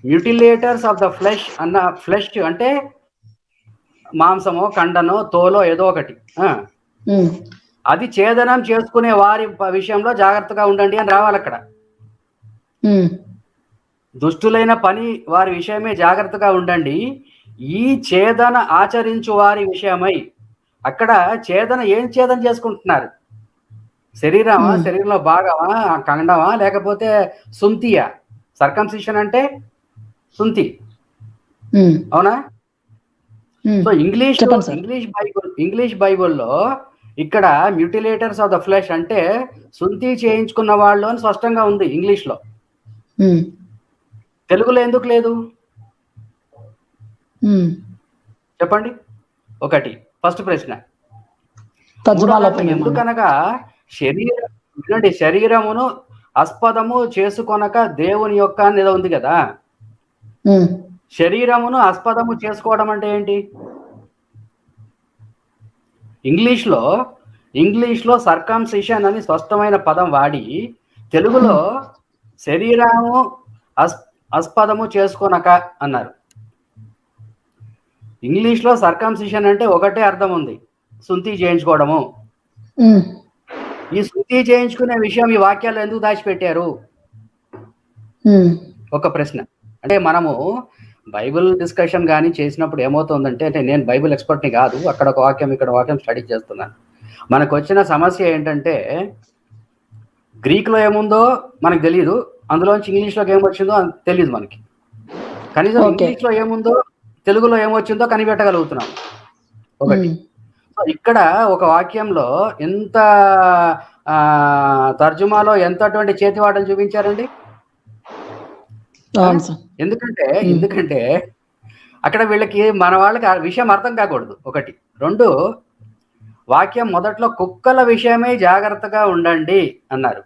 మ్యూటిలేటర్స్ ఆఫ్ ద ఫ్లెష్ అన్న, ఫ్లెష్ అంటే మాంసమో కండనో తోలో ఏదో ఒకటి, అది ఛేదనం చేసుకునే వారి విషయంలో జాగ్రత్తగా ఉండండి అని రావాలి అక్కడ. దుష్టులైన పని వారి విషయమే జాగ్రత్తగా ఉండండి, ఈ ఛేదన ఆచరించు వారి విషయమై. అక్కడ ఛేదన ఏం ఛేదన చేసుకుంటున్నారు? శరీరమా, శరీరంలో భాగమా, కండమా, లేకపోతే సుంతియా? సర్కంసిషన్ అంటే సుంతి, అవునా? సో ఇంగ్లీష్ బైబుల్లో ఇక్కడ మ్యూటిలేటర్స్ ఆఫ్ ద ఫ్లెష్ అంటే సుంతి చేయించుకున్న వాళ్ళు అని స్పష్టంగా ఉంది ఇంగ్లీష్ లో. తెలుగులో ఎందుకు లేదు చెప్పండి? ఒకటి ఫస్ట్ ప్రశ్న. ఎందుకనగా శరీరమును అస్పదము చేసుకొనక దేవుని యొక్క అనేది ఉంది కదా. శరీరమును అస్పదము చేసుకోవడం అంటే ఏంటి? ఇంగ్లీష్ లో సర్కంసిషన్ అని స్పష్టమైన పదం వాడి తెలుగులో శరీరము అస్పదము చేసుకొనక అన్నారు. ఇంగ్లీష్ లో సర్కంసిషన్ అంటే ఒకటే అర్థం ఉంది, సుంతి చేయించుకోవడము. ఈ సుంతి చేయించుకునే విషయం ఈ వాక్యాలు ఎందుకు దాచిపెట్టారు? ఒక ప్రశ్న. అంటే మనము బైబిల్ డిస్కషన్ కానీ చేసినప్పుడు ఏమవుతుందంటే, అంటే నేను బైబిల్ ఎక్స్పర్ట్ని కాదు, అక్కడ ఒక వాక్యం ఇక్కడ వాక్యం స్టడీ చేస్తున్నాను. మనకు వచ్చిన సమస్య ఏంటంటే గ్రీక్లో ఏముందో మనకు తెలియదు, అందులోంచి ఇంగ్లీష్లోకి ఏమొచ్చిందో తెలియదు మనకి. కనీసం ఇంగ్లీష్లో ఏముందో తెలుగులో ఏమొచ్చిందో కనిపెట్టగలుగుతున్నాం. ఒకటి. ఇక్కడ ఒక వాక్యంలో ఎంత తర్జుమాలో ఎంతటువంటి చేతివాటం చూపించారండి. ఎందుకంటే అక్కడ వీళ్ళకి మన వాళ్ళకి ఆ విషయం అర్థం కాకూడదు. ఒకటి. 2, వాక్యం మొదట్లో కుక్కల విషయమే జాగ్రత్తగా ఉండండి అన్నారు.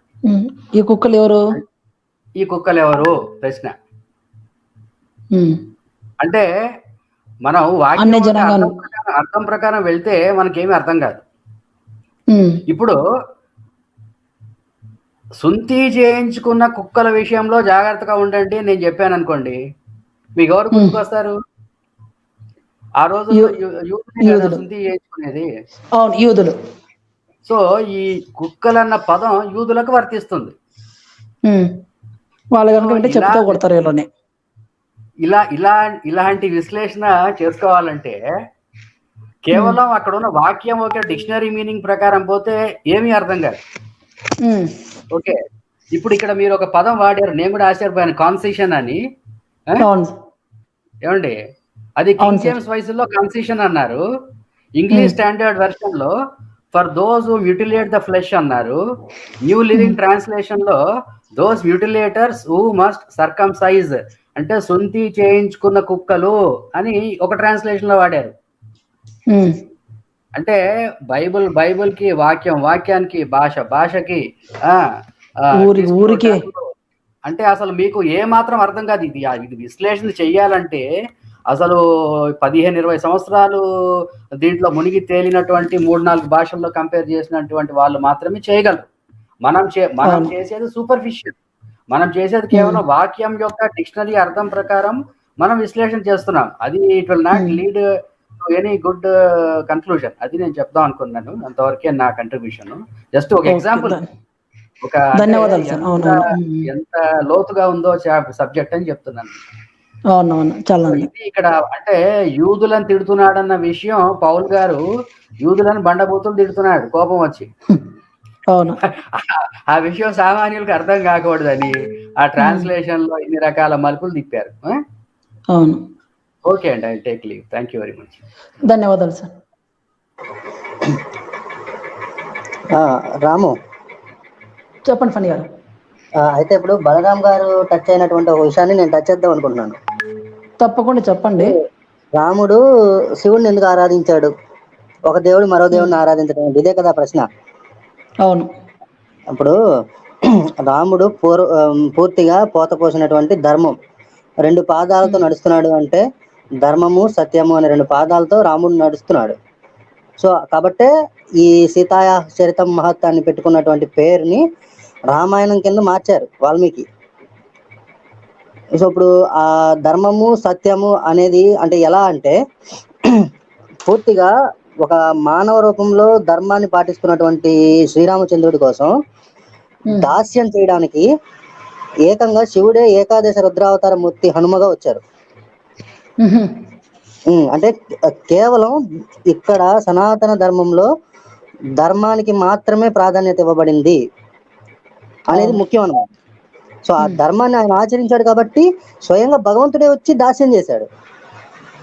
ఈ కుక్కలు ఎవరు ప్రశ్న. అంటే మనం వాక్యం అర్థం ప్రకారం వెళ్తే మనకేమీ అర్థం కాదు. ఇప్పుడు సుంతి చేయించుకున్న కుక్కల విషయంలో జాగ్రత్తగా ఉండండి నేను చెప్పాను అనుకోండి, మీకు ఎవరు గుర్తుకొస్తారు? ఆ రోజు సుంతి చేయించుకునేది యూదులు. సో ఈ కుక్కలన్న పదం యూదులకు వర్తిస్తుంది. ఇలాంటి విశ్లేషణ చేసుకోవాలంటే కేవలం అక్కడ ఉన్న వాక్యం ఒక డిక్షనరీ మీనింగ్ ప్రకారం పోతే ఏమీ అర్థం కాదు. ఓకే, ఇప్పుడు ఇక్కడ మీరు ఒక పదం వాడారు, నేను కూడా ఆశ్చర్యపోయాను, కాన్సెషన్ అని. అవును ఏమండి, అది కింగ్ జేమ్స్ వయసులో కన్సెషన్ అన్నారు, ఇంగ్లీష్ స్టాండర్డ్ వెర్షన్ లో for those who mutilate the flesh అన్నారు, న్యూ లివింగ్ ట్రాన్స్లేషన్ లో those mutilators who must circumcise అంటే సొంతి చేయించుకున్న కుక్కలు అని ఒక ట్రాన్స్లేషన్ లో వాడారు. అంటే బైబుల్ కి వాక్యం, వాక్యానికి భాష, భాషకి ఊరికి అంటే అసలు మీకు ఏ మాత్రం అర్థం కాదు. ఇది విశ్లేషణ చెయ్యాలంటే అసలు 15-20 సంవత్సరాలు దీంట్లో మునిగి తేలినటువంటి 3-4 భాషల్లో కంపేర్ చేసినటువంటి వాళ్ళు మాత్రమే చేయగలరు. మనం చేసేది సూపర్ఫిషియల్, మనం చేసేది కేవలం వాక్యం యొక్క డిక్షనరీ అర్థం ప్రకారం మనం విశ్లేషణ చేస్తున్నాం. అది it will not lead to any good conclusion. అది నేను చెప్దాం అనుకున్నాను, అంతవరకే నా కంట్రిబ్యూషన్. జస్ట్ ఒక ఎగ్జాంపుల్, ఒక ఎంత లోతుగా ఉందో సబ్జెక్ట్ అని చెప్తున్నాను. ఇది ఇక్కడ అంటే యూదులను తిడుతున్నాడన్న విషయం, పౌల్ గారు యూదులను బండబూతులు తిడుతున్నాడు కోపం వచ్చి. ఆ విషయం సామాన్యులకు అర్థం కాకూడదని ఆ ట్రాన్స్లేషన్ లో ఇన్ని రకాల మలుపులు తిప్పారు. అవును, ఓకే అండి, I take leave. Thank you very much. ధన్యవాదాలు సార్. రాము చెప్పండి ఫణి గారు. అయితే ఇప్పుడు బలరాం గారు టచ్ అయినటువంటి ఒక విషయాన్ని నేను టచ్ చేద్దాం అనుకుంటున్నాను. తప్పకుండా చెప్పండి. రాముడు శివుడిని ఎందుకు ఆరాధించాడు? ఒక దేవుడు మరో దేవుడిని ఆరాధించడం, ఇదే కదా ప్రశ్న. అవును. అప్పుడు రాముడు పూర్తిగా పోత పోసినటువంటి ధర్మం 2 పాదాలతో నడుస్తున్నాడు అంటే, ధర్మము సత్యము అనే 2 పాదాలతో రాముడు నడుస్తున్నాడు. సో కాబట్టే ఈ సీతాయ చరితం మహత్వాన్ని పెట్టుకున్నటువంటి పేరుని రామాయణం కింద మార్చారు వాల్మీకి. సో ఇప్పుడు ఆ ధర్మము సత్యము అనేది అంటే ఎలా అంటే, పూర్తిగా ఒక మానవ రూపంలో ధర్మాన్ని పాటిస్తున్నటువంటి శ్రీరామచంద్రుడి కోసం దాస్యం చేయడానికి ఏకంగా శివుడే ఏకాదశ రుద్రావతార మూర్తి హనుమగా వచ్చారు. అంటే కేవలం ఇక్కడ సనాతన ధర్మంలో ధర్మానికి మాత్రమే ప్రాధాన్యత ఇవ్వబడింది అనేది ముఖ్యం అన్నమాట. సో ఆ ధర్మాన్ని ఆయన ఆచరించాడు కాబట్టి స్వయంగా భగవంతుడే వచ్చి దాస్యం చేశాడు.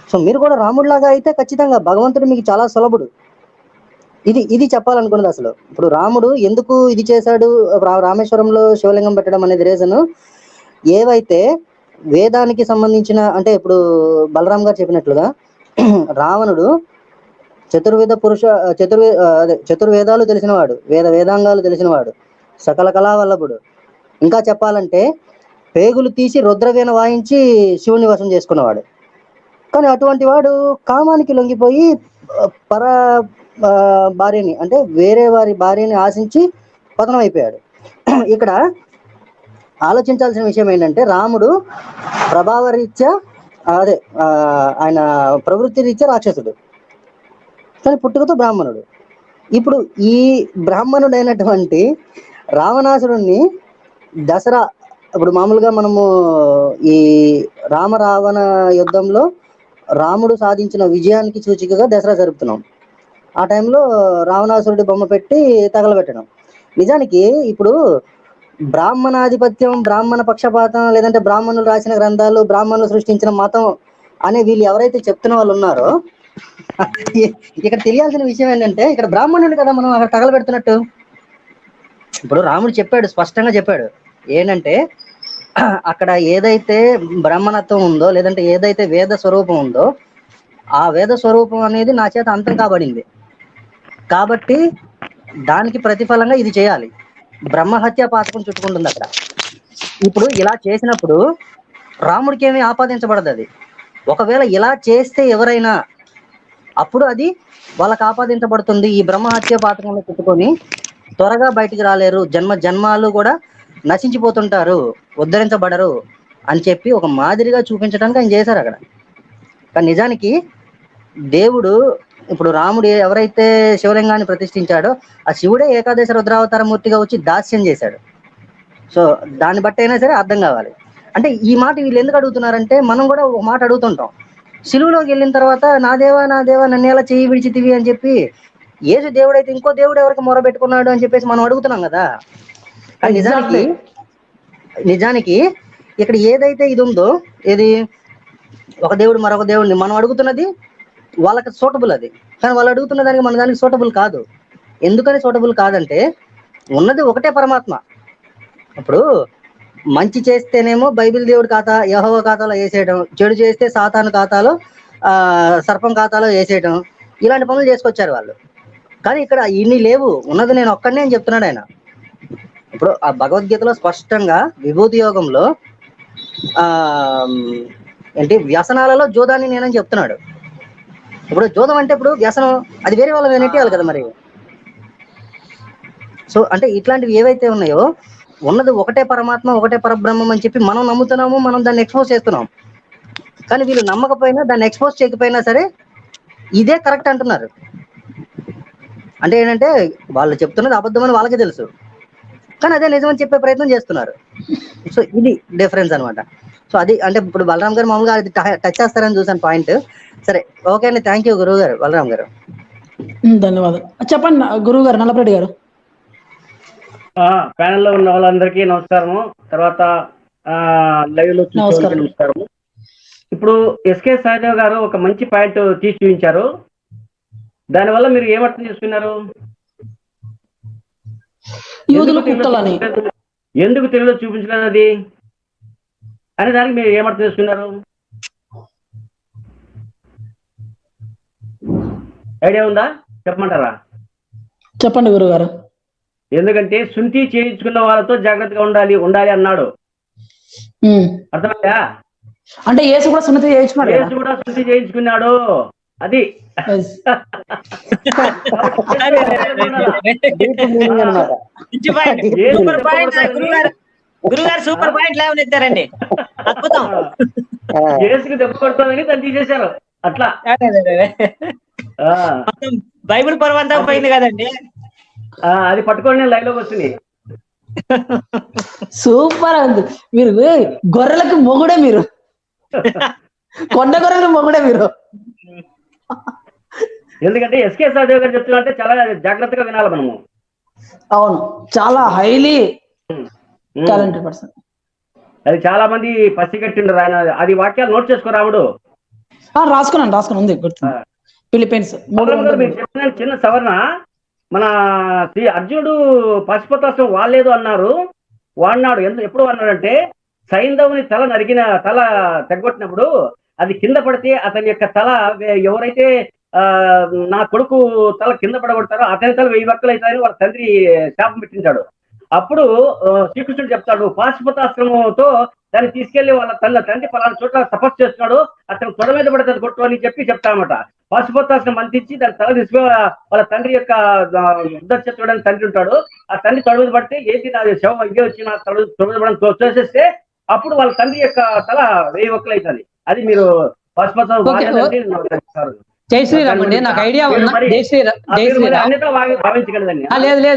సో మీరు కూడా రాముడిలాగా అయితే ఖచ్చితంగా భగవంతుడు మీకు చాలా సులభుడు. ఇది చెప్పాలనుకున్నది అసలు. ఇప్పుడు రాముడు ఎందుకు ఇది చేశాడు, రామేశ్వరంలో శివలింగం పెట్టడం అనేది రీజన్, ఏవైతే వేదానికి సంబంధించిన అంటే ఇప్పుడు బలరాం గారు చెప్పినట్లుగా రావణుడు చతుర్వేదాలు తెలిసినవాడు, వేదాంగాలు తెలిసినవాడు, సకల కళావల్లభుడు. ఇంకా చెప్పాలంటే పేగులు తీసి రుద్రవీణ వాయించి శివుని వశం చేసుకున్నవాడు. కానీ అటువంటి వాడు కామానికి లొంగిపోయి పర భార్యని అంటే వేరే వారి భార్యని ఆశించి పతనం అయిపోయాడు. ఇక్కడ ఆలోచించాల్సిన విషయం ఏంటంటే, రాముడు ప్రభావ రీత్యా ఆయన ప్రవృత్తి రీత్యా రాక్షసుడు, కానీ పుట్టుకతో బ్రాహ్మణుడు. ఇప్పుడు ఈ బ్రాహ్మణుడైనటువంటి రావణాసురుణ్ణి దసరా, ఇప్పుడు మామూలుగా మనము ఈ రావణ యుద్ధంలో రాముడు సాధించిన విజయానికి సూచికగా దసరా జరుపుతున్నాం. ఆ టైంలో రావణాసురుడి బొమ్మ పెట్టి తగలబెట్టడం. నిజానికి ఇప్పుడు బ్రాహ్మణాధిపత్యం, బ్రాహ్మణ పక్షపాతం, లేదంటే బ్రాహ్మణులు రాసిన గ్రంథాలు, బ్రాహ్మణులు సృష్టించిన మతం అనే వీళ్ళు ఎవరైతే చెప్తున్న వాళ్ళు ఉన్నారో, ఇక్కడ తెలియాల్సిన విషయం ఏంటంటే, ఇక్కడ బ్రాహ్మణుడు కదా మనం అక్కడ తగలబెడుతున్నట్టు. ఇప్పుడు రాముడు చెప్పాడు, స్పష్టంగా చెప్పాడు ఏంటంటే, అక్కడ ఏదైతే బ్రాహ్మణత్వం ఉందో, లేదంటే ఏదైతే వేద స్వరూపం ఉందో, ఆ వేద స్వరూపం అనేది నా చేత అంతం కాబడింది కాబట్టి దానికి ప్రతిఫలంగా ఇది చేయాలి. బ్రహ్మహత్య పాతకం చుట్టుకుంటుంది అక్కడ. ఇప్పుడు ఇలా చేసినప్పుడు రాముడికి ఏమీ ఆపాదించబడదు. అది ఒకవేళ ఇలా చేస్తే ఎవరైనా అప్పుడు అది వాళ్ళకి ఆపాదించబడుతుంది. ఈ బ్రహ్మహత్య పాతకంలో చుట్టుకొని త్వరగా బయటికి రాలేరు, జన్మాలు కూడా నశించిపోతుంటారు, ఉద్ధరించబడరు అని చెప్పి ఒక మాదిరిగా చూపించడానికి ఆయన చేశారు అక్కడ. కానీ నిజానికి దేవుడు, ఇప్పుడు రాముడు ఎవరైతే శివలింగాన్ని ప్రతిష్ఠించాడో ఆ శివుడే ఏకాదశ రుద్రావతార మూర్తిగా వచ్చి దాస్యం చేశాడు. సో దాన్ని బట్టి అయినా సరే అర్థం కావాలి. అంటే ఈ మాట వీళ్ళు ఎందుకు అడుగుతున్నారంటే, మనం కూడా ఒక మాట అడుగుతుంటాం, సిలువలోకి వెళ్ళిన తర్వాత నా దేవా నన్ను ఎలా చెయ్యి విడిచితివి అని చెప్పి, యేసు దేవుడైతే ఇంకో దేవుడు ఎవరికి మొర పెట్టుకున్నాడు అని చెప్పేసి మనం అడుగుతున్నాం కదా. కానీ నిజానికి నిజానికి ఇక్కడ ఏదైతే ఇది ఉందో, ఏది ఒక దేవుడు మరొక దేవుడిని మనం అడుగుతున్నది వాళ్ళకి సూటబుల్ అది, కానీ వాళ్ళు అడుగుతున్న దానికి మన దానికి సూటబుల్ కాదు. ఎందుకని సూటబుల్ కాదంటే ఉన్నది ఒకటే పరమాత్మ. ఇప్పుడు మంచి చేస్తేనేమో బైబిల్ దేవుడి ఖాతా యెహోవా ఖాతాలో వేసేయడం, చెడు చేస్తే సాతాను ఖాతాలో సర్పం ఖాతాలో వేసేయడం, ఇలాంటి పనులు చేసుకొచ్చారు వాళ్ళు. కానీ ఇక్కడ ఇన్ని లేవు, ఉన్నది నేను ఒక్కడనే అని చెప్తున్నాడు ఆయన. ఇప్పుడు ఆ భగవద్గీతలో స్పష్టంగా విభూతి యోగంలో ఏంటి వ్యసనాలలో జోదాన్ని నేనని చెప్తున్నాడు. ఇప్పుడు జోదం అంటే ఇప్పుడు వ్యసనం అది వేరే వాళ్ళ నెట్టేయాలి కదా మరి. సో అంటే ఇట్లాంటివి ఏవైతే ఉన్నాయో ఉన్నది ఒకటే పరమాత్మ ఒకటే పరబ్రహ్మం అని చెప్పి మనం నమ్ముతున్నాము, మనం దాన్ని ఎక్స్పోజ్ చేస్తున్నాం. కానీ వీళ్ళు నమ్మకపోయినా దాన్ని ఎక్స్పోజ్ చేయకపోయినా సరే ఇదే కరెక్ట్ అంటున్నారు. అంటే ఏంటంటే వాళ్ళు చెప్తున్నది అబద్ధమని వాళ్ళకే తెలుసు, కానీ అదే నిజమని చెప్పే ప్రయత్నం చేస్తున్నారు. సో ఇది డిఫరెన్స్ అనమాట. సో అది అంటే ఇప్పుడు బలరాం గారు మామూలుగా అది టచ్ చేస్తారని చూసాను పాయింట్. సరే ఓకే అండి, థ్యాంక్ యూ గురువు గారు, బలరాం గారు. ధన్యవాదాలు. చెప్పండి గురువు గారు, నల్లపరెడ్డి గారు. ప్యానెల్లో ఉన్న వాళ్ళందరికీ నమస్కారము. తర్వాత లైవ్ లో నమస్కారము. ఇప్పుడు ఎస్కే సహదేవ్ గారు ఒక మంచి పాయింట్ తీసి చూపించారు. దానివల్ల మీరు ఏమర్థం చేసుకున్నారు? ఎందుకు తెలుగులో చూపించలేదు అది అనే దానికి మీరు ఏమర్థం చేసుకున్నారు? ఐడియా ఉందా? చెప్పమంటారా? చెప్పండి గురువు గారు. ఎందుకంటే సుంతి చేయించుకున్న వాళ్ళతో జాగ్రత్తగా ఉండాలి అన్నాడు. అర్థమైందా? అంటే యేసు కూడా సున్నతి చేయించుకున్నాడు. యేసు కూడా సున్నతి చేయించుకున్నాడు. అది గురుగారు సూపర్ పాయింట్ లేవనెత్తారండి. అద్భుతం. యేసుకి దెబ్బ కొడుతుందని దాన్ని తీసేశారు. అట్లా బైబిల్ పర్వంతా పోయింది కదండి. అది పట్టుకొని లైవ్ లోకి వచ్చింది. సూపర్ ఉంది. మీరు గొర్రెలకు మొగుడే, మీరు కొండ గొర్రెలకు మొగుడే మీరు. ఎందుకంటే ఎస్కే సహదేవ్ గారు చెప్తున్నా అంటే చాలా జాగ్రత్తగా వినాలి మనము. అవును, చాలా హైలీ టాలెంటెడ్ పర్సన్. అది చాలా మంది పసిగట్టిండ్రు ఆయన. అది వాక్యాలు నోట్ చేసుకో రాముడు. రాసుకున్నాను ఉంది ఫిలిపైన్స్. చెప్పిన చిన్న సవరణ, మన శ్రీ అర్జునుడు పశుపతాస్త్రం వాడలేదు అన్నారు, వాడినాడు. ఎప్పుడు అన్నాడంటే సైంధవుని తల తెగొట్టినప్పుడు అది కింద పడితే అతని యొక్క తల ఎవరైతే నా కొడుకు తల కింద పడగొడతారో అతని తల 1000 వక్కలు అవుతాయని వాళ్ళ తండ్రి శాపం పెట్టించాడు. అప్పుడు శ్రీకృష్ణుడు చెప్తాడు, పాశుపతాస్త్రముతో దాన్ని తీసుకెళ్లి వాళ్ళ తండ్రి పలానా చోట్ల తపస్సు చేస్తున్నాడు, అతను తొడ మీద పడితే కొట్టు అని చెప్తామట. పాశుపతాస్త్రం అందించి దాని తల తీసుకు వాళ్ళ తండ్రి యొక్క ఉద్దర్చతుడని తండ్రి ఉంటాడు. ఆ తండ్రి తొడ మీద పడితే ఏంటి నా శవం ఇదే వచ్చి నా తొడ మీద పడడం చూసేస్తే అప్పుడు వాళ్ళ తండ్రి యొక్క తల 1000 వక్కలు అవుతుంది. అది మీరు జై శ్రీరామ్ అండి, నాకు ఐడియా ఉంది.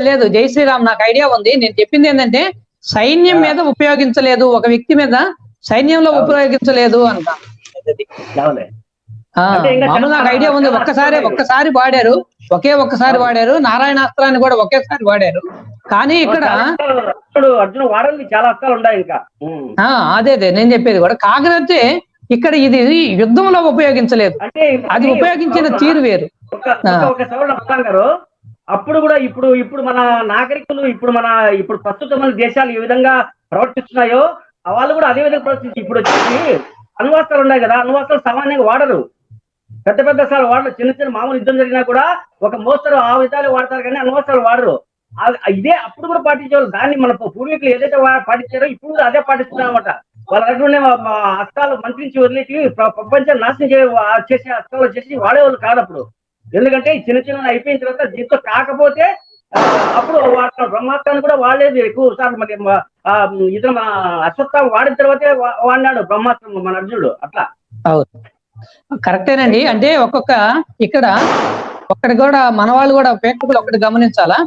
లేదు జై శ్రీరామ్, నాకు ఐడియా ఉంది. నేను చెప్పింది ఏంటంటే సైన్యం మీద ఉపయోగించలేదు, ఒక వ్యక్తి మీద సైన్యంలో ఉపయోగించలేదు అంట. మామూలు నాకు ఐడియా ఉంది. ఒక్కసారి వాడారు, ఒక్కసారి వాడారు. నారాయణాస్త్రాన్ని కూడా ఒకేసారి వాడారు. కానీ ఇక్కడ అర్జున వాడాలి చాలా అస్త్రాలు ఉన్నాయి ఇంకా. అదే నేను చెప్పేది కూడా. కాకపోతే ఇక్కడ ఇది యుద్ధంలో ఉపయోగించలేదు, అది ఉపయోగించిన తీరు వేరు. ఒక సవరణ గారు అప్పుడు కూడా ఇప్పుడు మన నాగరికులు ఇప్పుడు ప్రస్తుతం మన దేశాలు ఏ విధంగా ప్రవర్తిస్తున్నాయో వాళ్ళు కూడా అదే విధంగా ప్రవర్తించి ఇప్పుడు వచ్చేసి అణ్వాస్త్రాలు ఉన్నాయి కదా, అణ్వాస్త్రాలు సామాన్యంగా వాడరు. పెద్ద సార్లు వాడరు. చిన్న మామూలు యుద్ధం జరిగినా కూడా ఒక మోస్తరు ఆ విధాలు వాడతారు కానీ అణ్వాస్త్రాలు వాడరు. ఇదే అప్పుడు కూడా పాటించేవాళ్ళు. దాన్ని మన పూర్వీకులు ఏదైతే పాటించారో ఇప్పుడు కూడా అదే పాటిస్తున్నారు అనమాట. వాళ్ళ దగ్గర అస్త్రాలు మంత్రించి వదిలేసి ప్రపంచాన్ని నాశనం చేసే అస్త్రాలు చేసి వాడేవాళ్ళు కాదు అప్పుడు. ఎందుకంటే చిన్న అయిపోయిన తర్వాత దీంతో కాకపోతే అప్పుడు బ్రహ్మాస్త్రాన్ని కూడా వాడలేదు ఎక్కువ సార్లు. మరి ఇతను మన అశ్వత్థామ వాడిన తర్వాతే వాడినాడు బ్రహ్మాస్త్రం మన అర్జునుడు. అట్లా కరెక్టేనండి. అంటే ఒక్కటి కూడా మన వాళ్ళు కూడా ప్రేక్షకులు ఒకటి గమనించాలా,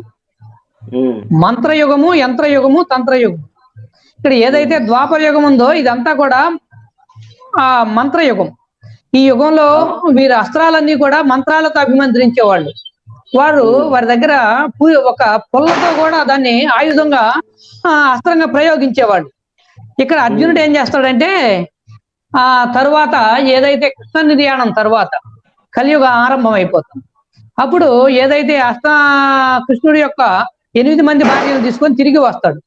మంత్రయుగము, యంత్రయుగము, తంత్రయుగము. ఇక్కడ ఏదైతే ద్వాపర యుగం ఉందో ఇదంతా కూడా ఆ మంత్రయుగం. ఈ యుగంలో వీరి అస్త్రాలన్నీ కూడా మంత్రాలతో అభిమంత్రించేవాళ్ళు. వారి దగ్గర ఒక పుల్లతో కూడా దాన్ని ఆయుధంగా అస్త్రంగా ప్రయోగించేవాళ్ళు. ఇక్కడ అర్జునుడు ఏం చేస్తాడంటే ఆ తరువాత ఏదైతే కృష్ణ నిర్యాణం తర్వాత కలియుగ ఆరంభం అయిపోతుంది. అప్పుడు ఏదైతే కృష్ణుడి యొక్క 8 మంది భార్యలు తీసుకొని తిరిగి వస్తాడు.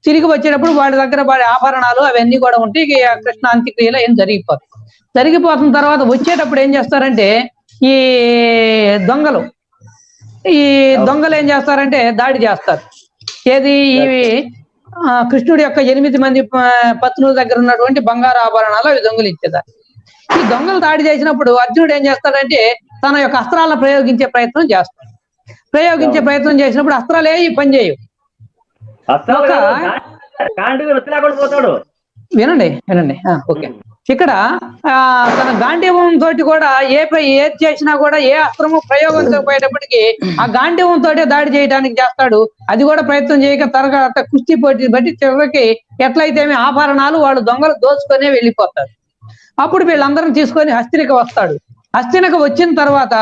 తిరిగి వచ్చేటప్పుడు వాడి దగ్గర వాడి ఆభరణాలు అవన్నీ కూడా ఉంటాయి. కృష్ణ అంత్యక్రియలు ఏం జరిగిపోతున్న తర్వాత వచ్చేటప్పుడు ఏం చేస్తారంటే ఈ దొంగలు ఏం చేస్తారంటే దాడి చేస్తారు. ఏది ఇవి కృష్ణుడి యొక్క 8 మంది పత్నుల దగ్గర ఉన్నటువంటి బంగారు ఆభరణాలు అవి దొంగలించేదారు. ఈ దొంగలు దాడి చేసినప్పుడు అర్జునుడు ఏం చేస్తాడంటే తన యొక్క అస్త్రాలను ప్రయోగించే ప్రయత్నం చేస్తాడు. ప్రయత్నం చేసినప్పుడు అస్త్రాలు ఏ పని చేయవు. వినండి ఓకే. ఇక్కడ తన గాంధీవం తోటి కూడా ఏది చేసినా కూడా ఏ అస్త్రము ప్రయోగించకపోయేటప్పటికీ ఆ గాంధీవం తోటే దాడి చేయడానికి చేస్తాడు. అది కూడా ప్రయత్నం చేయక తర్వాత కుస్తీ పోటీ బట్టి చివరికి ఎట్లయితే ఆభరణాలు వాళ్ళు దొంగలు దోచుకొనే వెళ్ళిపోతారు. అప్పుడు వీళ్ళందరం తీసుకొని హస్తినకు వస్తాడు. హస్తినకు వచ్చిన తర్వాత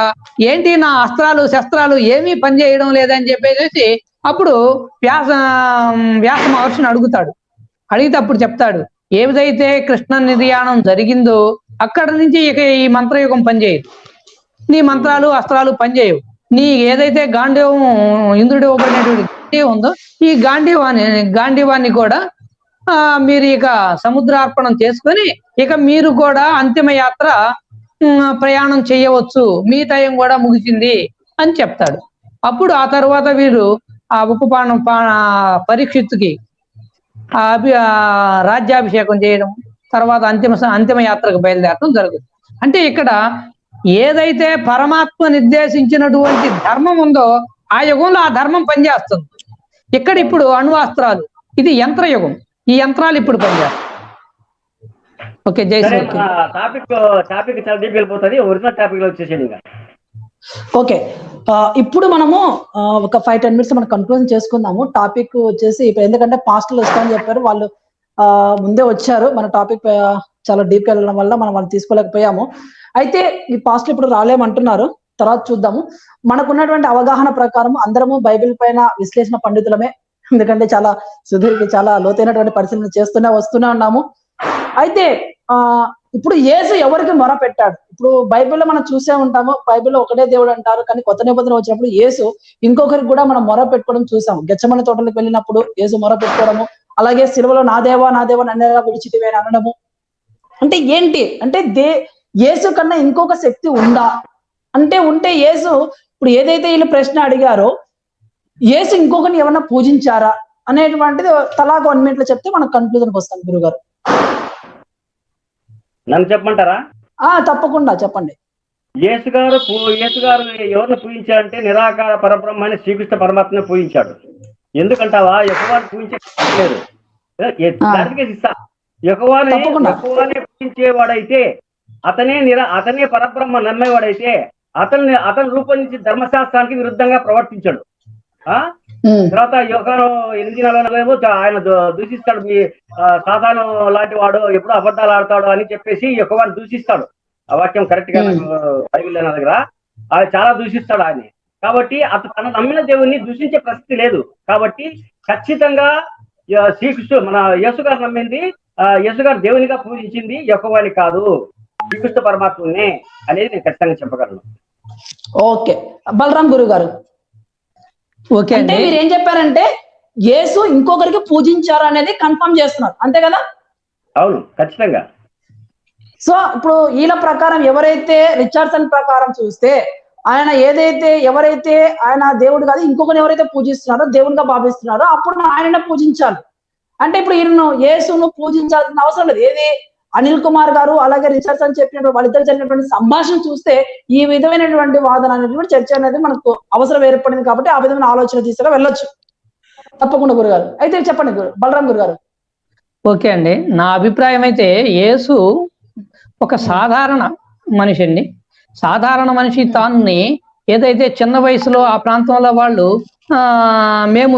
ఏంటి నా అస్త్రాలు శస్త్రాలు ఏమీ పనిచేయడం లేదని చెప్పేసి అప్పుడు వ్యాస మహర్షిని అడుగుతాడు. అడిగితే అప్పుడు చెప్తాడు ఏదైతే కృష్ణ నిర్యాణం జరిగిందో అక్కడ నుంచి ఇక ఈ మంత్రయుగం పనిచేయదు. నీ మంత్రాలు అస్త్రాలు పనిచేయవు. నీ ఏదైతే గాంధీవం ఇంద్రుడు ఇవ్వబడినటువంటి గాంధీవం ఉందో ఈ గాంధీవాన్ని కూడా మీరు ఇక సముద్రార్పణం చేసుకొని ఇక మీరు కూడా అంతిమ యాత్ర ప్రయాణం చేయవచ్చు, మీ టైం కూడా ముగిసింది అని చెప్తాడు. అప్పుడు ఆ తర్వాత వీరు ఆ ఉపపానం పరీక్షిత్తుకి రాజ్యాభిషేకం చేయడం, తర్వాత అంతిమ యాత్రకు బయలుదేరడం జరుగుతుంది. అంటే ఇక్కడ ఏదైతే పరమాత్మ నిర్దేశించినటువంటి ధర్మం ఉందో ఆ యుగంలో ఆ ధర్మం పనిచేస్తుంది. ఇక్కడ ఇప్పుడు అణువాస్త్రాలు, ఇది యంత్రయుగం, ఈ యంత్రాలు ఇప్పుడు పనిచేస్తాయి. ఓకే టాపిక్ చాలా డీప్ వెళ్ళిపోతుంది. ఒరిజినల్ టాపిక్ లో వచ్చేసేది. ఓకే, ఇప్పుడు మనము ఒక 5-10 minutes మనం కన్క్లూజన్ చేసుకుందాము. టాపిక్ వచ్చేసి ఇప్పుడు ఎందుకంటే పాస్టర్లు వస్తామని చెప్పారు, వాళ్ళు ముందే వచ్చారు. మన టాపిక్ చాలా డీప్ వెళ్ళడం వల్ల మనం వాళ్ళు తీసుకోలేకపోయాము. అయితే ఈ పాస్టర్లు ఇప్పుడు రాలేమంటున్నారు, తర్వాత చూద్దాము. మనకున్నటువంటి అవగాహన ప్రకారం అందరము బైబిల్ పైన విశ్లేషణ పండితులమే, ఎందుకంటే చాలా చాలా లోతైనటువంటి పరిశీలన వస్తూనే ఉన్నాము. అయితే ఇప్పుడు యేసు ఎవరికి మొర పెట్టాడు? ఇప్పుడు బైబిల్లో మనం చూసే ఉంటాము, బైబిల్లో ఒకటే దేవుడు అంటారు, కానీ కొత్త నిబంధన వచ్చినప్పుడు యేసు ఇంకొకరికి కూడా మనం మొర పెట్టుకోవడం చూసాము. గెత్సేమనే తోటలకు వెళ్ళినప్పుడు యేసు మొర పెట్టుకోవడము, అలాగే సిలువలో నా దేవా నన్నేగా విడిచితివే అని అనడము. అంటే ఏంటి అంటే యేసు కన్నా ఇంకొక శక్తి ఉందా అంటే ఉంటే యేసు ఇప్పుడు ఏదైతే వీళ్ళు ప్రశ్న అడిగారో యేసు ఇంకొకరిని ఏమన్నా పూజించారా అనేటువంటిది తలాగా 1 minute లో చెప్తే మనం కన్క్లూజన్కి వస్తాం. గురుగారు నన్ను చెప్పమంటారా? తప్పకుండా చెప్పండి. యేసు గారు ఎవరిని పూజించారంటే నిరాకార పరబ్రహ్మాన్ని శ్రీకృష్ణ పరమాత్మని పూజించాడు. ఎందుకంటావా? యెహోవాను పూజించలేదు. యెహోవాని పూజించేవాడైతే అతనే పరబ్రహ్మ నమ్మేవాడైతే అతను రూపొందించి ధర్మశాస్త్రానికి విరుద్ధంగా ప్రవర్తించాడు. తర్వాత యోగాను 8:44 ఆయన దూషిస్తాడు. మీ సాధారణ లాంటి వాడు ఎప్పుడు అబద్ధాలు ఆడతాడు అని చెప్పేసి యెహోవాను దూషిస్తాడు. ఆ వాక్యం కరెక్ట్ గా బైబిల్ నా దగ్గర అది చాలా దూషిస్తాడు ఆయన. కాబట్టి తన నమ్మిన దేవుణ్ణి దూషించే పరిస్థితి లేదు. కాబట్టి ఖచ్చితంగా శ్రీకృష్ణుడు మన యేసు గారు నమ్మింది, యేసు గారు దేవునిగా పూజించింది యెహోవాని కాదు, శ్రీకృష్ణ పరమాత్మనే అనేది నేను ఖచ్చితంగా చెప్పగలను. ఓకే, బలరాం గురువు గారు. ఓకే, అంటే మీరు ఏం చెప్పారంటే యేసు ఇంకొకరికి పూజించారు అనేది కన్ఫర్మ్ చేస్తున్నారు, అంతే కదా? అవును, ఖచ్చితంగా. సో ఇప్పుడు వీళ్ళ ప్రకారం ఎవరైతే రిచర్డ్సన్ ప్రకారం చూస్తే ఆయన ఎవరైతే ఆయన దేవుడు కాదు ఇంకొకరిని ఎవరైతే పూజిస్తున్నారో దేవునిగా భావిస్తున్నారో అప్పుడు ఆయననే పూజించాలి. అంటే ఇప్పుడు ఈయన యేసును పూజించాల్సిన అవసరం లేదు. ఏది అనిల్ కుమార్ గారు అలాగే రిచర్డ్సన్ చెప్పినటువంటి వాళ్ళిద్దరు జరిగినటువంటి సంభాషణ చూస్తే ఈ విధమైనటువంటి వాదన అనేటువంటి చర్చ అనేది మనకు అవసరం ఏర్పడింది. కాబట్టి ఆ విధమైన ఆలోచన తీసుకుని వెళ్ళొచ్చు. తప్పకుండా గురుగారు. అయితే చెప్పండి బలరాం గురుగారు. ఓకే అండి, నా అభిప్రాయం అయితే యేసు ఒక సాధారణ మనిషి అండి. సాధారణ మనిషి తాన్ని ఏదైతే చిన్న వయసులో ఆ ప్రాంతంలో వాళ్ళు మేము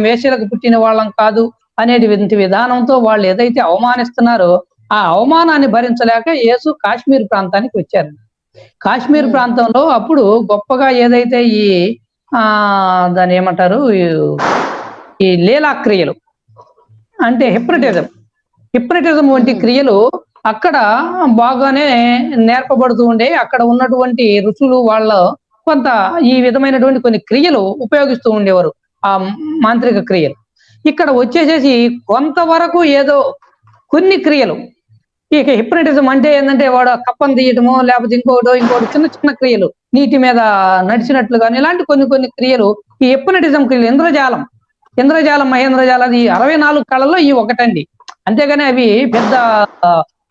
వేశ్యలకు పుట్టిన వాళ్ళం కాదు అనేది విధానంతో వాళ్ళు ఏదైతే అవమానిస్తున్నారో ఆ అవమానాన్ని భరించలేక యేసు కాశ్మీర్ ప్రాంతానికి వచ్చారు. కాశ్మీర్ ప్రాంతంలో అప్పుడు గొప్పగా ఏదైతే దాన్ని ఏమంటారు ఈ లీలాక్రియలు అంటే హిప్నటిజం వంటి క్రియలు అక్కడ బాగానే నేర్పబడుతూ ఉండే. అక్కడ ఉన్నటువంటి ఋషులు వాళ్ళ కొంత ఈ విధమైనటువంటి కొన్ని క్రియలు ఉపయోగిస్తూ ఉండేవారు, ఆ మాంత్రిక క్రియలు. ఇక్కడ వచ్చేసేసి కొంతవరకు ఏదో కొన్ని క్రియలు, ఇక హిప్నటిజం అంటే ఏంటంటే వాడు కప్పను తీయటమో లేకపోతే ఇంకోటి చిన్న చిన్న క్రియలు, నీటి మీద నడిచినట్లు కానీ ఇలాంటి కొన్ని క్రియలు ఈ హిప్నటిజం క్రియలు. ఇంద్రజాలం మహేంద్రజాలం అది 64 కళల్లో ఈ ఒకటండి. అంతేగాని అవి పెద్ద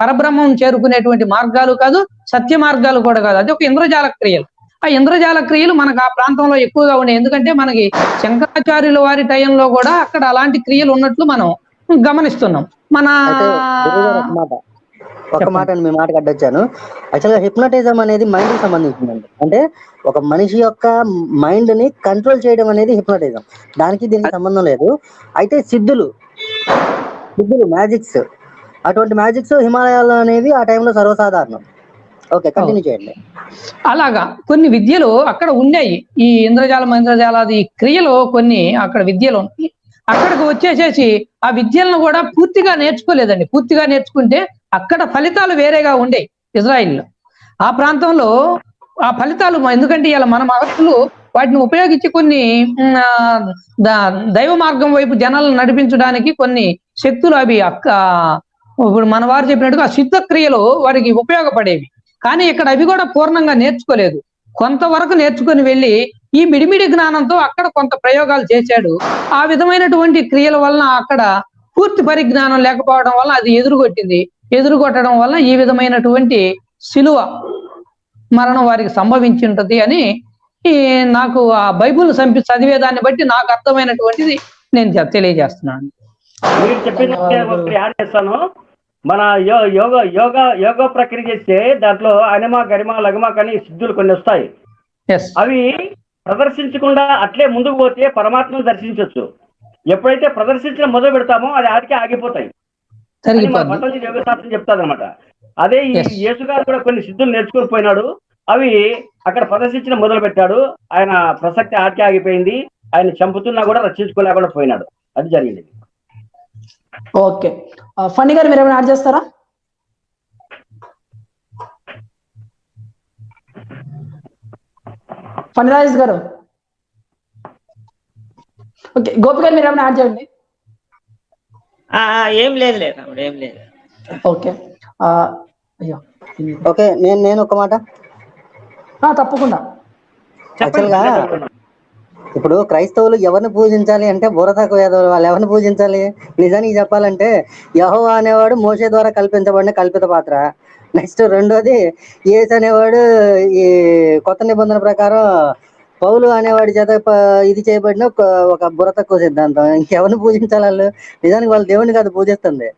పరబ్రహ్మం చేరుకునేటువంటి మార్గాలు కాదు, సత్య మార్గాలు కూడా కాదు. అది ఒక ఇంద్రజాల క్రియలు. ఆ ఇంద్రజాల క్రియలు మనకు ఆ ప్రాంతంలో ఎక్కువగా ఉన్నాయి. ఎందుకంటే మనకి శంకరాచార్యుల వారి టైంలో కూడా అక్కడ అలాంటి క్రియలు ఉన్నట్లు మనం గమనిస్తున్నాం. మన ఒక మాట మీ మాటకు అడ్డొచ్చాను. యాక్చువల్గా హిప్నటిజం అనేది మైండ్ కి సంబంధించిందండి. అంటే ఒక మనిషి యొక్క మైండ్ ని కంట్రోల్ చేయడం అనేది హిప్నటిజం. దానికి దీనికి సంబంధం లేదు. అయితే సిద్ధులు మ్యాజిక్స్, అటువంటి మ్యాజిక్స్ హిమాలయాల్లో అనేవి ఆ టైంలో సర్వసాధారణం. ఓకే, కంటిన్యూ చేయండి. అలాగా కొన్ని విద్యలు అక్కడ ఉన్నాయి. ఈ ఇంద్రజాలాది క్రియలు కొన్ని అక్కడ విద్యలు ఉన్నాయి. అక్కడికి వచ్చేసేసి ఆ విద్యలను కూడా పూర్తిగా నేర్చుకోలేదండి. పూర్తిగా నేర్చుకుంటే అక్కడ ఫలితాలు వేరేగా ఉండేవి. ఇజ్రాయిల్లో ఆ ప్రాంతంలో ఆ ఫలితాలు, ఎందుకంటే ఇలా మన మహత్తులు వాటిని ఉపయోగించి కొన్ని దైవ మార్గం వైపు జనాలను నడిపించడానికి కొన్ని శక్తులు అవి ఇప్పుడు మన వారు చెప్పినట్టుగా సిద్ధ క్రియలు వారికి ఉపయోగపడేవి. కానీ ఇక్కడ అవి కూడా పూర్ణంగా నేర్చుకోలేదు. కొంతవరకు నేర్చుకుని వెళ్ళి ఈ మిడిమిడి జ్ఞానంతో అక్కడ కొంత ప్రయోగాలు చేశాడు. ఆ విధమైనటువంటి క్రియల వలన అక్కడ పూర్తి పరిజ్ఞానం లేకపోవడం వల్ల అది ఎదురుకొట్టడం వల్ల ఈ విధమైనటువంటి శిలువ మరణం వారికి సంభవించి ఉంటది అని నాకు ఆ బైబుల్ చదివేదాన్ని బట్టి నాకు అర్థమైనటువంటిది నేను తెలియజేస్తున్నాను. మీరు చెప్పిన యాడ్ చేస్తాను. మన యోగా ప్రక్రియ చేస్తే దాంట్లో అనిమ గరిమ లగమ కానీ సిద్ధులు కొన్ని వస్తాయి. అవి ప్రదర్శించకుండా అట్లే ముందుకు పోతే పరమాత్మను దర్శించవచ్చు. ఎప్పుడైతే ప్రదర్శించడం మొదలు పెడతామో అది ఆడికే ఆగిపోతాయి. పతంజలి యోగశాస్త్రం చెప్తాది అనమాట. అదే ఈ యేసు గారు కూడా కొన్ని సిద్ధులు నేర్చుకుని పోయినాడు. అవి అక్కడ ప్రదర్శించడం మొదలు పెట్టాడు. ఆయన ప్రసక్తి ఆడికే ఆగిపోయింది. ఆయన చంపుతున్నా కూడా రక్షించుకోలేకుండా పోయినాడు. అది జరిగింది. ఓకే, ఫణి గారు మీరు ఏమైనా యాడ్ చేస్తారా? ఫణిరాజ్ గారు. ఓకే, గోపి గారు మీరు ఏమైనా యాడ్ చేయండి. ఏం లేదు. ఓకే, అయ్యో ఓకే, నేను ఒక మాట తప్పకుండా. యాక్చువల్గా ఇప్పుడు క్రైస్తవులు ఎవరిని పూజించాలి అంటే బుర్రతకు వేదవులు. వాళ్ళు ఎవరిని పూజించాలి? నిజానికి చెప్పాలంటే యెహోవా అనేవాడు మోషే ద్వారా కల్పించబడిన కల్పిత పాత్ర. నెక్స్ట్ రెండోది యేసు అనేవాడు ఈ కొత్త నిబంధన ప్రకారం పౌలు అనేవాడి చేత ఇది చేయబడిన ఒక బుర్ర తక్కువ సిద్ధాంతం. ఇంకెవరిని పూజించాలి వాళ్ళు? నిజానికి వాళ్ళు దేవుని కాదు పూజిస్తుంది,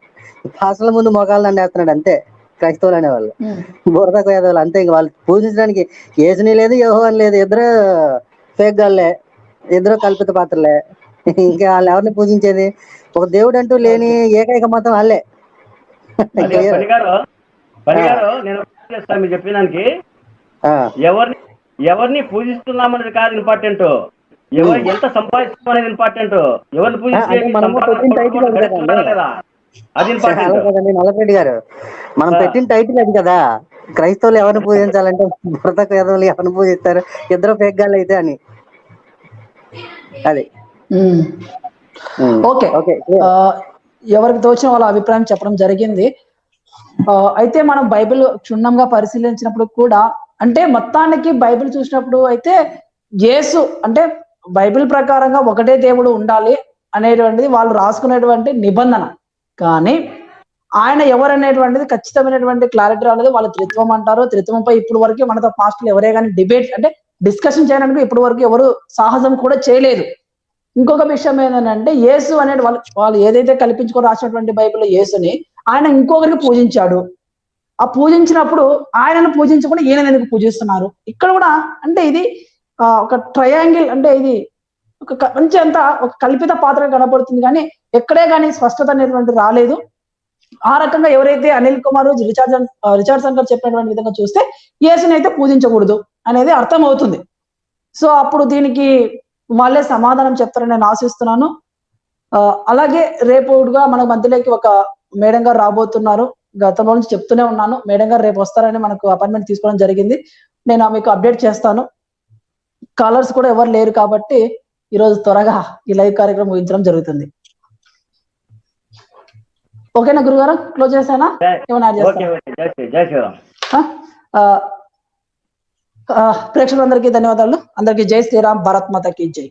పాసల ముందు మోకాళ్ళు అండేస్తున్నాడు అంతే క్రైస్తవులు అనేవాళ్ళు. బుర్ర తక్కువ వేదవులు అంతే. ఇంక వాళ్ళు పూజించడానికి యేసుని లేదు యెహోవాని లేదు, ఇద్దరు ఫేక్ గాళ్ళే, ఇద్దరు కల్పిత పాత్రలే. ఇంకా వాళ్ళు ఎవరిని పూజించేది? ఒక దేవుడు అంటూ లేని ఏకైక మతం వాళ్ళే. నేను మీరు చెప్పినానికి ఎవరిని పూజిస్తున్నామనేది కాదు ఇంపార్టెంట్, ఎంత సంపాదిస్తున్నాం అనేది ఇంపార్టెంట్. ఎవరిని పూజిస్తే నల్లరెడ్డి గారు మనం పెట్టిన టైటిల్ అది కదా. క్రైస్తవులు ఎవరిని పూజించాలంటే బురద పేదవులు ఎవరిని పూజిస్తారు? ఇద్దరు ఫేక్ గాళ్ళు అయితే అని. అది ఓకే, ఎవరికి తోచిన వాళ్ళ అభిప్రాయం చెప్పడం జరిగింది. అయితే మనం బైబిల్ క్షుణ్ణంగా పరిశీలించినప్పుడు కూడా, అంటే మొత్తానికి బైబిల్ చూసినప్పుడు అయితే యేసు అంటే బైబిల్ ప్రకారంగా ఒకటే దేవుడు ఉండాలి అనేటువంటిది వాళ్ళు రాసుకునేటువంటి నిబంధన. కానీ ఆయన ఎవరనేటువంటిది ఖచ్చితమైనటువంటి క్లారిటీ రాలేదు. వాళ్ళు త్రిత్వం అంటారు. త్రిత్వంపై ఇప్పుడు వరకు మనతో పాస్టర్లు ఎవరే కానీ డిబేట్ అంటే డిస్కషన్ చేయడానికి ఇప్పుడు వరకు ఎవరు సాహసం కూడా చేయలేదు. ఇంకొక విషయం ఏంటంటే యేసు అనేది వాళ్ళు ఏదైతే కల్పించుకొని రాసినటువంటి బైబిల్లో యేసుని ఆయన ఇంకొకరికి పూజించాడు. ఆ పూజించినప్పుడు ఆయనను పూజించకుండా ఈయన ఎందుకు పూజిస్తున్నారు? ఇక్కడ కూడా అంటే ఇది ఒక ట్రయాంగిల్, అంటే ఇది ఒక మంచి అంతా ఒక కల్పిత పాత్ర కనబడుతుంది, కానీ ఎక్కడే కానీ స్పష్టత అనేటువంటి రాలేదు. ఆ రకంగా ఎవరైతే అనిల్ కుమార్ రిచర్డ్సన్ గారు చెప్పినటువంటి విధంగా చూస్తే యేసుని అయితే పూజించకూడదు అనేది అర్థం అవుతుంది. సో అప్పుడు దీనికి వాళ్ళే సమాధానం చెప్తారని నేను ఆశిస్తున్నాను. అలాగే రేపుగా మన మధ్యలోకి ఒక మేడం గారు రాబోతున్నారు. గతంలో నుంచి చెప్తూనే ఉన్నాను, మేడం గారు రేపు వస్తారని మనకు అపాయింట్మెంట్ తీసుకోవడం జరిగింది. నేను మీకు అప్డేట్ చేస్తాను. కాలర్స్ కూడా ఎవరు లేరు కాబట్టి ఈరోజు త్వరగా ఈ లైవ్ కార్యక్రమం ముగించడం జరుగుతుంది. ఓకేనా గురుగారు, క్లోజ్ చేశానా? ఏమైనా యాడ్ చేస్తారా? ప్రేక్షకులందరికీ ధన్యవాదాలు. అందరికీ జై శ్రీరామ్, భారత్ మాతా కీ జై.